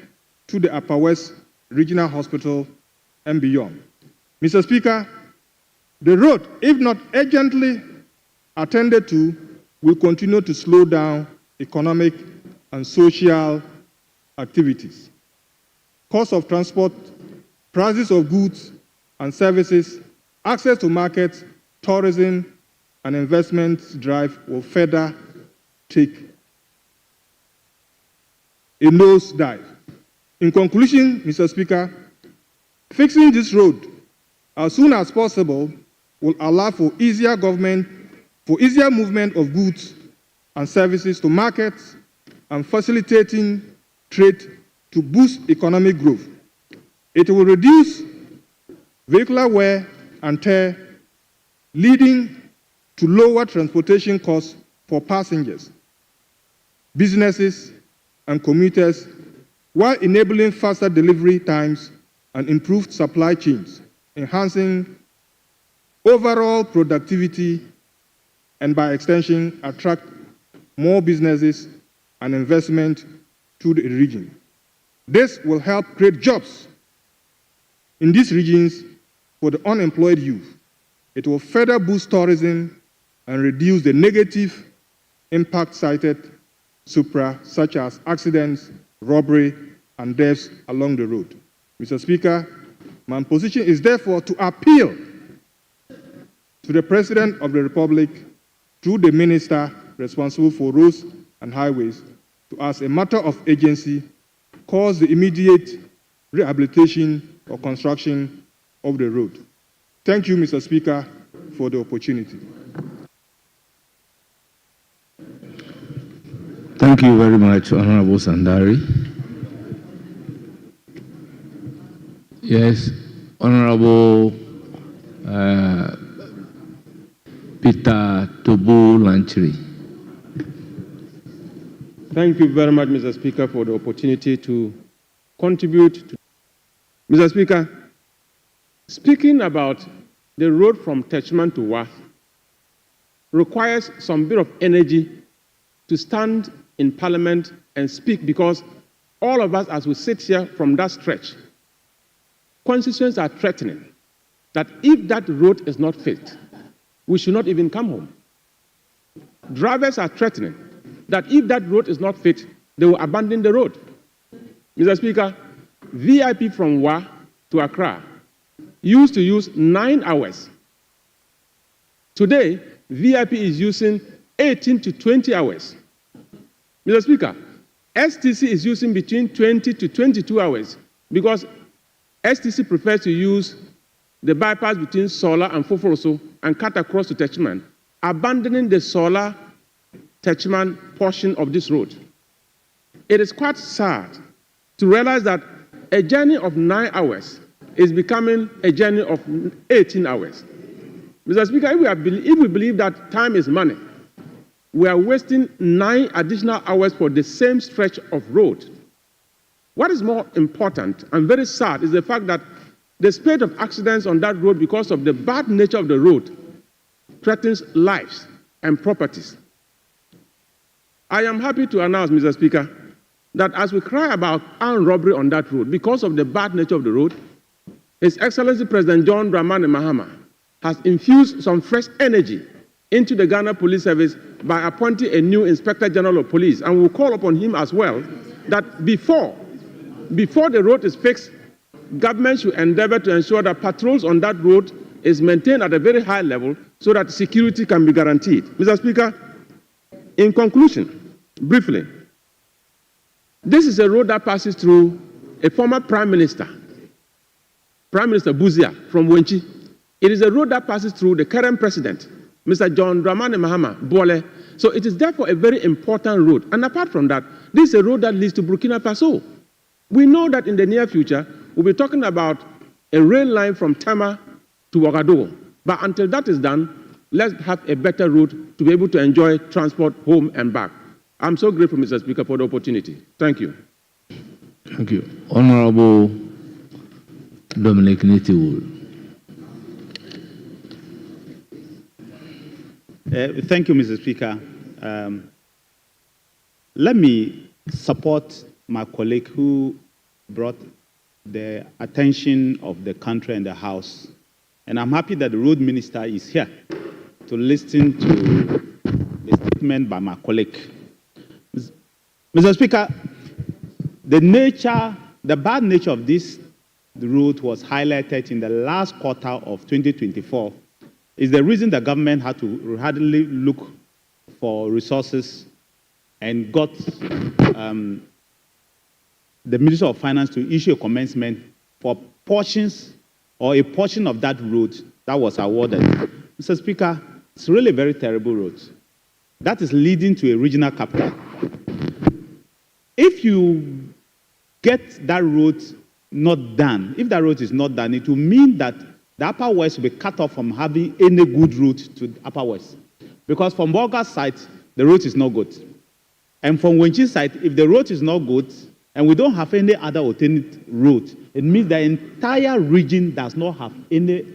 to the Upper West Regional Hospital and beyond. Mr. Speaker, the road, if not urgently attended to, will continue to slow down economic and social activities. Cost of transport, prices of goods and services, access to markets, tourism, and investment drive will further take a nosedive. In conclusion, Mr. Speaker, fixing this road as soon as possible will allow for easier movement of goods and services to markets and facilitating trade to boost economic growth. It will reduce vehicular wear and tear, leading to lower transportation costs for passengers, businesses, and commuters, while enabling faster delivery times and improved supply chains, enhancing overall productivity and, by extension, attract more businesses and investment to the region. This will help create jobs in these regions for the unemployed youth. It will further boost tourism and reduce the negative impact cited such as accidents, robbery, and deaths along the road. Mr. Speaker, my position is therefore to appeal to the President of the Republic through the Minister responsible for roads and highways to, as a matter of urgency, cause the immediate rehabilitation or construction of the road. Thank you, Mr. Speaker, for the opportunity. Thank you very much, Honorable Sandari. Yes, Honorable Peter Tobu Lanchiri. Thank you very much, Mr. Speaker, for the opportunity to contribute. Mr. Speaker, speaking about the road from Techman to Wa requires some bit of energy to stand in Parliament and speak, because all of us, as we sit here from that stretch, constituents are threatening that if that road is not fixed, we should not even come home. Drivers are threatening that if that road is not fixed, they will abandon the road. Mr. Speaker, VIP from Wa to Accra used to use 9 hours. Today, VIP is using 18 to 20 hours. Mr. Speaker, STC is using between 20 to 22 hours because STC prefers to use the bypass between Sola and Foforoso and cut across to Techman, abandoning the Sola Techman portion of this road. It is quite sad to realize that a journey of 9 hours is becoming a journey of 18 hours. Mr. Speaker, if we believe that time is money, we are wasting 9 additional hours for the same stretch of road. What is more important and very sad is the fact that the spate of accidents on that road, because of the bad nature of the road, threatens lives and properties. I am happy to announce, Mr. Speaker, that as we cry about armed robbery on that road, because of the bad nature of the road, His Excellency President John Dramani Mahama has infused some fresh energy into the Ghana Police Service by appointing a new Inspector General of Police. And we'll call upon him as well that before the road is fixed, government should endeavor to ensure that patrols on that road is maintained at a very high level so that security can be guaranteed. Mr. Speaker, in conclusion, briefly, this is a road that passes through a former Prime Minister Buzia from Wenchi. It is a road that passes through the current president, Mr. John Dramani Mahama Bole. So it is therefore a very important road. And apart from that, this is a road that leads to Burkina Faso. We know that in the near future, we'll be talking about a rail line from Tema to Ouagadougou. But until that is done, let's have a better route to be able to enjoy transport home and back. I'm so grateful, Mr. Speaker, for the opportunity. Thank you. Thank you. Honorable Dominic Nitiwul. Thank you, Mr. Speaker. Let me support my colleague who brought the attention of the country and the House. And I'm happy that the road minister is here to listen to the statement by my colleague. Mr. Speaker, the bad nature of this road was highlighted in the last quarter of 2024. Is the reason the government had to hardly look for resources and got the Minister of Finance to issue a commencement for portions or a portion of that road that was awarded. Mr. Speaker, it's really a very terrible road. That is leading to a regional capital. If you get that road not done, if that road is not done, it will mean that the Upper West will be cut off from having any good route to the Upper West. Because from Bolga's side, the road is not good. And from Wenchi's side, if the road is not good, and we don't have any other alternate route, it means the entire region does not have any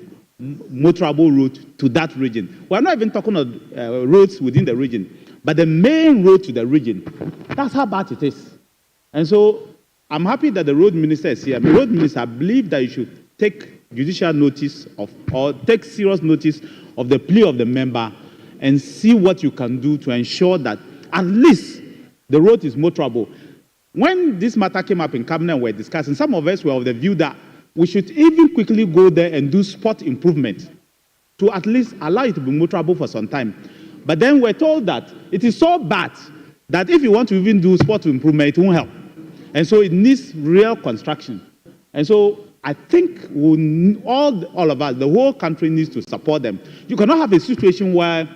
motorable route to that region. We're not even talking of roads within the region, but the main road to the region. That's how bad it is. And so I'm happy that the road minister is here. The road minister, I believe that you should take judicial notice of, or take serious notice of the plea of the member and see what you can do to ensure that at least the road is motorable. When this matter came up in cabinet and we're discussing, some of us were of the view that we should even quickly go there and do spot improvement to at least allow it to be motorable for some time. But then we're told that it is so bad that if you want to even do spot improvement, it won't help. And so it needs real construction. And so I think all of us, the whole country needs to support them. You cannot have a situation where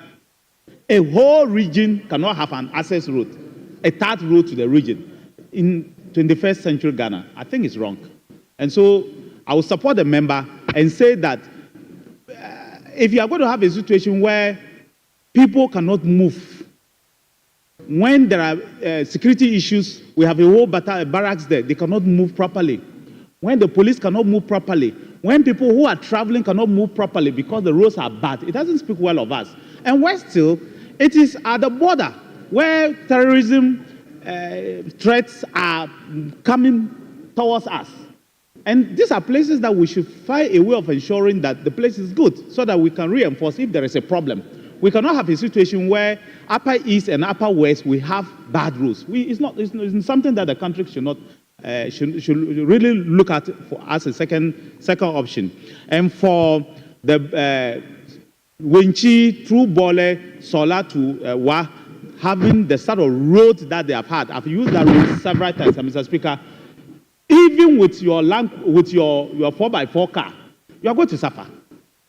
a whole region cannot have an access route, a third route to the region in 21st century Ghana. I think it's wrong. And so I will support the member and say that if you are going to have a situation where people cannot move, when there are security issues, we have a whole barracks there, they cannot move properly. When the police cannot move properly, when people who are traveling cannot move properly because the roads are bad, it doesn't speak well of us. And where still, it is at the border where terrorism threats are coming towards us. And these are places that we should find a way of ensuring that the place is good so that we can reinforce if there is a problem. We cannot have a situation where Upper East and Upper West, we have bad roads. It's something that the country should not should really look at for as a second option. And for the Wenchi through Bole, Sola to Wa, having the sort of road that they have had, I've used that road several times, Mr. Speaker. Even with your 4x4 car, you are going to suffer.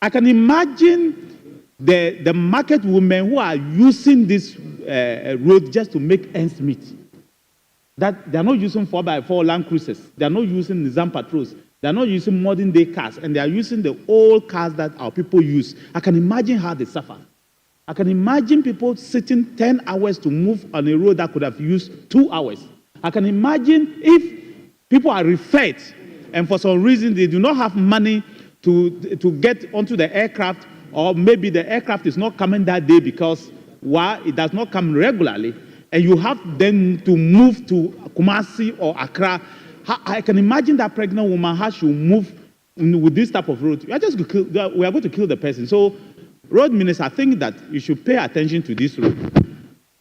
I can imagine the market women who are using this road just to make ends meet. That they are not using 4x4 Land Cruisers, they are not using Nizam Patrols, they are not using modern day cars, and they are using the old cars that our people use. I can imagine how they suffer. I can imagine people sitting 10 hours to move on a road that could have used 2 hours. I can imagine if people are referred, and for some reason they do not have money to get onto the aircraft, or maybe the aircraft is not coming that day because it does not come regularly, and you have then to move to Kumasi or Accra. I can imagine that pregnant woman has to move with this type of road. We are going to kill the person. So, road minister, I think that you should pay attention to this road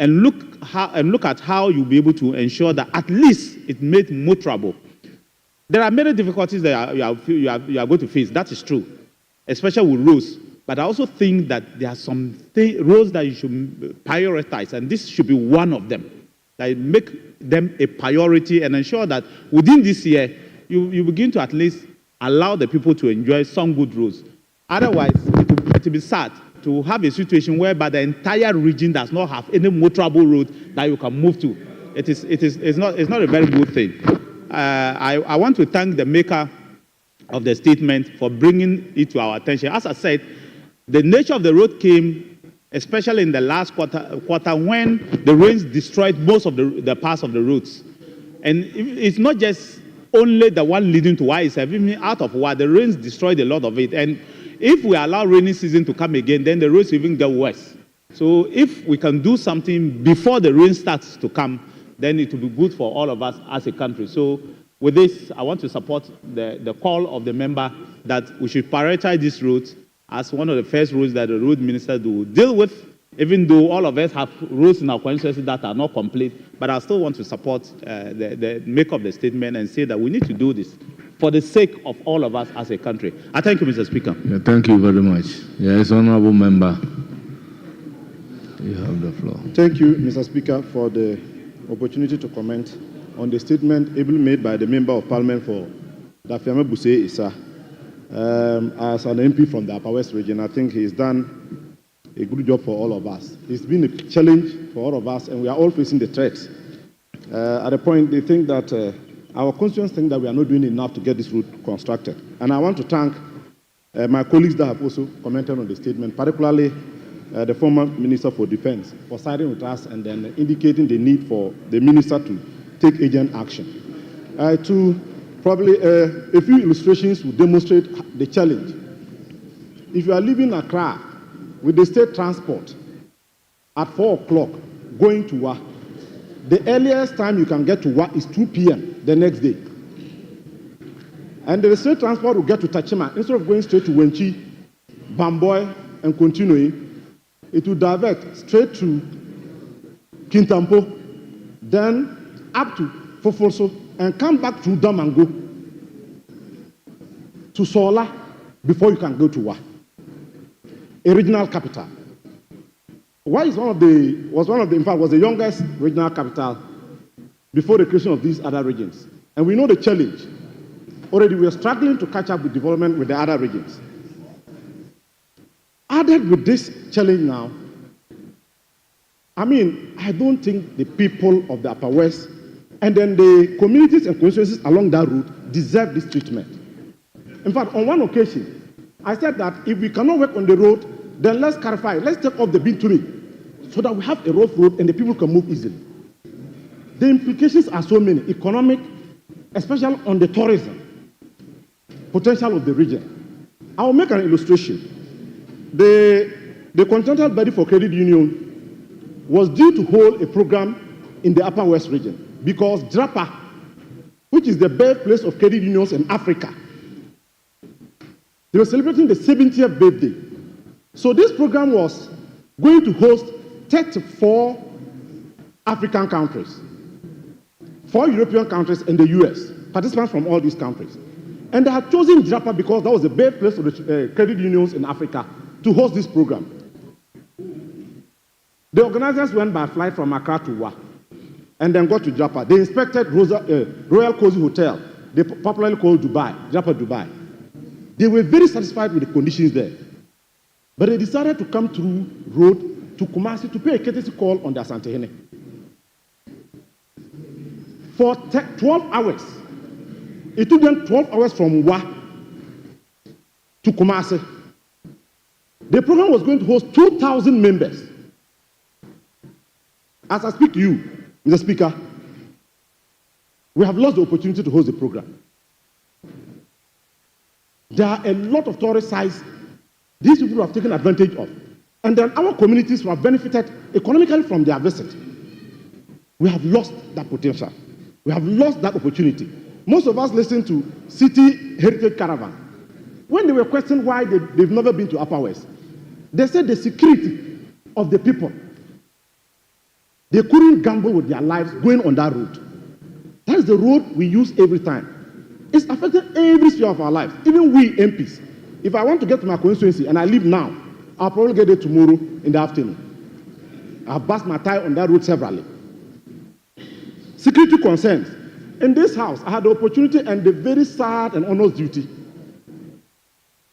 and look at how you'll be able to ensure that at least it made motorable. There are many difficulties that you are going to face. That is true, especially with roads. But I also think that there are some roads that you should prioritize, and this should be one of them. That make them a priority and ensure that within this year, you begin to at least allow the people to enjoy some good roads. Otherwise, it will be sad to have a situation whereby the entire region does not have any motorable road that you can move to. It's not a very good thing. I want to thank the maker of the statement for bringing it to our attention. As I said, the nature of the road came, especially in the last quarter when the rains destroyed most of the parts of the roads. And it's not just only the one leading to Y7, even out of Y, the rains destroyed a lot of it. And if we allow rainy season to come again, then the roads even get worse. So if we can do something before the rain starts to come, then it will be good for all of us as a country. So with this, I want to support the call of the member that we should prioritize these roads as one of the first roads that the road minister will deal with, even though all of us have roads in our constituency that are not complete. But I still want to support the make of the statement and say that we need to do this for the sake of all of us as a country. I thank you, Mr. Speaker. Yeah, thank you very much. Yes, honorable member. You have the floor. Thank you, Mr. Speaker, for the opportunity to comment on the statement ably made by the Member of Parliament for Dafiame Buse Issa. As an MP from the Upper West region, I think he's done a good job for all of us. It's been a challenge for all of us, and we are all facing the threats. At the point, they think that our constituents think that we are not doing enough to get this route constructed. And I want to thank my colleagues that have also commented on the statement, particularly the former Minister for Defense, for siding with us and then indicating the need for the minister to take agent action. To probably a few illustrations will demonstrate the challenge. If you are leaving Accra with the state transport at 4 o'clock going to work, the earliest time you can get to work is 2 p.m. the next day. And the state transport will get to Tachima. Instead of going straight to Wenchi, Bamboy, and continuing, it will divert straight to Kintampo, then up to Fofolso, and come back to Damango, to Sola, before you can go to Wa, a regional capital. Wa is was the youngest regional capital before the creation of these other regions. And we know the challenge. Already we are struggling to catch up with development with the other regions. Added with this challenge now, I don't think the people of the Upper West and then the communities and constituencies along that route deserve this treatment. In fact, on one occasion, I said that if we cannot work on the road, then let's clarify, let's take off the bitumen so that we have a rough road and the people can move easily. The implications are so many, economic, especially on the tourism potential of the region. I will make an illustration. The Continental Body for Credit Union was due to hold a program in the Upper West region because Drapa, which is the birthplace of credit unions in Africa, they were celebrating the 70th birthday. So this program was going to host 34 African countries, 4 European countries, and the US, participants from all these countries. And they had chosen Drapa because that was the birthplace of the credit unions in Africa to host this program. The organizers went by flight from Accra to Wa and then got to Drapa. They inspected Royal Cozy Hotel, they popularly called Dubai, Drapa Dubai. They were very satisfied with the conditions there. But they decided to come through road to Kumasi to pay a courtesy call on the Asantehene. For 12 hours. It took them 12 hours from Wa to Kumasi. The program was going to host 2,000 members. As I speak to you, Mr. Speaker, we have lost the opportunity to host the program. There are a lot of tourist sites these people have taken advantage of. And then our communities who have benefited economically from their visit. We have lost that potential. We have lost that opportunity. Most of us listen to City Heritage Caravan. When they were questioned why they've never been to Upper West, they said the security of the people. They couldn't gamble with their lives going on that road. That is the road we use every time. It's affecting every sphere of our lives, even we MPs. If I want to get to my constituency and I leave now, I'll probably get there tomorrow in the afternoon. I've burst my tire on that road severally. Security concerns. In this house, I had the opportunity and the very sad and honest duty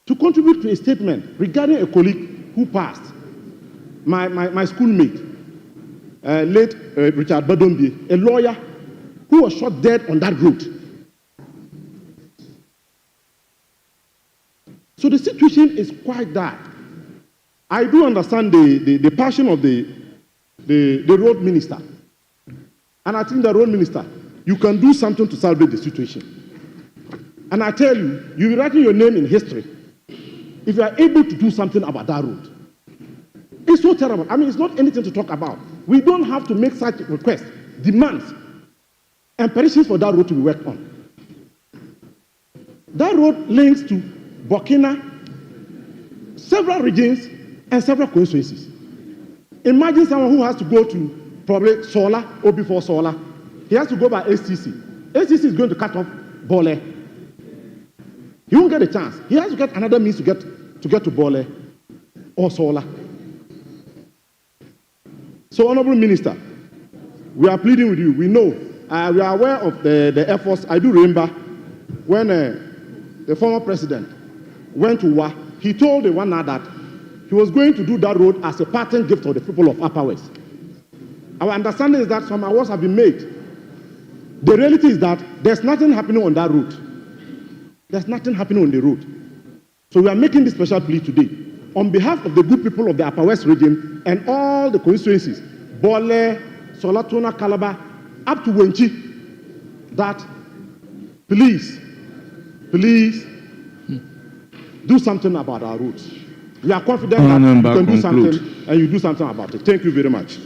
to contribute to a statement regarding a colleague who passed, my schoolmate, late Richard Badombi, a lawyer who was shot dead on that road. So the situation is quite dark. I do understand the passion of the road minister. And I think the road minister, you can do something to salvage the situation. And I tell you, you'll be writing your name in history if you are able to do something about that road. It's so terrible. It's not anything to talk about. We don't have to make such requests demands and petitions for that road to be worked on. That road links to Burkina, several regions, and several constituencies. Imagine someone who has to go to probably Sola or before Sola. He has to go by STC. STC is going to cut off Bole. He won't get a chance. He has to get another means to get to Bole or Sola. So, Honorable Minister, we are pleading with you. We know, we are aware of the efforts. I do remember when the former president went to Wa, he told the one that he was going to do that road as a parting gift for the people of Upper West. Our understanding is that some awards have been made. The reality is that there's nothing happening on that road. There's nothing happening on the road. So we are making this special plea today on behalf of the good people of the Upper West region and all the constituencies, Bole, Solatona, Calabar, up to Wenchi, that please do something about our roads. We are confident that you can do something and you do something about it. Thank you very much.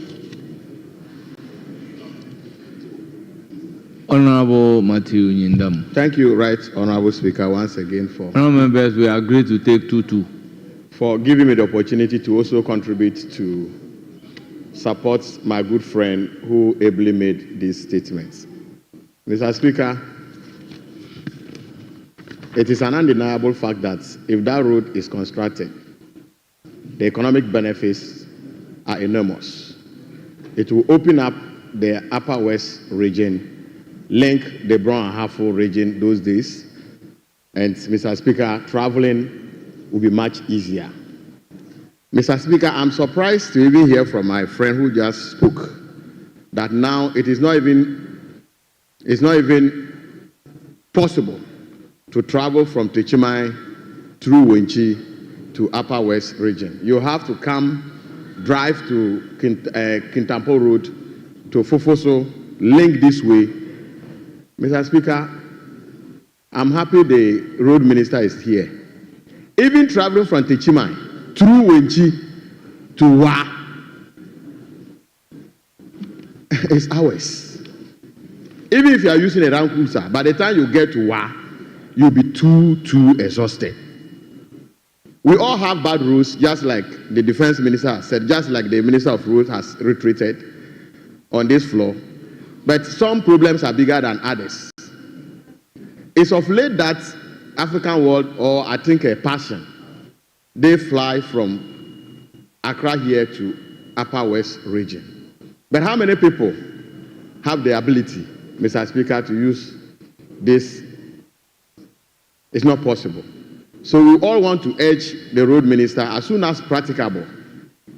Honorable Matthew Nyindam. Thank you, Right Honorable Speaker, once again for... Honorable members, we agree to take 2-2. For giving me the opportunity to also contribute to support my good friend who ably made these statements. Mr. Speaker, it is an undeniable fact that if that road is constructed, the economic benefits are enormous. It will open up the Upper West region, link the Brown and Hartford region those days, and Mr. Speaker, traveling will be much easier. Mr. Speaker, I'm surprised to even hear from my friend who just spoke that now it is not even possible to travel from Techimai through Wenchi to Upper West region. You have to drive to Kintampo Road to Fofoso, link this way. Mr. Speaker, I'm happy the road minister is here. Even traveling from Techimai through Wenchi to Wa is hours. Even if you are using a round cruiser, by the time you get to Wa, you'll be too exhausted. We all have bad roads, just like the defense minister has said, just like the minister of roads has retreated on this floor. But some problems are bigger than others. It's of late that African world, or I think a passion, they fly from Accra here to Upper West region. But how many people have the ability, Mr. Speaker, to use this? It's not possible. So we all want to urge the road minister, as soon as practicable,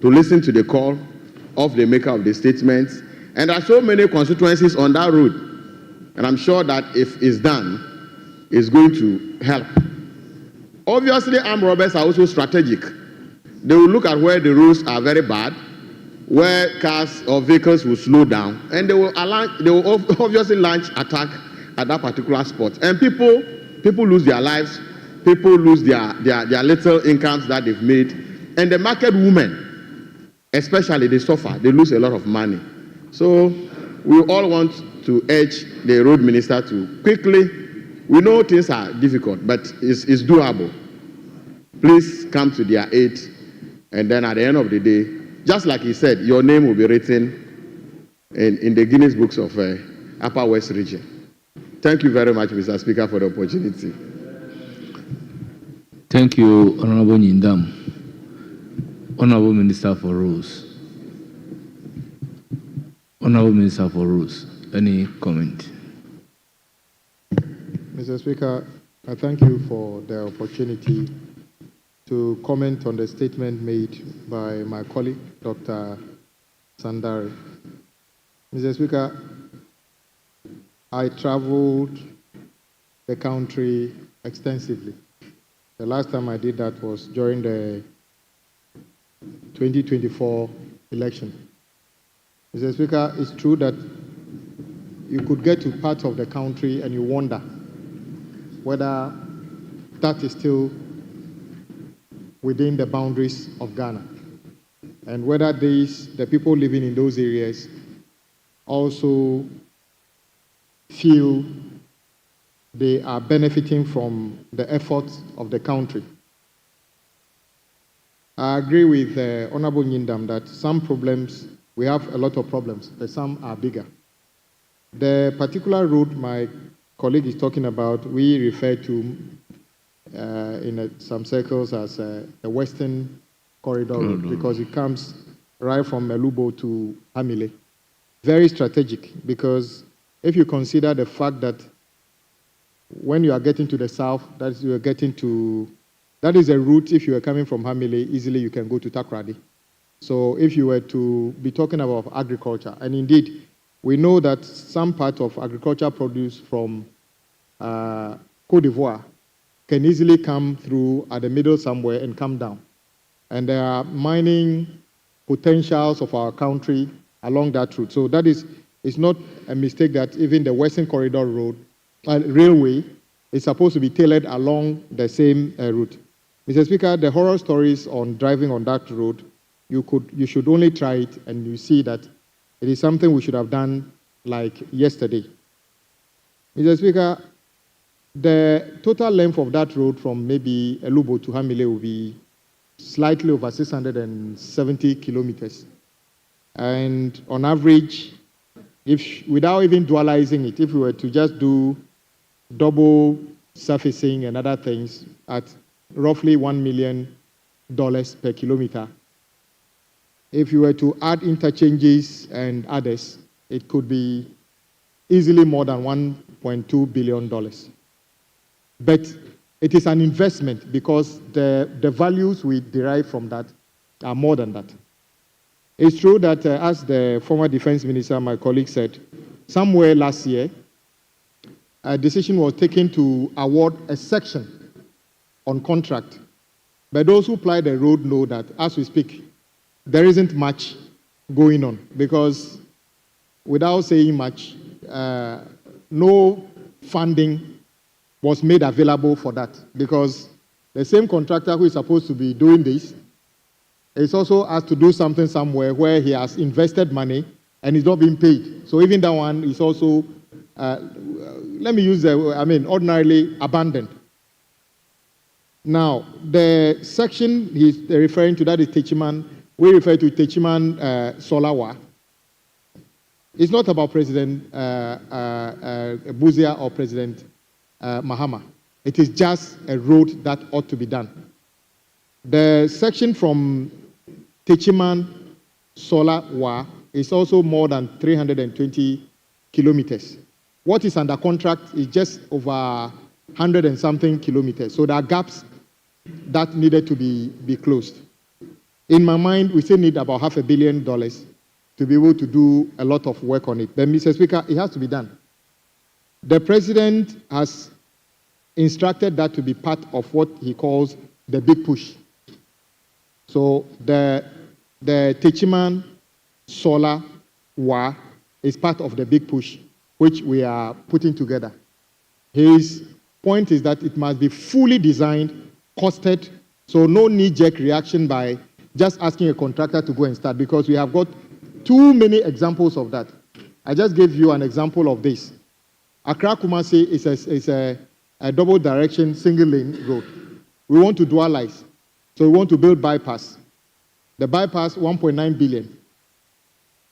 to listen to the call of the maker of the statements. And there are so many constituencies on that road. And I'm sure that if it's done, it's going to help. Obviously, armed robbers are also strategic. They will look at where the roads are very bad, where cars or vehicles will slow down, and they will obviously launch attack at that particular spot. And people lose their lives, people lose their little incomes that they've made, and the market women, especially, they suffer. They lose a lot of money. So we all want to urge the road minister to quickly, we know things are difficult, but it's doable. Please come to their aid, and then at the end of the day, just like he said, your name will be written in the Guinness Books of Upper West region. Thank you very much, Mr. Speaker, for the opportunity. Thank you, Honorable Nyindam. Honorable Minister for Rules. Honorable Minister for Rules, any comment? Mr. Speaker, I thank you for the opportunity to comment on the statement made by my colleague, Dr. Sandari. Mr. Speaker, I traveled the country extensively. The last time I did that was during the 2024 election. Mr. Speaker, it's true that you could get to parts of the country and you wonder whether that is still within the boundaries of Ghana, and whether the people living in those areas also feel they are benefiting from the efforts of the country. I agree with Honorable Nyindam that some problems, we have a lot of problems, but some are bigger. The particular route my colleague is talking about, we refer to in some circles as the Western Corridor Route, because it comes right from Melubo to Hamile. Very strategic, because if you consider the fact that when you are getting to the south, that is a route, if you are coming from Hamile, easily you can go to Takrady. So if you were to be talking about agriculture, and indeed, we know that some part of agricultural produce from Côte d'Ivoire can easily come through at the middle somewhere and come down. And there are mining potentials of our country along that route. So that is, it's not a mistake that even the Western Corridor Road, railway, is supposed to be tailored along the same route. Mr. Speaker, the horror stories on driving on that road, you should only try it and you see that it is something we should have done like yesterday. Mr. Speaker, the total length of that road from maybe Elubo to Hamile will be slightly over 670 kilometers. And on average, without even dualizing it, if we were to just do double surfacing and other things at roughly $1 million per kilometer, if you were to add interchanges and others, it could be easily more than $1.2 billion. But it is an investment because the values we derive from that are more than that. It's true that, as the former defense minister, my colleague, said, somewhere last year, a decision was taken to award a section on contract. But those who ply the road know that, as we speak, there isn't much going on because, without saying much, no funding was made available for that because the same contractor who is supposed to be doing this is also asked to do something somewhere where he has invested money and is not being paid. So even that one is also, let me use ordinarily abandoned. Now, the section he's referring to, that is Techiman. We refer to Techiman Solawa. It's not about President Buzia or President Mahama. It is just a road that ought to be done. The section from Techiman Solawa is also more than 320 kilometers. What is under contract is just over 100 and something kilometers. So there are gaps that needed to be closed. In my mind, we still need about $500 million to be able to do a lot of work on it. But, Mr. Speaker, it has to be done. The President has instructed that to be part of what he calls the big push. So the Techiman Solar Wa is part of the big push, which we are putting together. His point is that it must be fully designed, costed, so no knee-jerk reaction by just asking a contractor to go and start, because we have got too many examples of that. I just gave you an example of this. Accra Kumasi is a double direction, single lane road. We want to dualize. So we want to build bypass. The bypass, 1.9 billion.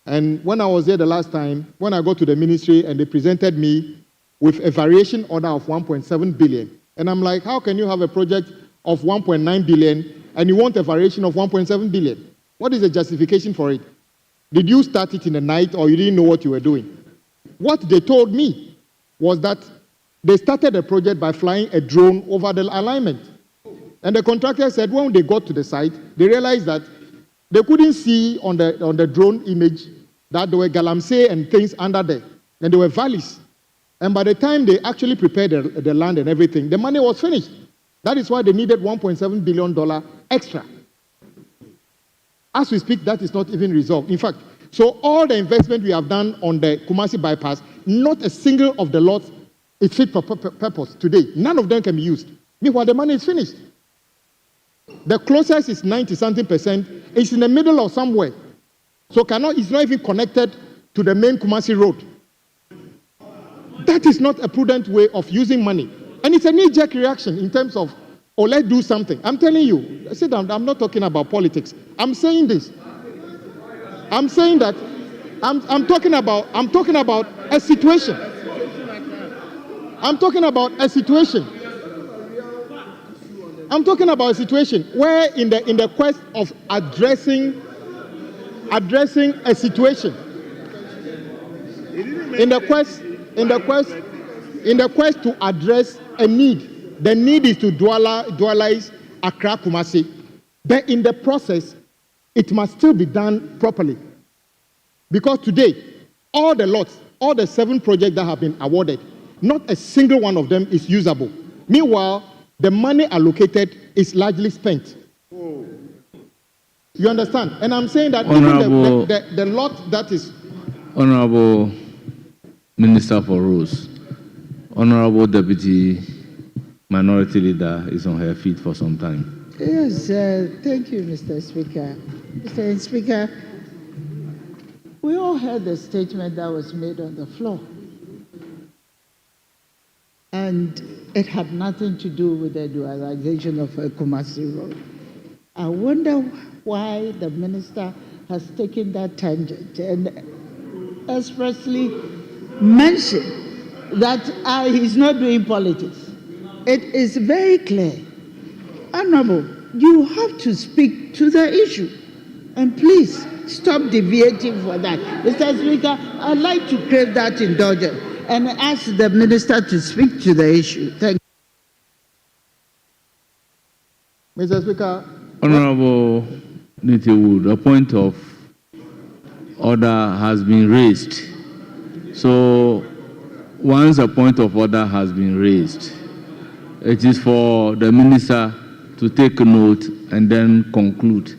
And when I was there the last time, when I got to the ministry and they presented me with a variation order of 1.7 billion. And I'm like, how can you have a project of 1.9 billion and you want a variation of 1.7 billion? What is the justification for it? Did you start it in the night or you didn't know what you were doing? What they told me was that they started the project by flying a drone over the alignment. And the contractor said when they got to the site, they realized that they couldn't see on the drone image that there were galamsey and things under there, and there were valleys. And by the time they actually prepared the land and everything, the money was finished. That is why they needed $1.7 billion extra. As we speak, that is not even resolved. In fact, so all the investment we have done on the Kumasi bypass, not a single of the lots is fit for purpose today. None of them can be used. Meanwhile, the money is finished. The closest is 90-something%. It's in the middle of somewhere. So it's not even connected to the main Kumasi Road. That is not a prudent way of using money. And it's a knee-jerk reaction in terms of, oh, let's do something. I'm telling you, sit down, I'm not talking about politics. I'm saying this. I'm saying that I'm talking about a situation. I'm talking about a situation. I'm talking about a situation where in the quest of addressing a situation, in the quest to address a need, the need is to dualize Accra Kumasi. But in the process, it must still be done properly. Because today, all the 7 projects that have been awarded, not a single one of them is usable. Meanwhile, the money allocated is largely spent. You understand? And I'm saying that even the lot that is... Honorable Minister for Rules, Honorable Deputy Minority Leader is on her feet for some time. Yes, thank you, Mr. Speaker. Mr. Speaker, we all heard the statement that was made on the floor. And it had nothing to do with the dualization of Kumasi Road. I wonder why the minister has taken that tangent and expressly mentioned that he's not doing politics. It is very clear. Honorable, you have to speak to the issue. And please, stop deviating for that. Mr. Speaker, I'd like to crave that indulgence and ask the minister to speak to the issue. Thank you. Mr. Speaker. Honorable Nitiwood, a point of order has been raised. So once a point of order has been raised, it is for the minister to take note and then conclude.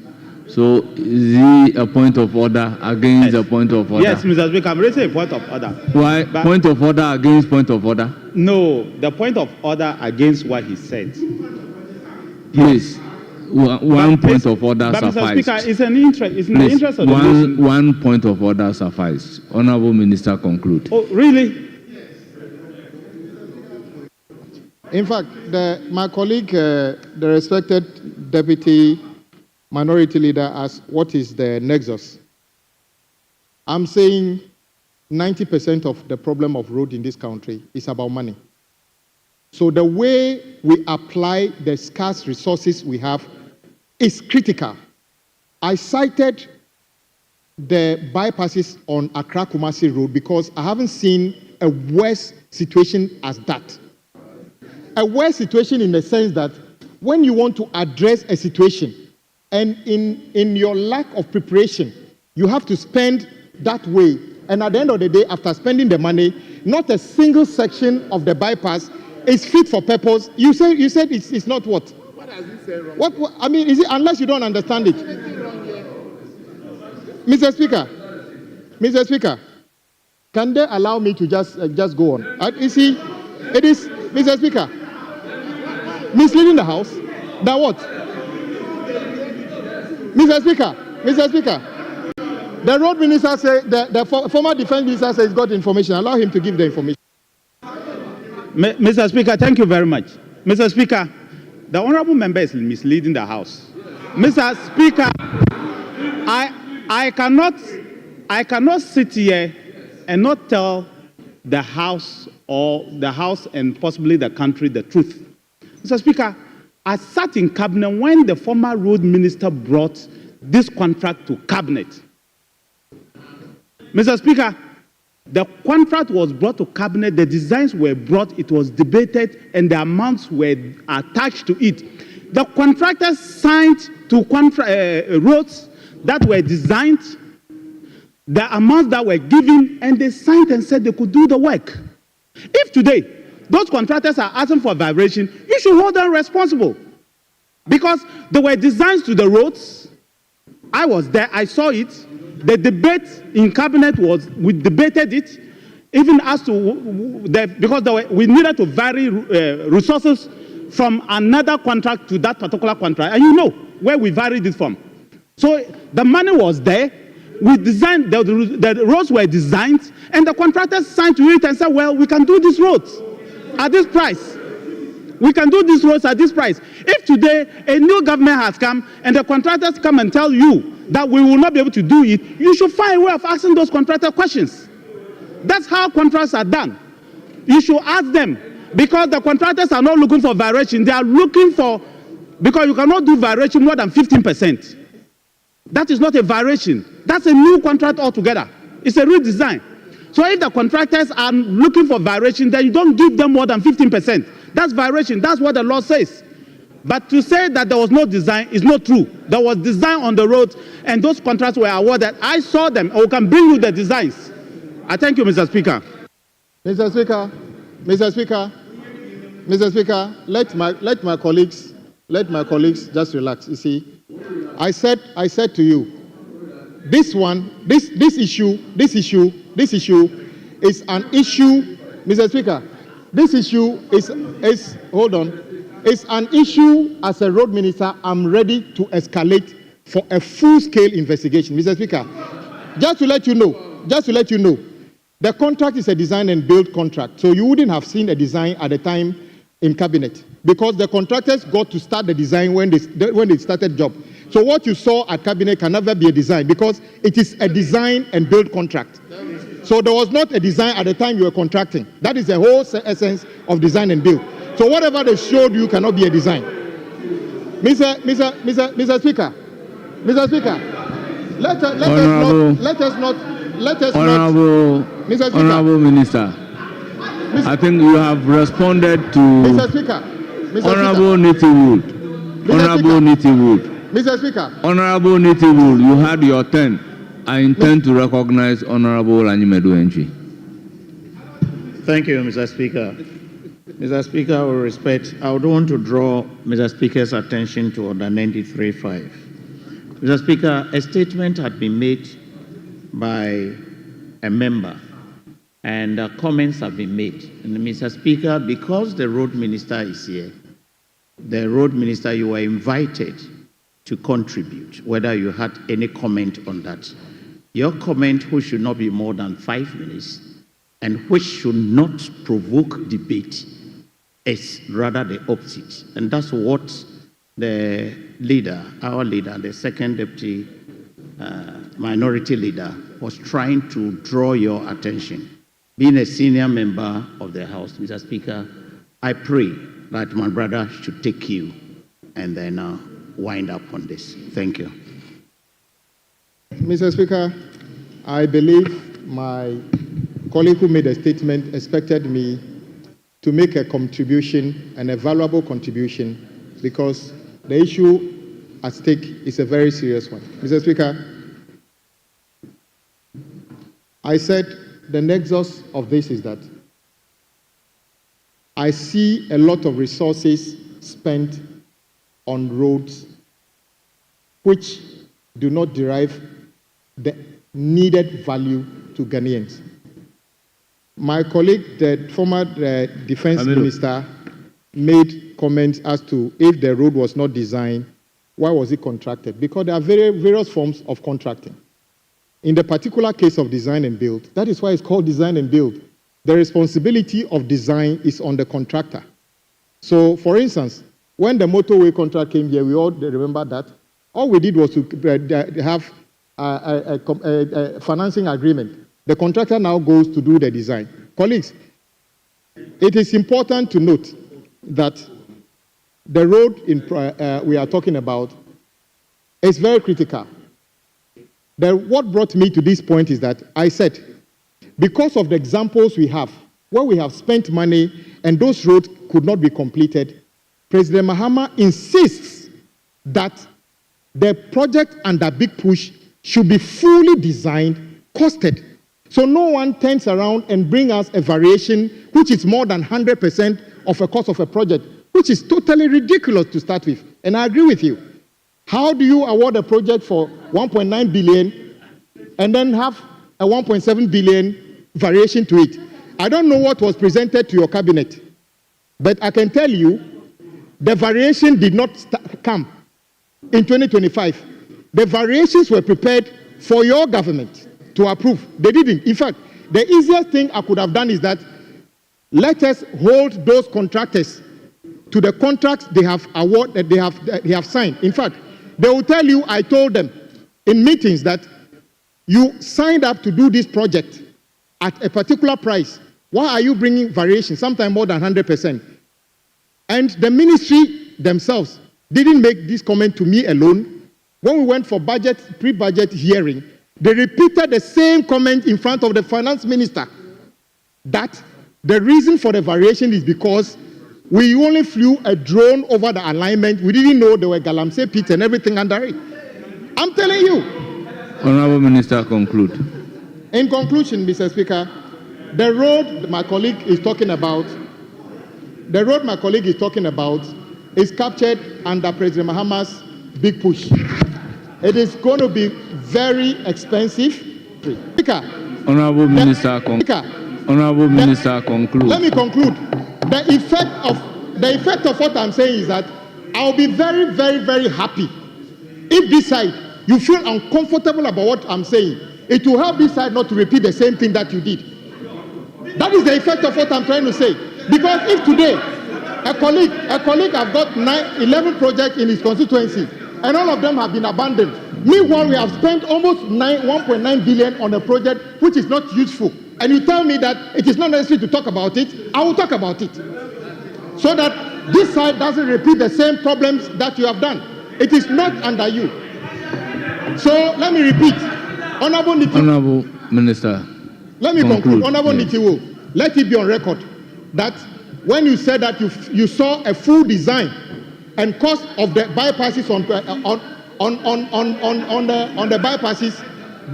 So is he a point of order against a point of order? Yes, Mr. Speaker, I'm raising a point of order. Why? Point of order against point of order? No, the point of order against what he said. Please, one point of order suffices. Mr. Speaker, it's in the interest of the nation. One point of order suffices. Honorable Minister, conclude. Oh, really? In fact, my colleague, the respected Deputy Minority Leader, asked what is the nexus. I'm saying 90% of the problem of road in this country is about money. So the way we apply the scarce resources we have is critical. I cited the bypasses on Accra Kumasi Road because I haven't seen a worse situation as that. A worse situation in the sense that when you want to address a situation and in your lack of preparation, you have to spend that way. And at the end of the day, after spending the money, not a single section of the bypass is fit for purpose. You said it's not what? What does he say wrong? What I mean, is it unless you don't understand it? Mr. Speaker, can they allow me to just go on? You see, it is, Mr. Speaker, misleading the House. Now what? Mr. Speaker, the road minister said, the former defense minister says he's got information. Allow him to give the information. Mr. Speaker, thank you very much. Mr. Speaker, the honorable member is misleading the House. Mr. Speaker, I cannot sit here and not tell the House and possibly the country the truth. Mr. Speaker, I sat in cabinet when the former road minister brought this contract to cabinet. Mr. Speaker, the contract was brought to cabinet, the designs were brought, it was debated, and the amounts were attached to it. The contractors signed to roads that were designed, the amounts that were given, and they signed and said they could do the work. If today those contractors are asking for vibration, you should hold them responsible. Because there were designs to the roads. I was there, I saw it. The debate in cabinet we debated it, even as to, because we needed to vary resources from another contract to that particular contract. And you know where we varied it from. So the money was there. We designed, the roads were designed, and the contractors signed to it and said, well, we can do these roads at this price. We can do these roads at this price. If today a new government has come and the contractors come and tell you that we will not be able to do it, you should find a way of asking those contractor questions. That's how contracts are done. You should ask them, because the contractors are not looking for variation. They are looking for, because you cannot do variation more than 15%. That is not a variation. That's a new contract altogether. It's a redesign. So if the contractors are looking for variation, then you don't give them more than 15%. That's variation. That's what the law says. But to say that there was no design is not true. There was design on the roads, and those contracts were awarded. I saw them. I can bring you the designs. I thank you, Mr. Speaker. Mr. Speaker, Mr. Speaker, Mr. Speaker, let my colleagues just relax. You see, I said to you, this issue is an issue, Mr. Speaker. This issue is hold on. It's an issue as a road minister. I'm ready to escalate for a full-scale investigation, Mr. Speaker. Just to let you know, the contract is a design and build contract, so you wouldn't have seen a design at the time in cabinet because the contractors got to start the design when they started job. So what you saw at cabinet can never be a design because it is a design and build contract. So there was not a design at the time you were contracting. That is the whole essence of design and build. So whatever they showed you cannot be a design. Mr. Speaker, let us not. Mr. Speaker, Honorable Minister, I think you have responded to Mr. Speaker, Honorable Nitiwood. Honorable Nitiwood. Mr. Speaker. Honorable Nitiwood, you had your turn. I intend to recognize Honorable Anyimedu Enchi. Thank you, Mr. Speaker. Mr. Speaker, with respect, I would want to draw Mr. Speaker's attention to Order 93.5. Mr. Speaker, a statement had been made by a member, and comments have been made. And Mr. Speaker, because the road minister is here, the road minister, you were invited to contribute, whether you had any comment on that. Your comment, which should not be more than 5 minutes, and which should not provoke debate, is rather the opposite. And that's what the leader, our leader, the second deputy minority leader, was trying to draw your attention. Being a senior member of the House, Mr. Speaker, I pray that my brother should take you and then wind up on this. Thank you. Mr. Speaker, I believe my colleague who made a statement expected me to make a contribution, and a valuable contribution, because the issue at stake is a very serious one. Mr. Speaker, I said the nexus of this is that I see a lot of resources spent on roads which do not derive the needed value to Ghanaians. My colleague, the former defense minister, made comments as to if the road was not designed, why was it contracted? Because there are various forms of contracting. In the particular case of design and build, that is why it's called design and build. The responsibility of design is on the contractor. So, for instance, when the motorway contract came here, we all remember that. All we did was to have a financing agreement. The contractor now goes to do the design. Colleagues, it is important to note that the road we are talking about is very critical. What brought me to this point is that I said, because of the examples we have, where we have spent money and those roads could not be completed, President Mahama insists that the project under Big Push should be fully designed, costed. So no one turns around and brings us a variation which is more than 100% of a cost of a project, which is totally ridiculous to start with. And I agree with you. How do you award a project for 1.9 billion and then have a 1.7 billion variation to it? I don't know what was presented to your cabinet, but I can tell you the variation did not come in 2025. The variations were prepared for your government to approve. They didn't. In fact, the easiest thing I could have done is that let us hold those contractors to the contracts they have awarded, they have signed. In fact, they will tell you, I told them in meetings that you signed up to do this project at a particular price. Why are you bringing variation, sometimes more than 100%? And the ministry themselves didn't make this comment to me alone. When we went for pre-budget hearing, they repeated the same comment in front of the finance minister, that the reason for the variation is because we only flew a drone over the alignment. We didn't know there were galamsey pits and everything under it. I'm telling you. Honorable Minister, conclude. In conclusion, Mr. Speaker, the road my colleague is talking about, is captured under President Mahama's big push. It is going to be very expensive. Speaker, Honorable Minister, conclude. Let me conclude. The effect of what I'm saying is that I'll be very, very, very happy if this side, you feel uncomfortable about what I'm saying. It will help this side not to repeat the same thing that you did. That is the effect of what I'm trying to say. Because if today, a colleague have got 11 projects in his constituency, and all of them have been abandoned. Meanwhile, we have spent almost 1.9 billion on a project which is not useful. And you tell me that it is not necessary to talk about it. I will talk about it. So that this side doesn't repeat the same problems that you have done. It is not under you. So let me repeat. Honorable Minister. Let me conclude. Honorable Nitiwo, let it be on record that when you said that you saw a full design and cost of the bypasses on the bypasses,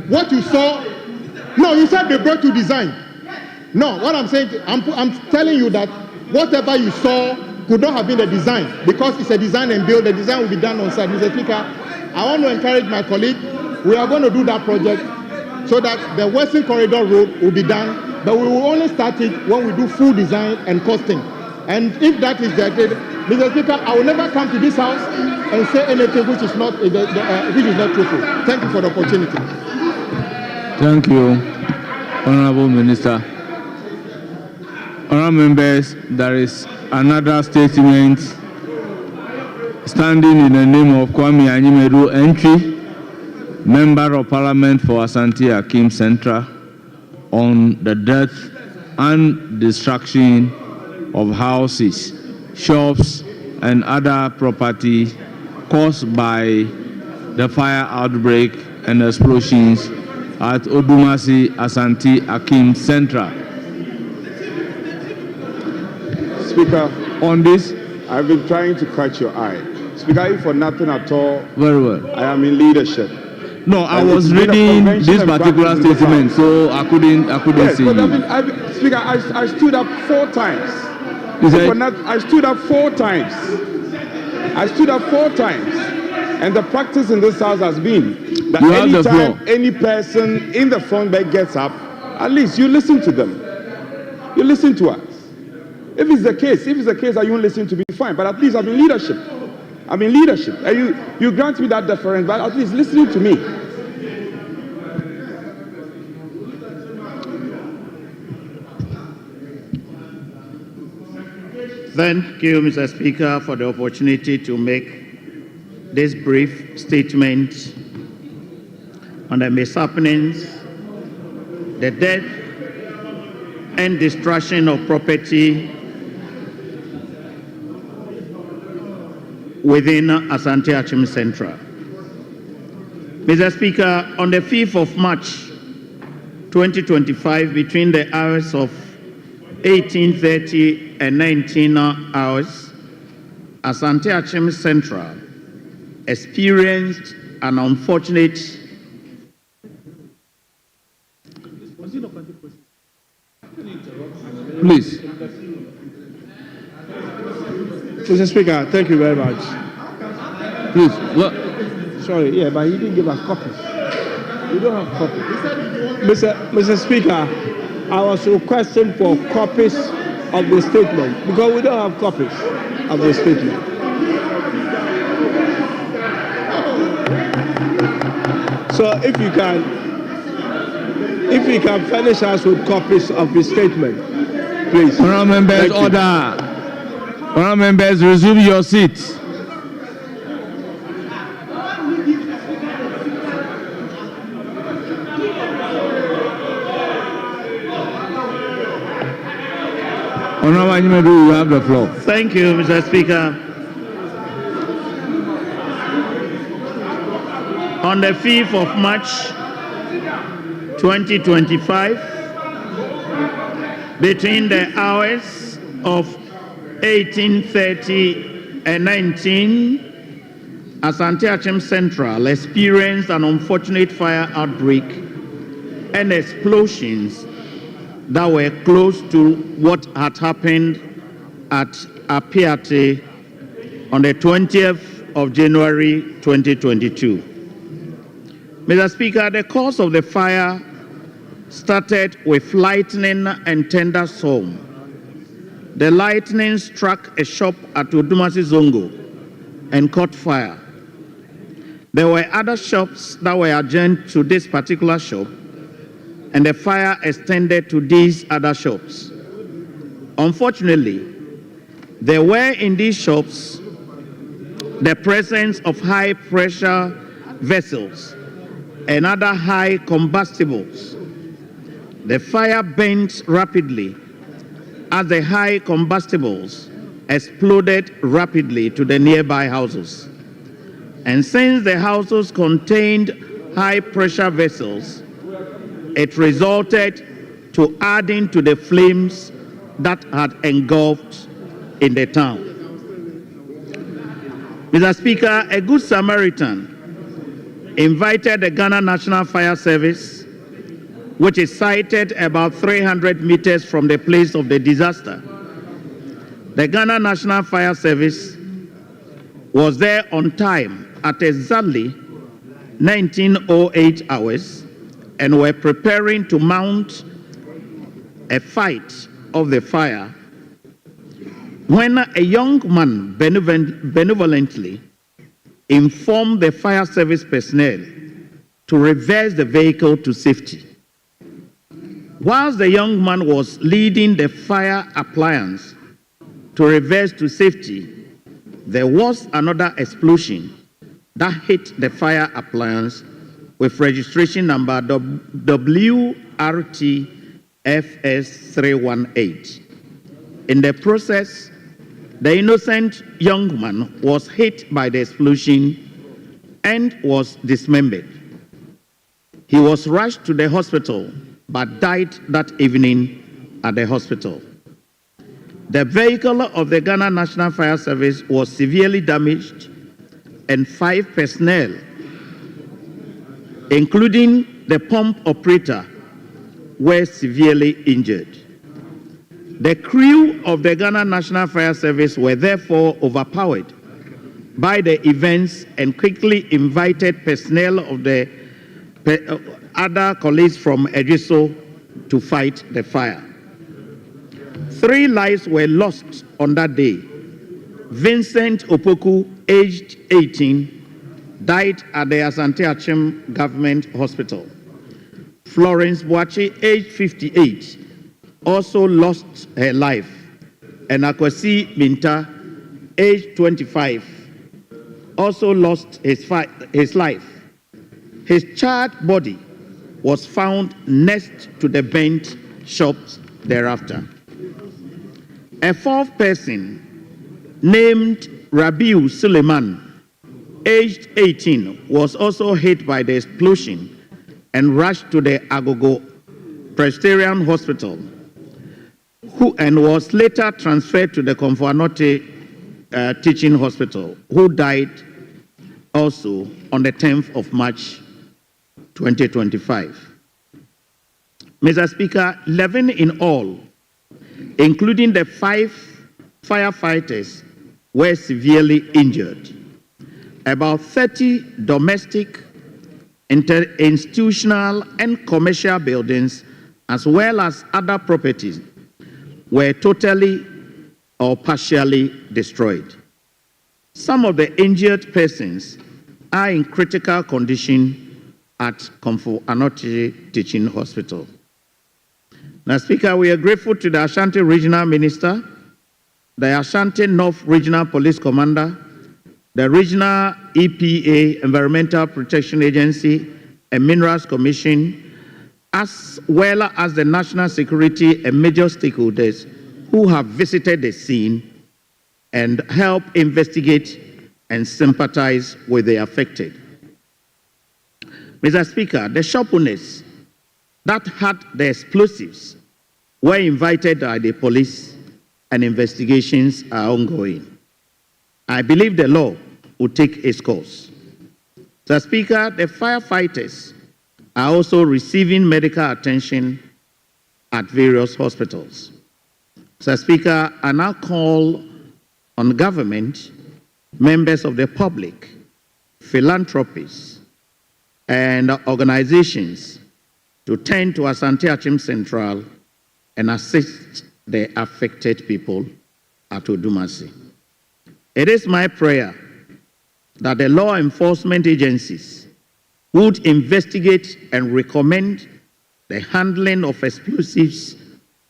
what you saw, no, you said they brought you design. No, what I'm saying, I'm telling you that whatever you saw could not have been the design, because it's a design and build. The design will be done on site. Mr. Speaker, I want to encourage my colleague. We are going to do that project so that the Western Corridor Road will be done, but we will only start it when we do full design and costing. And if that is the case, Mr. Speaker, I will never come to this house and say anything which is not truthful. Thank you for the opportunity. Thank you, Honorable Minister. Honorable members, there is another statement standing in the name of Kwame Anyimedu Entry, Member of Parliament for Asante Akim Central, on the death and destruction of houses, shops, and other property caused by the fire outbreak and explosions at Odumasi Asante Akim Central. Speaker, on this, I've been trying to catch your eye. Speaker, if for nothing at all, very well. I am in leadership. No, I was reading this particular statement, so I couldn't yes, see but you. Speaker, I stood up 4 times. I stood up 4 times. I stood up 4 times. And the practice in this house has been that anytime any person in the front back gets up, at least you listen to them. You listen to us. If it's the case that you won't listen to me, fine. But at least I'm in leadership. I'm in leadership. And you grant me that deference, but at least listening to me. Thank you, Mr. Speaker, for the opportunity to make this brief statement on the mishappenings, the death and destruction of property within Asante Akim Central. Mr. Speaker, on the 5th of March 2025, between the hours of 18:30 and 19 hours, Asante Akim Central experienced an unfortunate Please. Mr. Speaker, thank you very much. Please. Sorry, yeah, but he didn't give us copies. We don't have copies. Mr. Speaker, I was requesting for copies of the statement because we don't have copies of the statement. So if you can furnish us with copies of his statement, please. Honourable members, order. Honourable members, resume your seats. Honourable Anyimedu, you have the floor. Thank you, Mr. Speaker. On the 5th of March 2025, between the hours of 18:30 and 19, Asante Achem Central experienced an unfortunate fire outbreak and explosions that were close to what had happened at Apiate on the 20th of January 2022. Mr. Speaker, the cause of the fire started with lightning and thunderstorm. The lightning struck a shop at Odumasi Zongo and caught fire. There were other shops that were adjoined to this particular shop, and the fire extended to these other shops. Unfortunately, there were in these shops the presence of high pressure vessels and other high combustibles. The fire burned rapidly as the high combustibles exploded rapidly to the nearby houses. And since the houses contained high pressure vessels, it resulted to adding to the flames that had engulfed in the town. Mr. Speaker, a good Samaritan invited the Ghana National Fire Service, which is sited about 300 meters from the place of the disaster. The Ghana National Fire Service was there on time at exactly 19:08 hours and were preparing to mount a fight of the fire when a young man benevolently informed the fire service personnel to reverse the vehicle to safety. Whilst the young man was leading the fire appliance to reverse to safety, there was another explosion that hit the fire appliance with registration number WRTFS318. In the process, the innocent young man was hit by the explosion and was dismembered. He was rushed to the hospital but died that evening at the hospital. The vehicle of the Ghana National Fire Service was severely damaged and 5 personnel, including the pump operator, were severely injured. The crew of the Ghana National Fire Service were therefore overpowered by the events and quickly invited personnel of the other colleagues from Ejiso to fight the fire. 3 lives were lost on that day. Vincent Opoku, aged 18, died at the Asante Achem Government Hospital. Florence Boachi, aged 58, also lost her life, and Akwasi Minta, aged 25, also lost his life. His charred body was found next to the burnt shops thereafter. A 4th person named Rabiu Suleiman, aged 18, was also hit by the explosion and rushed to the Agogo Presbyterian Hospital, and was later transferred to the Komfo-Anokye Teaching Hospital, who died also on the 10th of March 2025. Mr. Speaker, 11 in all, including the 5 firefighters, were severely injured. About 30 domestic, institutional, and commercial buildings, as well as other properties, were totally or partially destroyed. Some of the injured persons are in critical condition at Komfo Anokye Teaching Hospital. Now, Speaker, we are grateful to the Ashanti Regional Minister, the Ashanti North Regional Police Commander, the Regional EPA, Environmental Protection Agency, and Minerals Commission, as well as the national security and major stakeholders who have visited the scene and helped investigate and sympathize with the affected. Mr. Speaker, the shop owners that had the explosives were invited by the police and investigations are ongoing. I believe the law will take its course. Mr. Speaker, the firefighters are also receiving medical attention at various hospitals. Mr. Speaker, I now call on government, members of the public, philanthropists, and organizations to turn to Asante Achim Central and assist the affected people at Odumasi. It is my prayer that the law enforcement agencies would investigate and recommend the handling of explosives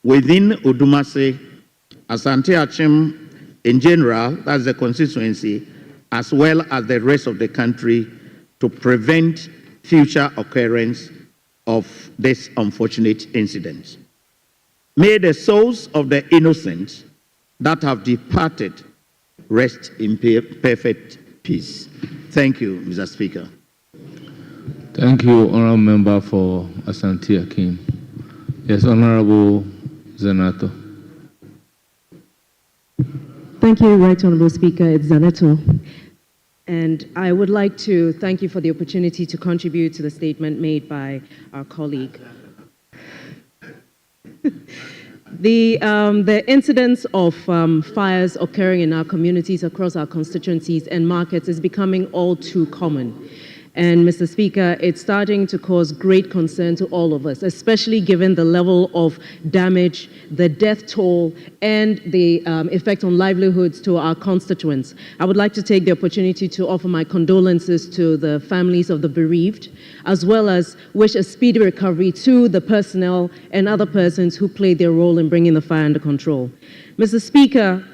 within Odumasi, Asante Achim in general, that's the constituency, as well as the rest of the country, to prevent future occurrence of this unfortunate incident. May the souls of the innocent that have departed rest in perfect peace. Thank you, Mr. Speaker. Thank you, Honourable Member for Asante Akim. Yes, Honourable Zanato. Thank you, Right Honourable Speaker. It's Zanato. And I would like to thank you for the opportunity to contribute to the statement made by our colleague. The incidence of fires occurring in our communities across our constituencies and markets is becoming all too common. And Mr. Speaker, it's starting to cause great concern to all of us, especially given the level of damage, the death toll, and the effect on livelihoods to our constituents. I would like to take the opportunity to offer my condolences to the families of the bereaved, as well as wish a speedy recovery to the personnel and other persons who played their role in bringing the fire under control. Mr. Speaker,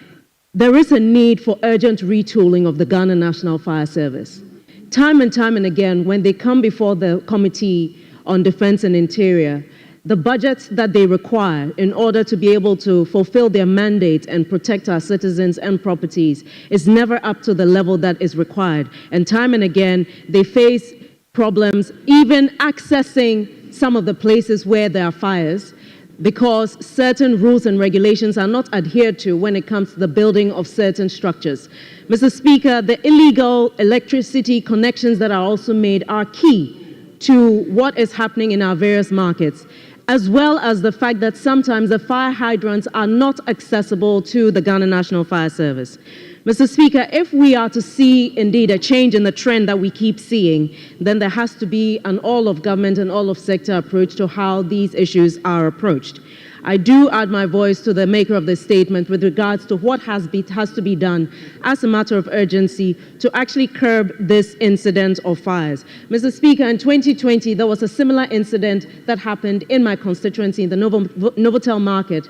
there is a need for urgent retooling of the Ghana National Fire Service. Time and again, when they come before the Committee on Defense and Interior, the budgets that they require in order to be able to fulfill their mandate and protect our citizens and properties is never up to the level that is required. And time and again, they face problems even accessing some of the places where there are fires, because certain rules and regulations are not adhered to when it comes to the building of certain structures. Mr. Speaker, the illegal electricity connections that are also made are key to what is happening in our various markets, as well as the fact that sometimes the fire hydrants are not accessible to the Ghana National Fire Service. Mr. Speaker, if we are to see indeed a change in the trend that we keep seeing, then there has to be an all-of-government and all-of-sector approach to how these issues are approached. I do add my voice to the maker of this statement with regards to what has to be done as a matter of urgency to actually curb this incident of fires. Mr. Speaker, in 2020, there was a similar incident that happened in my constituency in the Novotel market,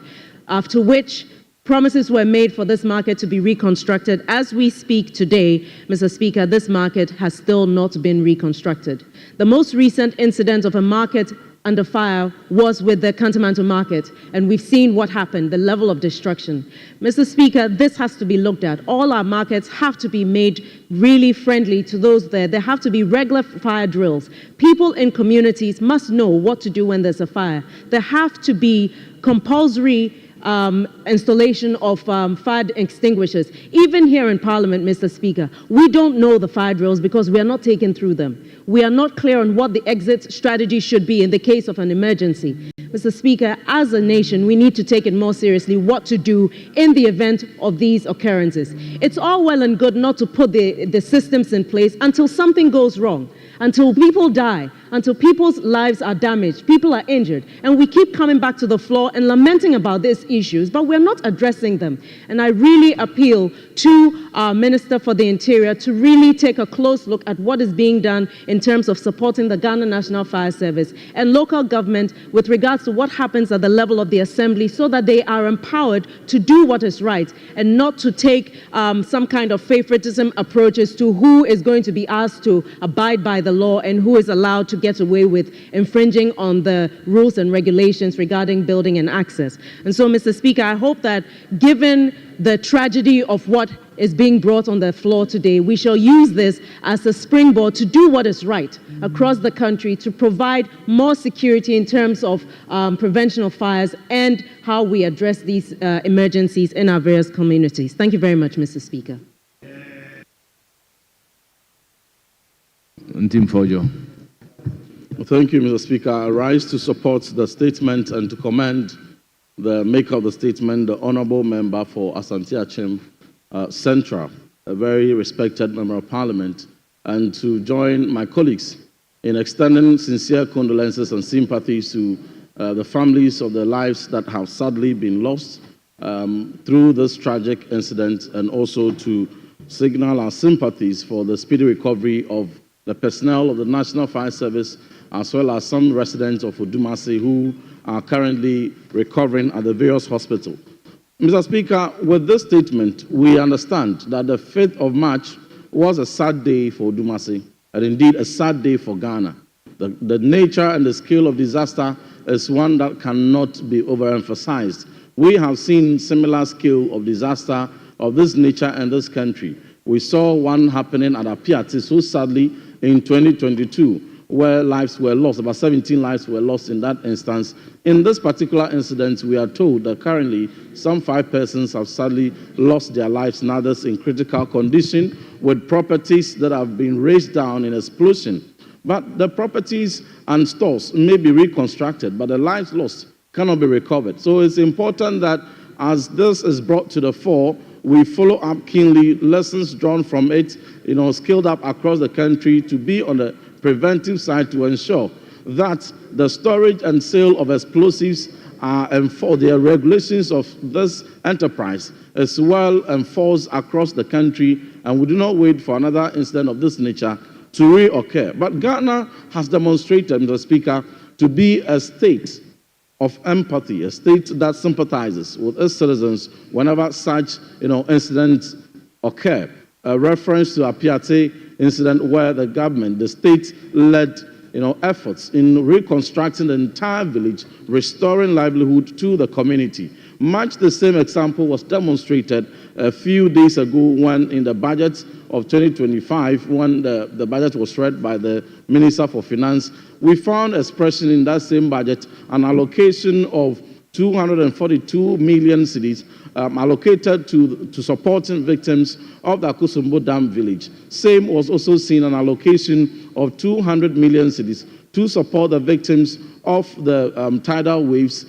after which promises were made for this market to be reconstructed. As we speak today, Mr. Speaker, this market has still not been reconstructed. The most recent incident of a market under fire was with the Kantamanto market, and we've seen what happened, the level of destruction. Mr. Speaker, this has to be looked at. All our markets have to be made really friendly to those there. There have to be regular fire drills. People in communities must know what to do when there's a fire. There have to be compulsory installation of fire extinguishers. Even here in Parliament, Mr. Speaker, we don't know the fire drills because we are not taken through them. We are not clear on what the exit strategy should be in the case of an emergency. Mr. Speaker, as a nation, we need to take it more seriously what to do in the event of these occurrences. It's all well and good not to put the systems in place until something goes wrong. until people die, until people's lives are damaged, people are injured, and we keep coming back to the floor and lamenting about these issues, but we're not addressing them. And I really appeal to our Minister for the Interior to really take a close look at what is being done in terms of supporting the Ghana National Fire Service and local government with regards to what happens at the level of the Assembly, so that they are empowered to do what is right and not to take some kind of favoritism approaches to who is going to be asked to abide by the law and who is allowed to get away with infringing on the rules and regulations regarding building and access. And so, Mr. Speaker, I hope that given the tragedy of what is being brought on the floor today, we shall use this as a springboard to do what is right across the country, to provide more security in terms of prevention of fires and how we address these emergencies in our various communities. Thank you very much, Mr. Speaker. Thank you, Mr. Speaker. I rise to support the statement and to commend the maker of the statement, the Honourable Member for Asante Achim Central, a very respected Member of Parliament, and to join my colleagues in extending sincere condolences and sympathies to the families of the lives that have sadly been lost through this tragic incident, and also to signal our sympathies for the speedy recovery of the personnel of the National Fire Service, as well as some residents of Odumase who are currently recovering at the various hospitals. Mr. Speaker, with this statement, we understand that the 5th of March was a sad day for Odumase, and indeed a sad day for Ghana. The nature and the scale of disaster is one that cannot be overemphasized. We have seen similar scale of disaster of this nature in this country. We saw one happening at Apiati so sadly in 2022, where lives were lost. About 17 lives were lost in that instance. In this particular incident, we are told that currently some 5 persons have sadly lost their lives, and others in critical condition, with properties that have been razed down in explosion. But the properties and stores may be reconstructed, but the lives lost cannot be recovered. So it's important that as this is brought to the fore, we follow up keenly, lessons drawn from it, scaled up across the country to be on the preventive side to ensure that the storage and sale of explosives are enforced, the regulations of this enterprise is well enforced across the country, and we do not wait for another incident of this nature to reoccur. But Ghana has demonstrated, Mr. Speaker, to be a state of empathy, a state that sympathizes with its citizens whenever such incidents occur. A reference to Apiate incident where the government, the state, led efforts in reconstructing the entire village, restoring livelihood to the community. Much the same example was demonstrated a few days ago when in the budget of 2025, when the budget was read by the Minister for Finance, we found expression in that same budget an allocation of 242 million cedis allocated to supporting victims of the Akosombo Dam village. Same was also seen an allocation of 200 million cedis to support the victims of the tidal waves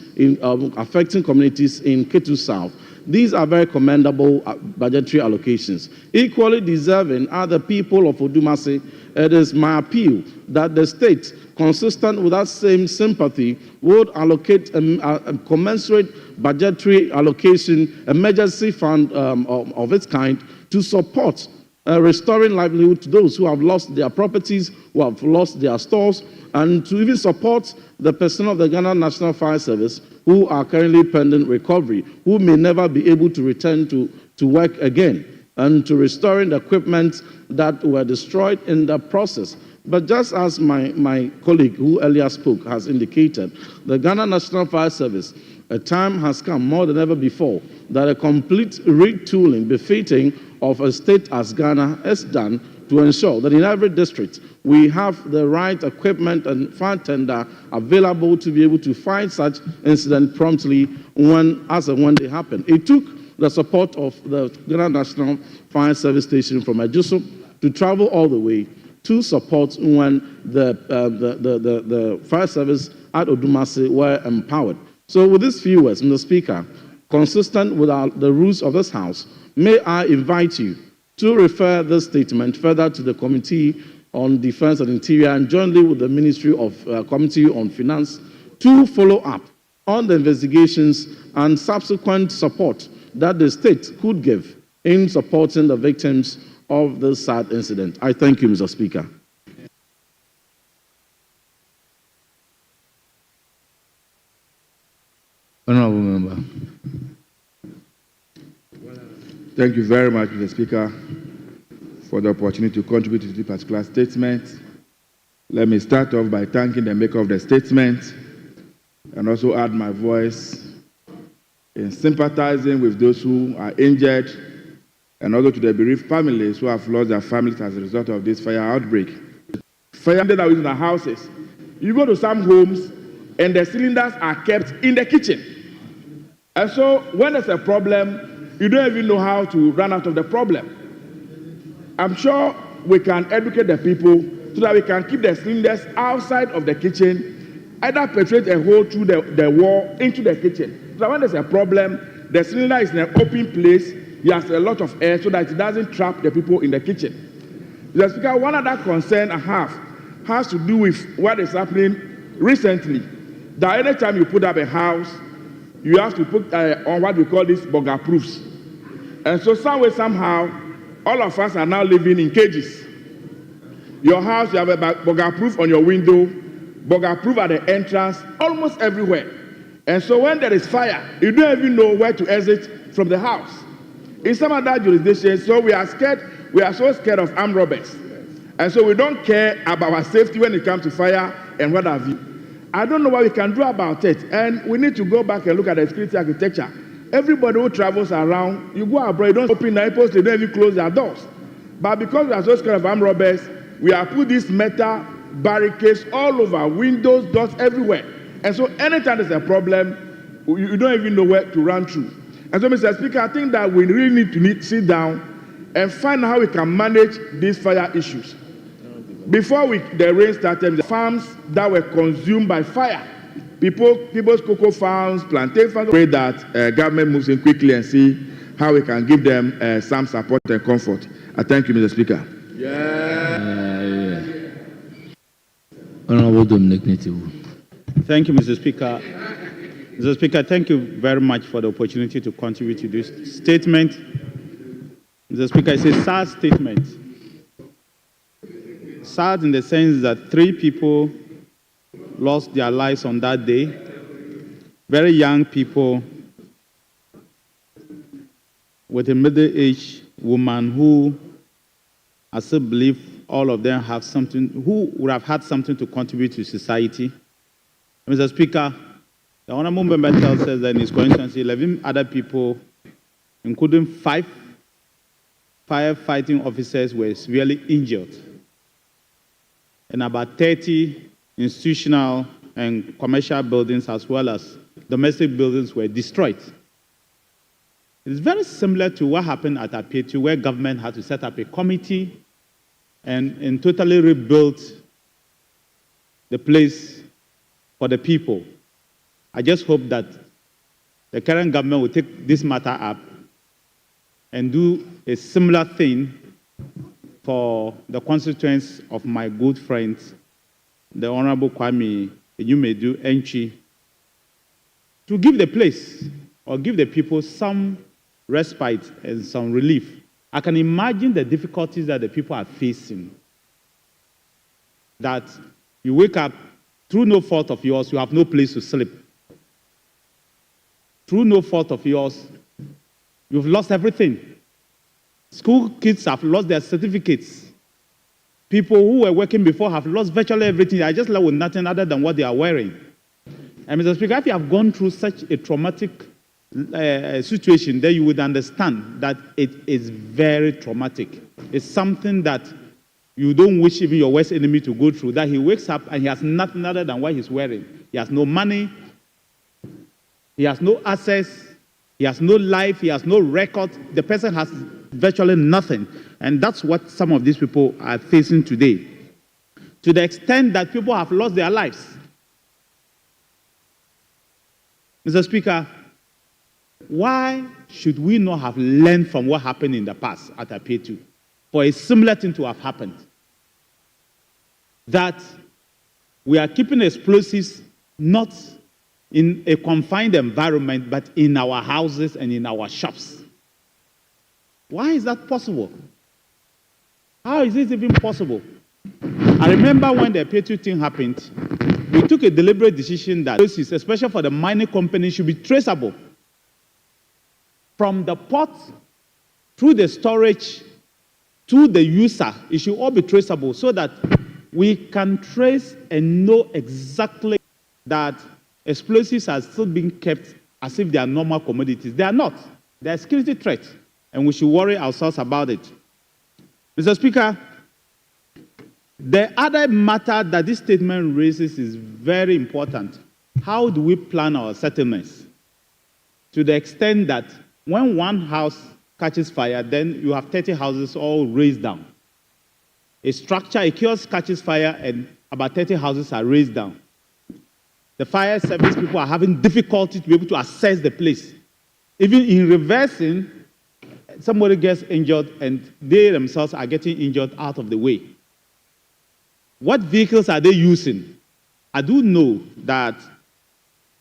affecting communities in Ketu South. These are very commendable budgetary allocations. Equally deserving are the people of Odumase. It is my appeal that the state, consistent with that same sympathy, would allocate a commensurate budgetary allocation, emergency fund of its kind, to support restoring livelihood to those who have lost their properties, who have lost their stores, and to even support the personnel of the Ghana National Fire Service who are currently pending recovery, who may never be able to return to work again, and to restoring the equipment that were destroyed in the process. But just as my colleague who earlier spoke has indicated, the Ghana National Fire Service, a time has come more than ever before that a complete retooling befitting of a state as Ghana is done to ensure that in every district we have the right equipment and fire tender available to be able to fight such incidents promptly when they happen. It took the support of the Ghana National Fire Service Station from Ajuso to travel all the way to support when the fire service at Odumase were empowered. So with these few words, Mr. Speaker, consistent with the rules of this House, may I invite you to refer this statement further to the committee on Defense and Interior and jointly with the Ministry of Committee on Finance to follow up on the investigations and subsequent support that the state could give in supporting the victims of this sad incident. I thank you, Mr. Speaker. Honorable Member. Thank you very much, Mr. Speaker, for the opportunity to contribute to this particular statement. Let me start off by thanking the maker of the statement and also add my voice in sympathizing with those who are injured and also to the bereaved families who have lost their families as a result of this fire outbreak. Fire that was in the houses. You go to some homes and the cylinders are kept in the kitchen. And so when there's a problem, you don't even know how to run out of the problem. I'm sure we can educate the people so that we can keep the cylinders outside of the kitchen, either penetrate a hole through the wall into the kitchen. So when there's a problem, the cylinder is in an open place, it has a lot of air so that it doesn't trap the people in the kitchen. Mr. Speaker, one other concern I have has to do with what is happening recently. That anytime you put up a house, you have to put on what we call these burger proofs. And so some way, somehow, all of us are now living in cages. Your house, you have a burger proof on your window, burger proof at the entrance, almost everywhere. And so when there is fire, you don't even know where to exit from the house. In some other jurisdictions, so we are so scared of armed robbers. And so we don't care about our safety when it comes to fire and what have you. I don't know what we can do about it. And we need to go back and look at the security architecture. Everybody who travels around, you go abroad, you don't open the airports, they don't even close their doors. But because we are so scared of armed robbers, we have put these metal barricades all over, windows, doors, everywhere. And so anytime there's a problem, you don't even know where to run through. And so, Mr. Speaker, I think that we really need to sit down and find out how we can manage these fire issues. Before the rain started, the farms that were consumed by fire, people's cocoa farms, plantain farms, pray that government moves in quickly and see how we can give them some support and comfort. I thank you, Mr. Speaker. Honorable Dominic Nitivu. Thank you, Mr. Speaker. Mr. Speaker, thank you very much for the opportunity to contribute to this statement. Mr. Speaker, it's a sad statement. Sad in the sense that 3 people lost their lives on that day. Very young people with a middle-aged woman who I still believe all of them have something, who would have had something to contribute to society. Mr. Speaker, the Honorable Member tells us that in his constituency, 11 other people, including 5 firefighting officers, were severely injured, and about 30 institutional and commercial buildings as well as domestic buildings were destroyed. It's very similar to what happened at Apietu, where government had to set up a committee and totally rebuild the place for the people. I just hope that the current government will take this matter up and do a similar thing for the constituents of my good friend, the Honorable Kwame Enyumedu Enchi, to give the place or give the people some respite and some relief. I can imagine the difficulties that the people are facing. That you wake up, through no fault of yours, you have no place to sleep. Through no fault of yours, you've lost everything. School kids have lost their certificates. People who were working before have lost virtually everything. I just left with nothing other than what they are wearing. And Mr. Speaker, if you have gone through such a traumatic situation, then you would understand that it is very traumatic. It's something that you don't wish even your worst enemy to go through, that he wakes up and he has nothing other than what he's wearing. He has no money, he has no access, he has no life, he has no record. The person has virtually nothing. And that's what some of these people are facing today. To the extent that people have lost their lives. Mr. Speaker, why should we not have learned from what happened in the past at Apietu for a similar thing to have happened? that we are keeping explosives not in a confined environment, but in our houses and in our shops. Why is that possible? How is it even possible? I remember when the Patriot thing happened, we took a deliberate decision that explosives, especially for the mining company, should be traceable. From the port, through the storage, to the user, it should all be traceable so that we can trace and know exactly that explosives are still being kept as if they are normal commodities. They are not. They are a security threat, and we should worry ourselves about it. Mr. Speaker, the other matter that this statement raises is very important. How do we plan our settlements? To the extent that when one house catches fire, then you have 30 houses all raised down. A structure, a kiosk catches fire, and about 30 houses are raised down. The fire service people are having difficulty to be able to assess the place. Even in reversing, somebody gets injured, and they themselves are getting injured out of the way. What vehicles are they using? I do know that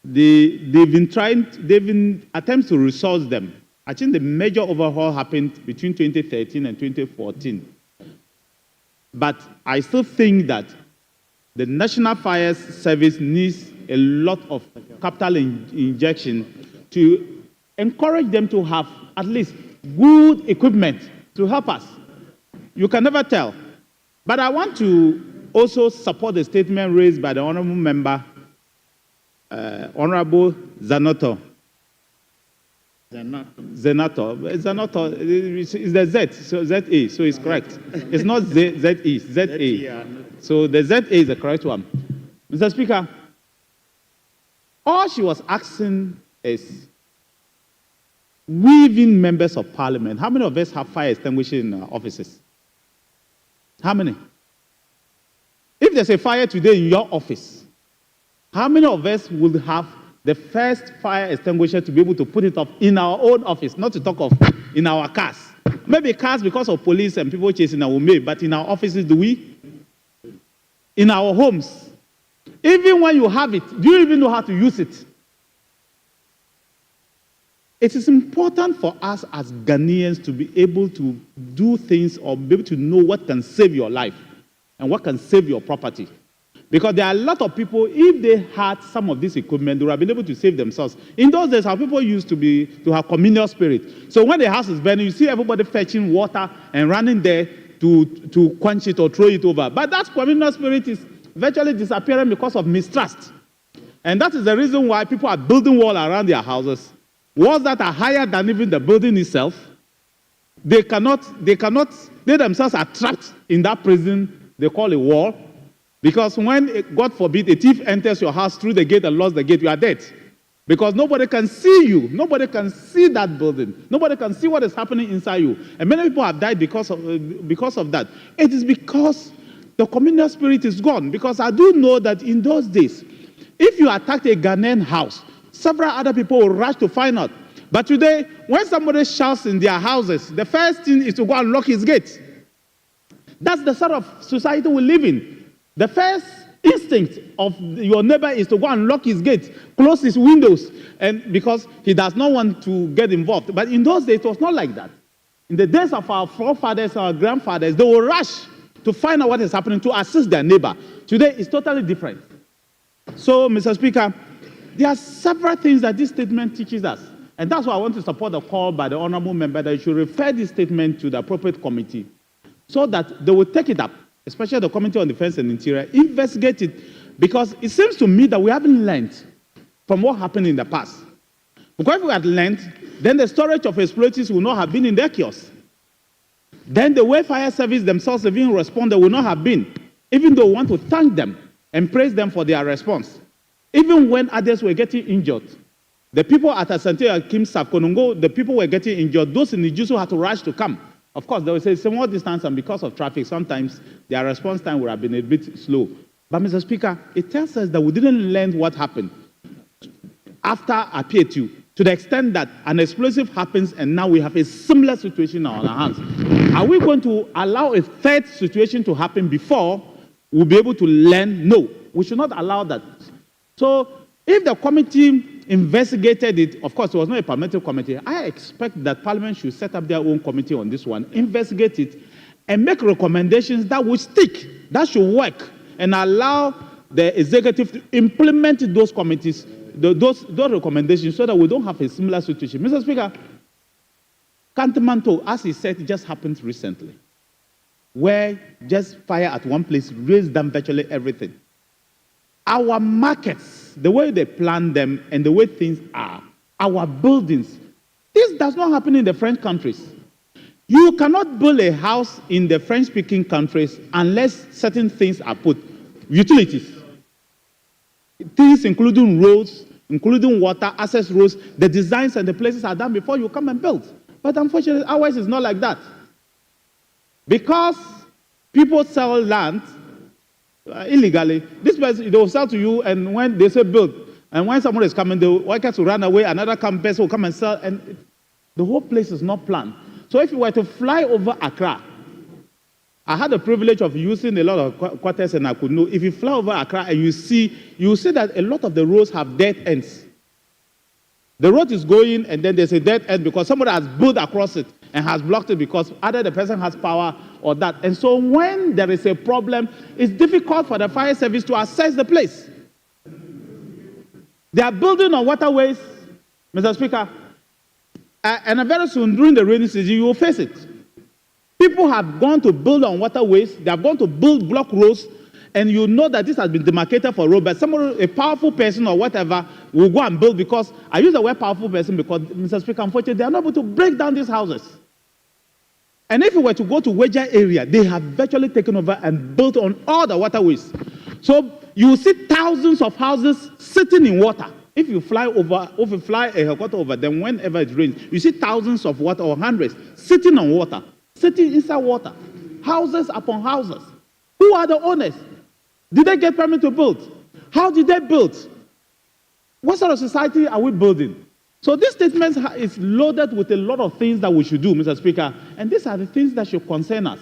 they've been attempts to resource them. I think the major overhaul happened between 2013 and 2014. But I still think that the National Fire Service needs a lot of capital injection to encourage them to have at least good equipment to help us. You can never tell. But I want to also support the statement raised by the honorable member, Honorable Zanoto. Zanoto is the Z, so ZA, so it's correct. It's not ZE, ZA. So the ZA is the correct one. Mr. Speaker, all she was asking is, we being members of parliament, how many of us have fire extinguishers in our offices? How many? If there's a fire today in your office, how many of us will have the first fire extinguisher to be able to put it up in our own office, not to talk of in our cars? Maybe cars because of police and people chasing our way, but in our offices, do we? In our homes. Even when you have it, do you even know how to use it? It is important for us as Ghanaians to be able to do things or be able to know what can save your life and what can save your property. Because there are a lot of people, if they had some of this equipment, they would have been able to save themselves. In those days, our people used to have communal spirit. So when the house is burning, you see everybody fetching water and running there to quench it or throw it over. But that communal spirit is virtually disappearing because of mistrust. And that is the reason why people are building walls around their houses. Walls that are higher than even the building itself. They themselves are trapped in that prison they call a wall. Because when, God forbid, a thief enters your house through the gate and locks the gate, you are dead. Because nobody can see you. Nobody can see that building. Nobody can see what is happening inside you. And many people have died because of that. It is because the communal spirit is gone. Because I do know that in those days, if you attacked a Ghanaian house, several other people will rush to find out. But today, when somebody shouts in their houses, the first thing is to go and lock his gate. That's the sort of society we live in. The first instinct of your neighbor is to go and lock his gate, close his windows, and because he does not want to get involved. But in those days, it was not like that. In the days of our forefathers, our grandfathers, they will rush to find out what is happening, to assist their neighbor. Today, it's totally different. So, Mr. Speaker, there are several things that this statement teaches us. And that's why I want to support the call by the honorable member that you should refer this statement to the appropriate committee so that they will take it up, especially the Committee on Defense and Interior, investigate it, because it seems to me that we haven't learned from what happened in the past. Because if we had learned, then the storage of explosives would not have been in their kiosks. Then the way fire service themselves even responded would not have been, even though we want to thank them and praise them for their response. Even when others were getting injured, the people at Asante Akim Sakonongo, the people were getting injured, those in the Jusu had to rush to come. Of course, there was a small distance, and because of traffic, sometimes their response time would have been a bit slow. But, Mr. Speaker, it tells us that we didn't learn what happened after Apietu, to the extent that an explosive happens and now we have a similar situation on our hands. Are we going to allow a third situation to happen before will be able to learn. No, we should not allow that. So if the committee investigated it, of course, it was not a parliamentary committee. I expect that Parliament should set up their own committee on this one, investigate it, and make recommendations that will stick, that should work, and allow the executive to implement those committees, those recommendations, so that we don't have a similar situation. Mr. Speaker, Kantamanto, as he said, just happened recently, where just fire at one place raised down virtually everything. Our markets, the way they plan them and the way things are, our buildings, this does not happen in the French countries. You cannot build a house in the French-speaking countries unless certain things are put. Utilities, things including roads, including water, access roads, the designs and the places are done before you come and build. But unfortunately, ours is not like that. Because people sell land illegally, this person, they will sell to you, and when they say build, and when someone is coming, the workers will run away, another person will come and sell, and the whole place is not planned. So if you were to fly over Accra, I had the privilege of using a lot of quarters, and I could know, if you fly over Accra and you see that a lot of the roads have dead ends. The road is going, and then there's a dead end because somebody has built across it and has blocked it because either the person has power or that. And so when there is a problem, it's difficult for the fire service to assess the place. They are building on waterways, Mr. Speaker, and very soon during the rainy season, you will face it. People have gone to build on waterways, they have gone to build block roads, and you know that this has been demarcated for road, but somebody, a powerful person or whatever, will go and build because, I use the word powerful person because, Mr. Speaker, unfortunately, they are not able to break down these houses. And if you were to go to Weja area, they have virtually taken over and built on all the waterways. So you will see thousands of houses sitting in water. If you fly over, or if you fly a helicopter over, then whenever it rains, you see thousands of water or hundreds sitting on water, sitting inside water, houses upon houses. Who are the owners? Did they get permit to build? How did they build? What sort of society are we building? So this statement is loaded with a lot of things that we should do, Mr. Speaker, and these are the things that should concern us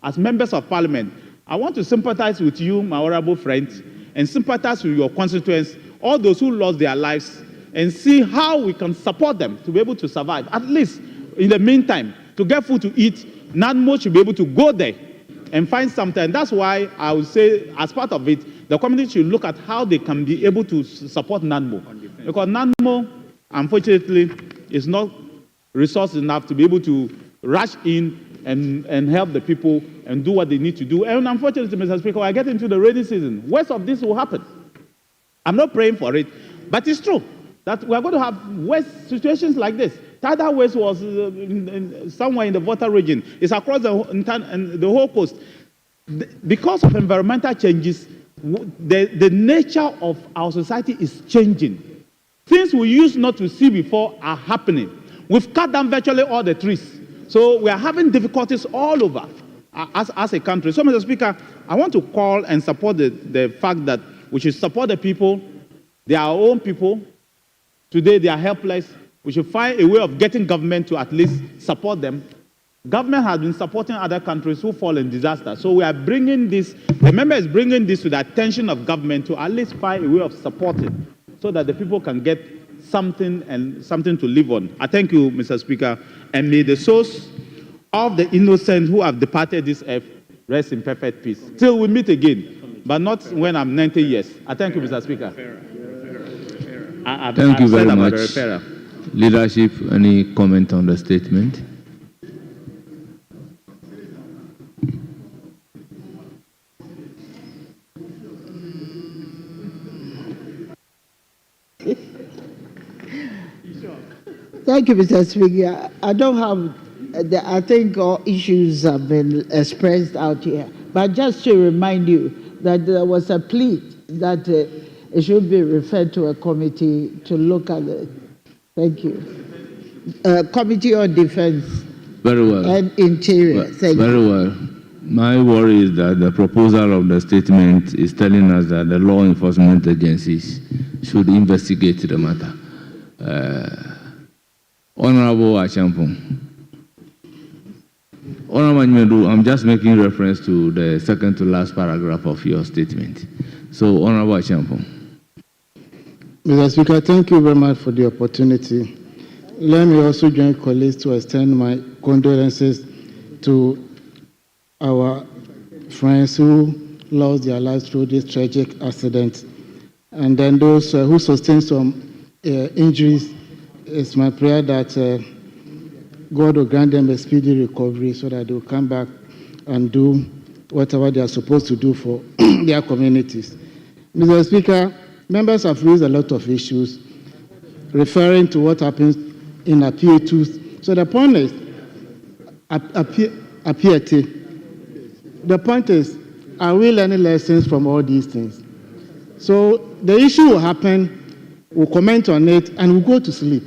as members of Parliament. I want to sympathize with you, my honorable friends, and sympathize with your constituents, all those who lost their lives, and see how we can support them to be able to survive. At least, in the meantime, to get food to eat, NANMO should be able to go there and find something. And that's why I would say, as part of it, the community should look at how they can be able to support NANMO. Because NANMO, unfortunately, is not resourced enough to be able to rush in and help the people and do what they need to do. And unfortunately, Mr. Speaker, I get into the rainy season. Worst of this will happen. I'm not praying for it, but it's true that we are going to have worse situations like this. Tidal waste was somewhere in the Volta region. It's across the whole coast. Because of environmental changes, the nature of our society is changing. Things we used not to see before are happening. We've cut down virtually all the trees. So we are having difficulties all over as a country. So, Mr. Speaker, I want to call and support the fact that we should support the people. They are our own people. Today, they are helpless. We should find a way of getting government to at least support them. Government has been supporting other countries who fall in disaster. So we are bringing this, the member is bringing this to the attention of government to at least find a way of supporting so that the people can get something and something to live on. I thank you, Mr. Speaker, and may the souls of the innocent who have departed this earth rest in perfect peace. Till we meet again, but not when I'm 90 years. I thank you, Mr. Speaker. Thank you very much. Leadership, any comment on the statement? Thank you, Mr. Speaker. I don't have, I think all issues have been expressed out here. But just to remind you that there was a plea that it should be referred to a committee to look at it. Thank you. Committee on Defense. Very well. And Interior. Thank you. Very well. My worry is that the proposal of the statement is telling us that the law enforcement agencies should investigate the matter. Honorable Achampong. Honorable Nyedu, I'm just making reference to the second to last paragraph of your statement. So, Honorable Champon. Mr. Speaker, thank you very much for the opportunity. Let me also join colleagues to extend my condolences to our friends who lost their lives through this tragic accident. And then those who sustained some injuries, it's my prayer that God will grant them a speedy recovery so that they will come back and do whatever they are supposed to do for their communities. Mr. Speaker, members have raised a lot of issues referring to what happens in Appeal 2. So the point is, the point is, are we learning lessons from all these things? So the issue will happen, we'll comment on it, and we'll go to sleep.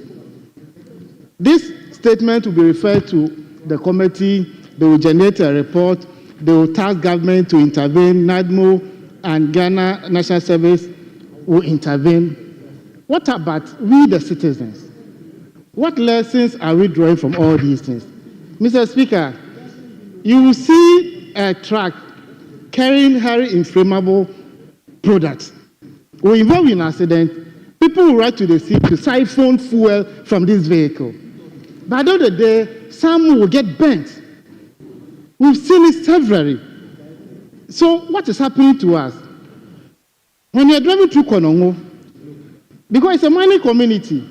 This statement will be referred to the committee, they will generate a report, they will task government to intervene, NADMO and Ghana National Service will intervene. What about we, the citizens? What lessons are we drawing from all these things? Mr. Speaker, you will see a truck carrying highly inflammable products. We're involved in an accident, people will ride to the sea to siphon fuel from this vehicle. By the end of the day, some will get burnt. We've seen it severally. So what is happening to us? When you're driving through Konongo, because it's a mining community,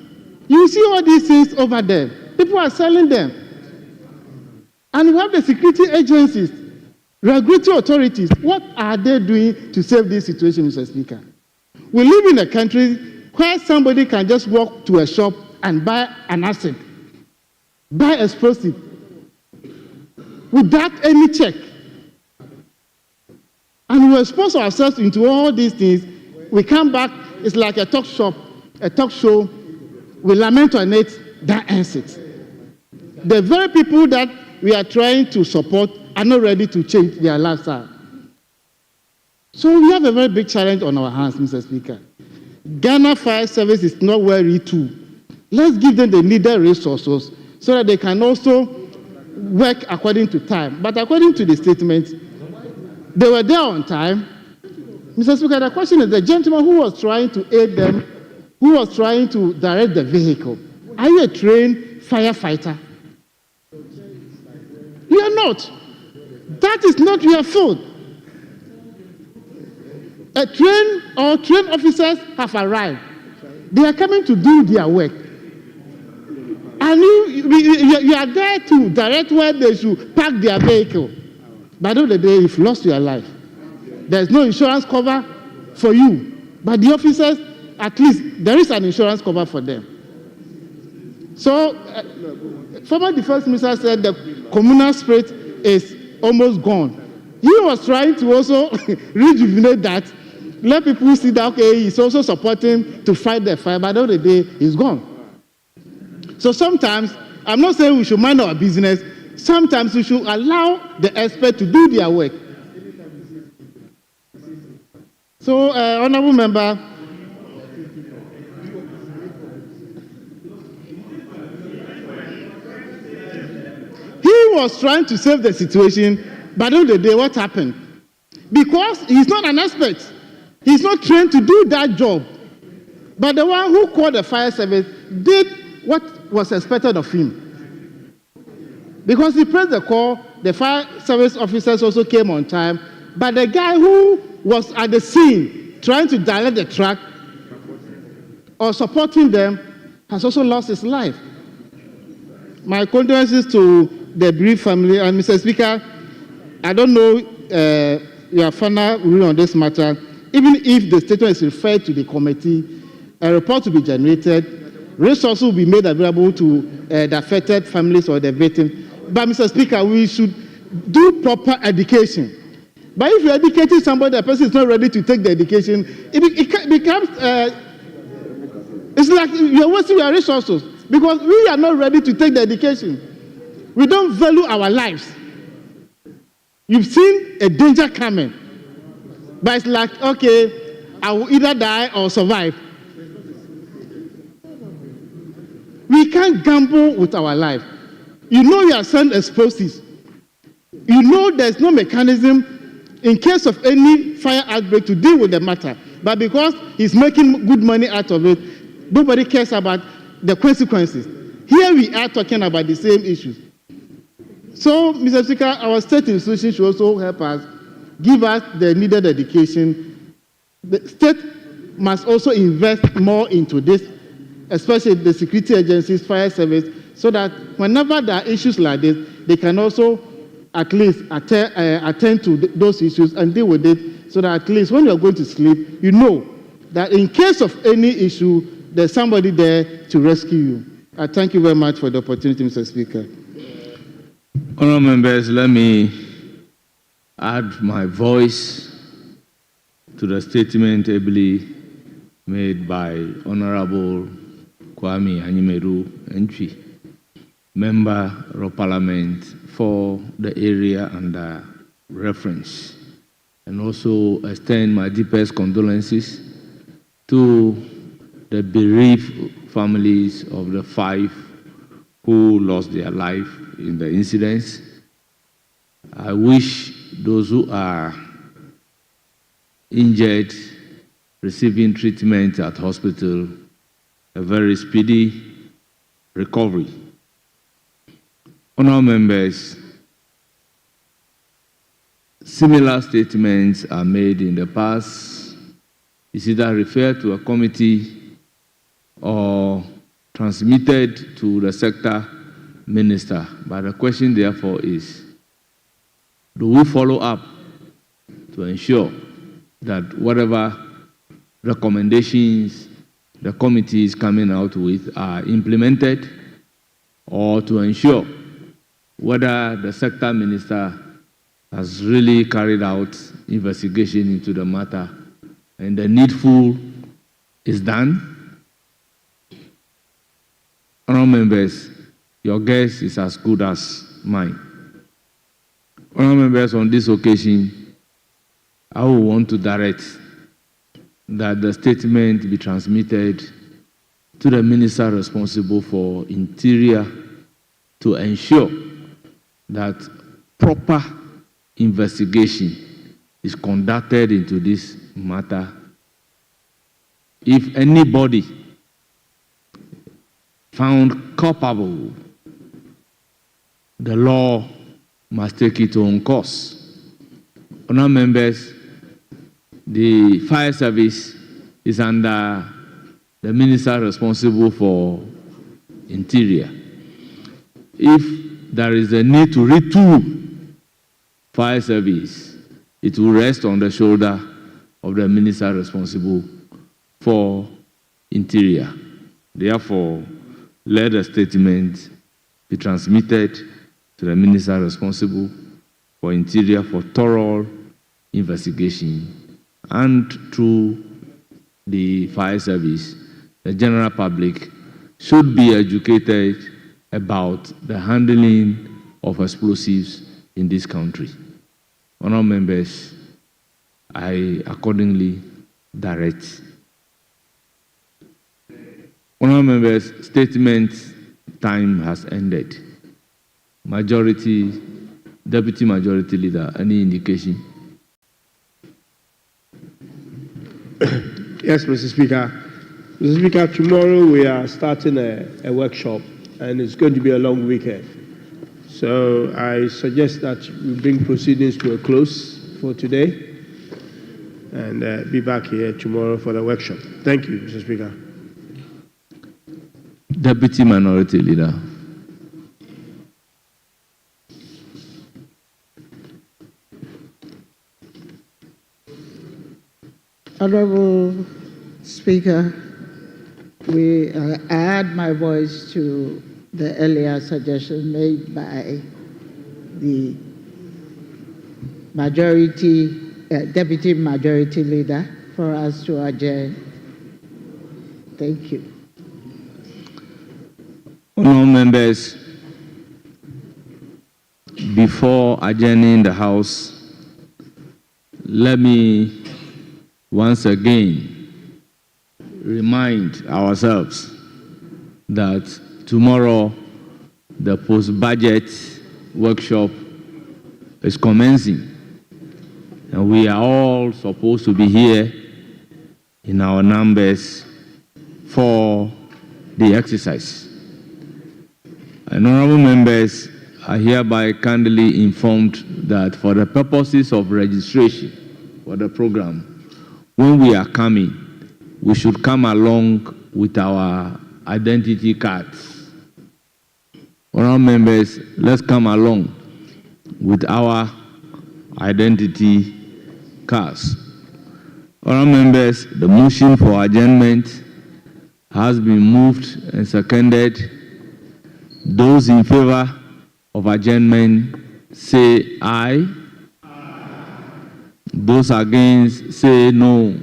you see all these things over there. People are selling them. And we have the security agencies, regulatory authorities. What are they doing to save this situation, Mr. Speaker? We live in a country where somebody can just walk to a shop and buy an acid, buy explosive, without any check. And we expose ourselves into all these things. We come back, it's like a talk show, we lament on it, that ends it. The very people that we are trying to support are not ready to change their lifestyle. So we have a very big challenge on our hands, Mr. Speaker. Ghana Fire Service is not well retooled. Let's give them the needed resources so that they can also work according to time. But according to the statement, they were there on time. Mr. Speaker, the question is the gentleman who was trying to aid them, who was trying to direct the vehicle, are you a trained firefighter? You are not. That is not your fault. A trained officers have arrived. They are coming to do their work. And you are there to direct where they should park their vehicle. By the end of the day, you've lost your life. There's no insurance cover for you. But the officers, at least, there is an insurance cover for them. So, former Defense Minister said the communal spirit is almost gone. He was trying to also rejuvenate that, let people see that, okay, he's also supporting to fight the fire, but at the end of the day, he's gone. So sometimes, I'm not saying we should mind our business, sometimes we should allow the experts to do their work. So, Honorable Member, he was trying to save the situation, but at the end of the day, what happened? Because he's not an expert. He's not trained to do that job. But the one who called the fire service did what was expected of him. Because he pressed the call, the fire service officers also came on time, but the guy who was at the scene trying to direct the truck or supporting them has also lost his life. My condolences to the bereaved family. And Mr. Speaker, I don't know your final ruling on this matter. Even if the statement is referred to the committee, a report will be generated, resources will be made available to the affected families or the victims. But Mr. Speaker, we should do proper education. But if you're educating somebody, the person is not ready to take the education, it becomes, it's like you're wasting your resources because we are not ready to take the education. We don't value our lives. You've seen a danger coming, but it's like, okay, I will either die or survive. We can't gamble with our life. You know you are sending explosives. you know there's no mechanism in case of any fire outbreak to deal with the matter. But because he's making good money out of it, nobody cares about the consequences. Here we are talking about the same issues. So, Mr. Speaker, our state institutions should also help us, give us the needed education. The state must also invest more into this, especially the security agencies, fire service, so that whenever there are issues like this, they can also at least attend to those issues and deal with it, so that at least when you're going to sleep, you know that in case of any issue, there's somebody there to rescue you. I thank you very much for the opportunity, Mr. Speaker. Honourable members, let me add my voice to the statement ably made by Honourable Kwame Anyimeru Entry, Member of Parliament for the area under reference, and also extend my deepest condolences to the bereaved families of the 5 who lost their life in the incidents. I wish those who are injured, receiving treatment at hospital, a very speedy recovery. Honourable members, similar statements are made in the past. It's either referred to a committee or transmitted to the sector minister. But the question therefore is, do we follow up to ensure that whatever recommendations the committee is coming out with are implemented, or to ensure whether the sector minister has really carried out investigation into the matter and the needful is done? Honourable members, your guess is as good as mine. Honourable members, on this occasion, I will want to direct that the statement be transmitted to the minister responsible for Interior to ensure that proper investigation is conducted into this matter. If anybody found culpable, the law must take its own course. Honourable members, the fire service is under the minister responsible for Interior. If there is a need to retool fire service, it will rest on the shoulder of the minister responsible for Interior. Therefore, let the statement be transmitted to the minister responsible for Interior for thorough investigation, and through the fire service, the general public should be educated about the handling of explosives in this country. Honourable members, I accordingly direct. Honourable members, statement time has ended. Majority, Deputy Majority Leader, any indication? Yes, Mr. Speaker. Mr. Speaker, tomorrow we are starting a workshop, and it's going to be a long weekend. So I suggest that we bring proceedings to a close for today and be back here tomorrow for the workshop. Thank you, Mr. Speaker. Deputy Minority Leader. Honorable Speaker, I add my voice to the earlier suggestion made by the Deputy Majority Leader for us to adjourn. Thank you. Honourable members, before adjourning the House, let me once again remind ourselves that tomorrow the post-budget workshop is commencing. And we are all supposed to be here in our numbers for the exercise. And honorable members are hereby kindly informed that for the purposes of registration for the program, when we are coming, we should come along with our identity cards. Honorable members, let's come along with our identity cards. Honorable members, the motion for adjournment has been moved and seconded. Those in favor of adjournment say aye. Those against say no.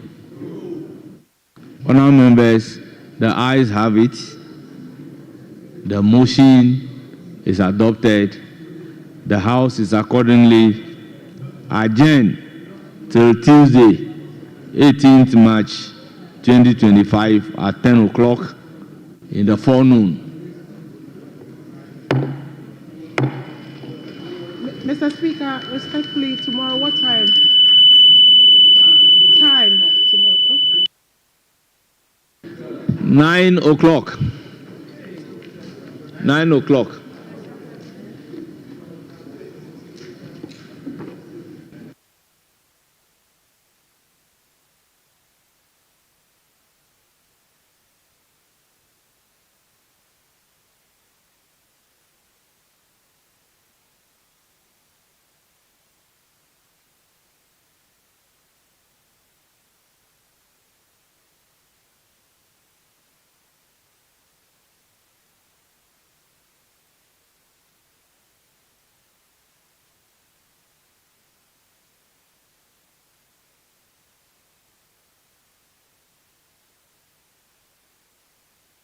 Honorable members, the ayes have it. The motion is adopted. The House is accordingly adjourned till Tuesday, 18th March 2025 at 10 o'clock in the forenoon. Mr. Speaker, respectfully, tomorrow, what time? Time tomorrow. 9 o'clock. 9 o'clock.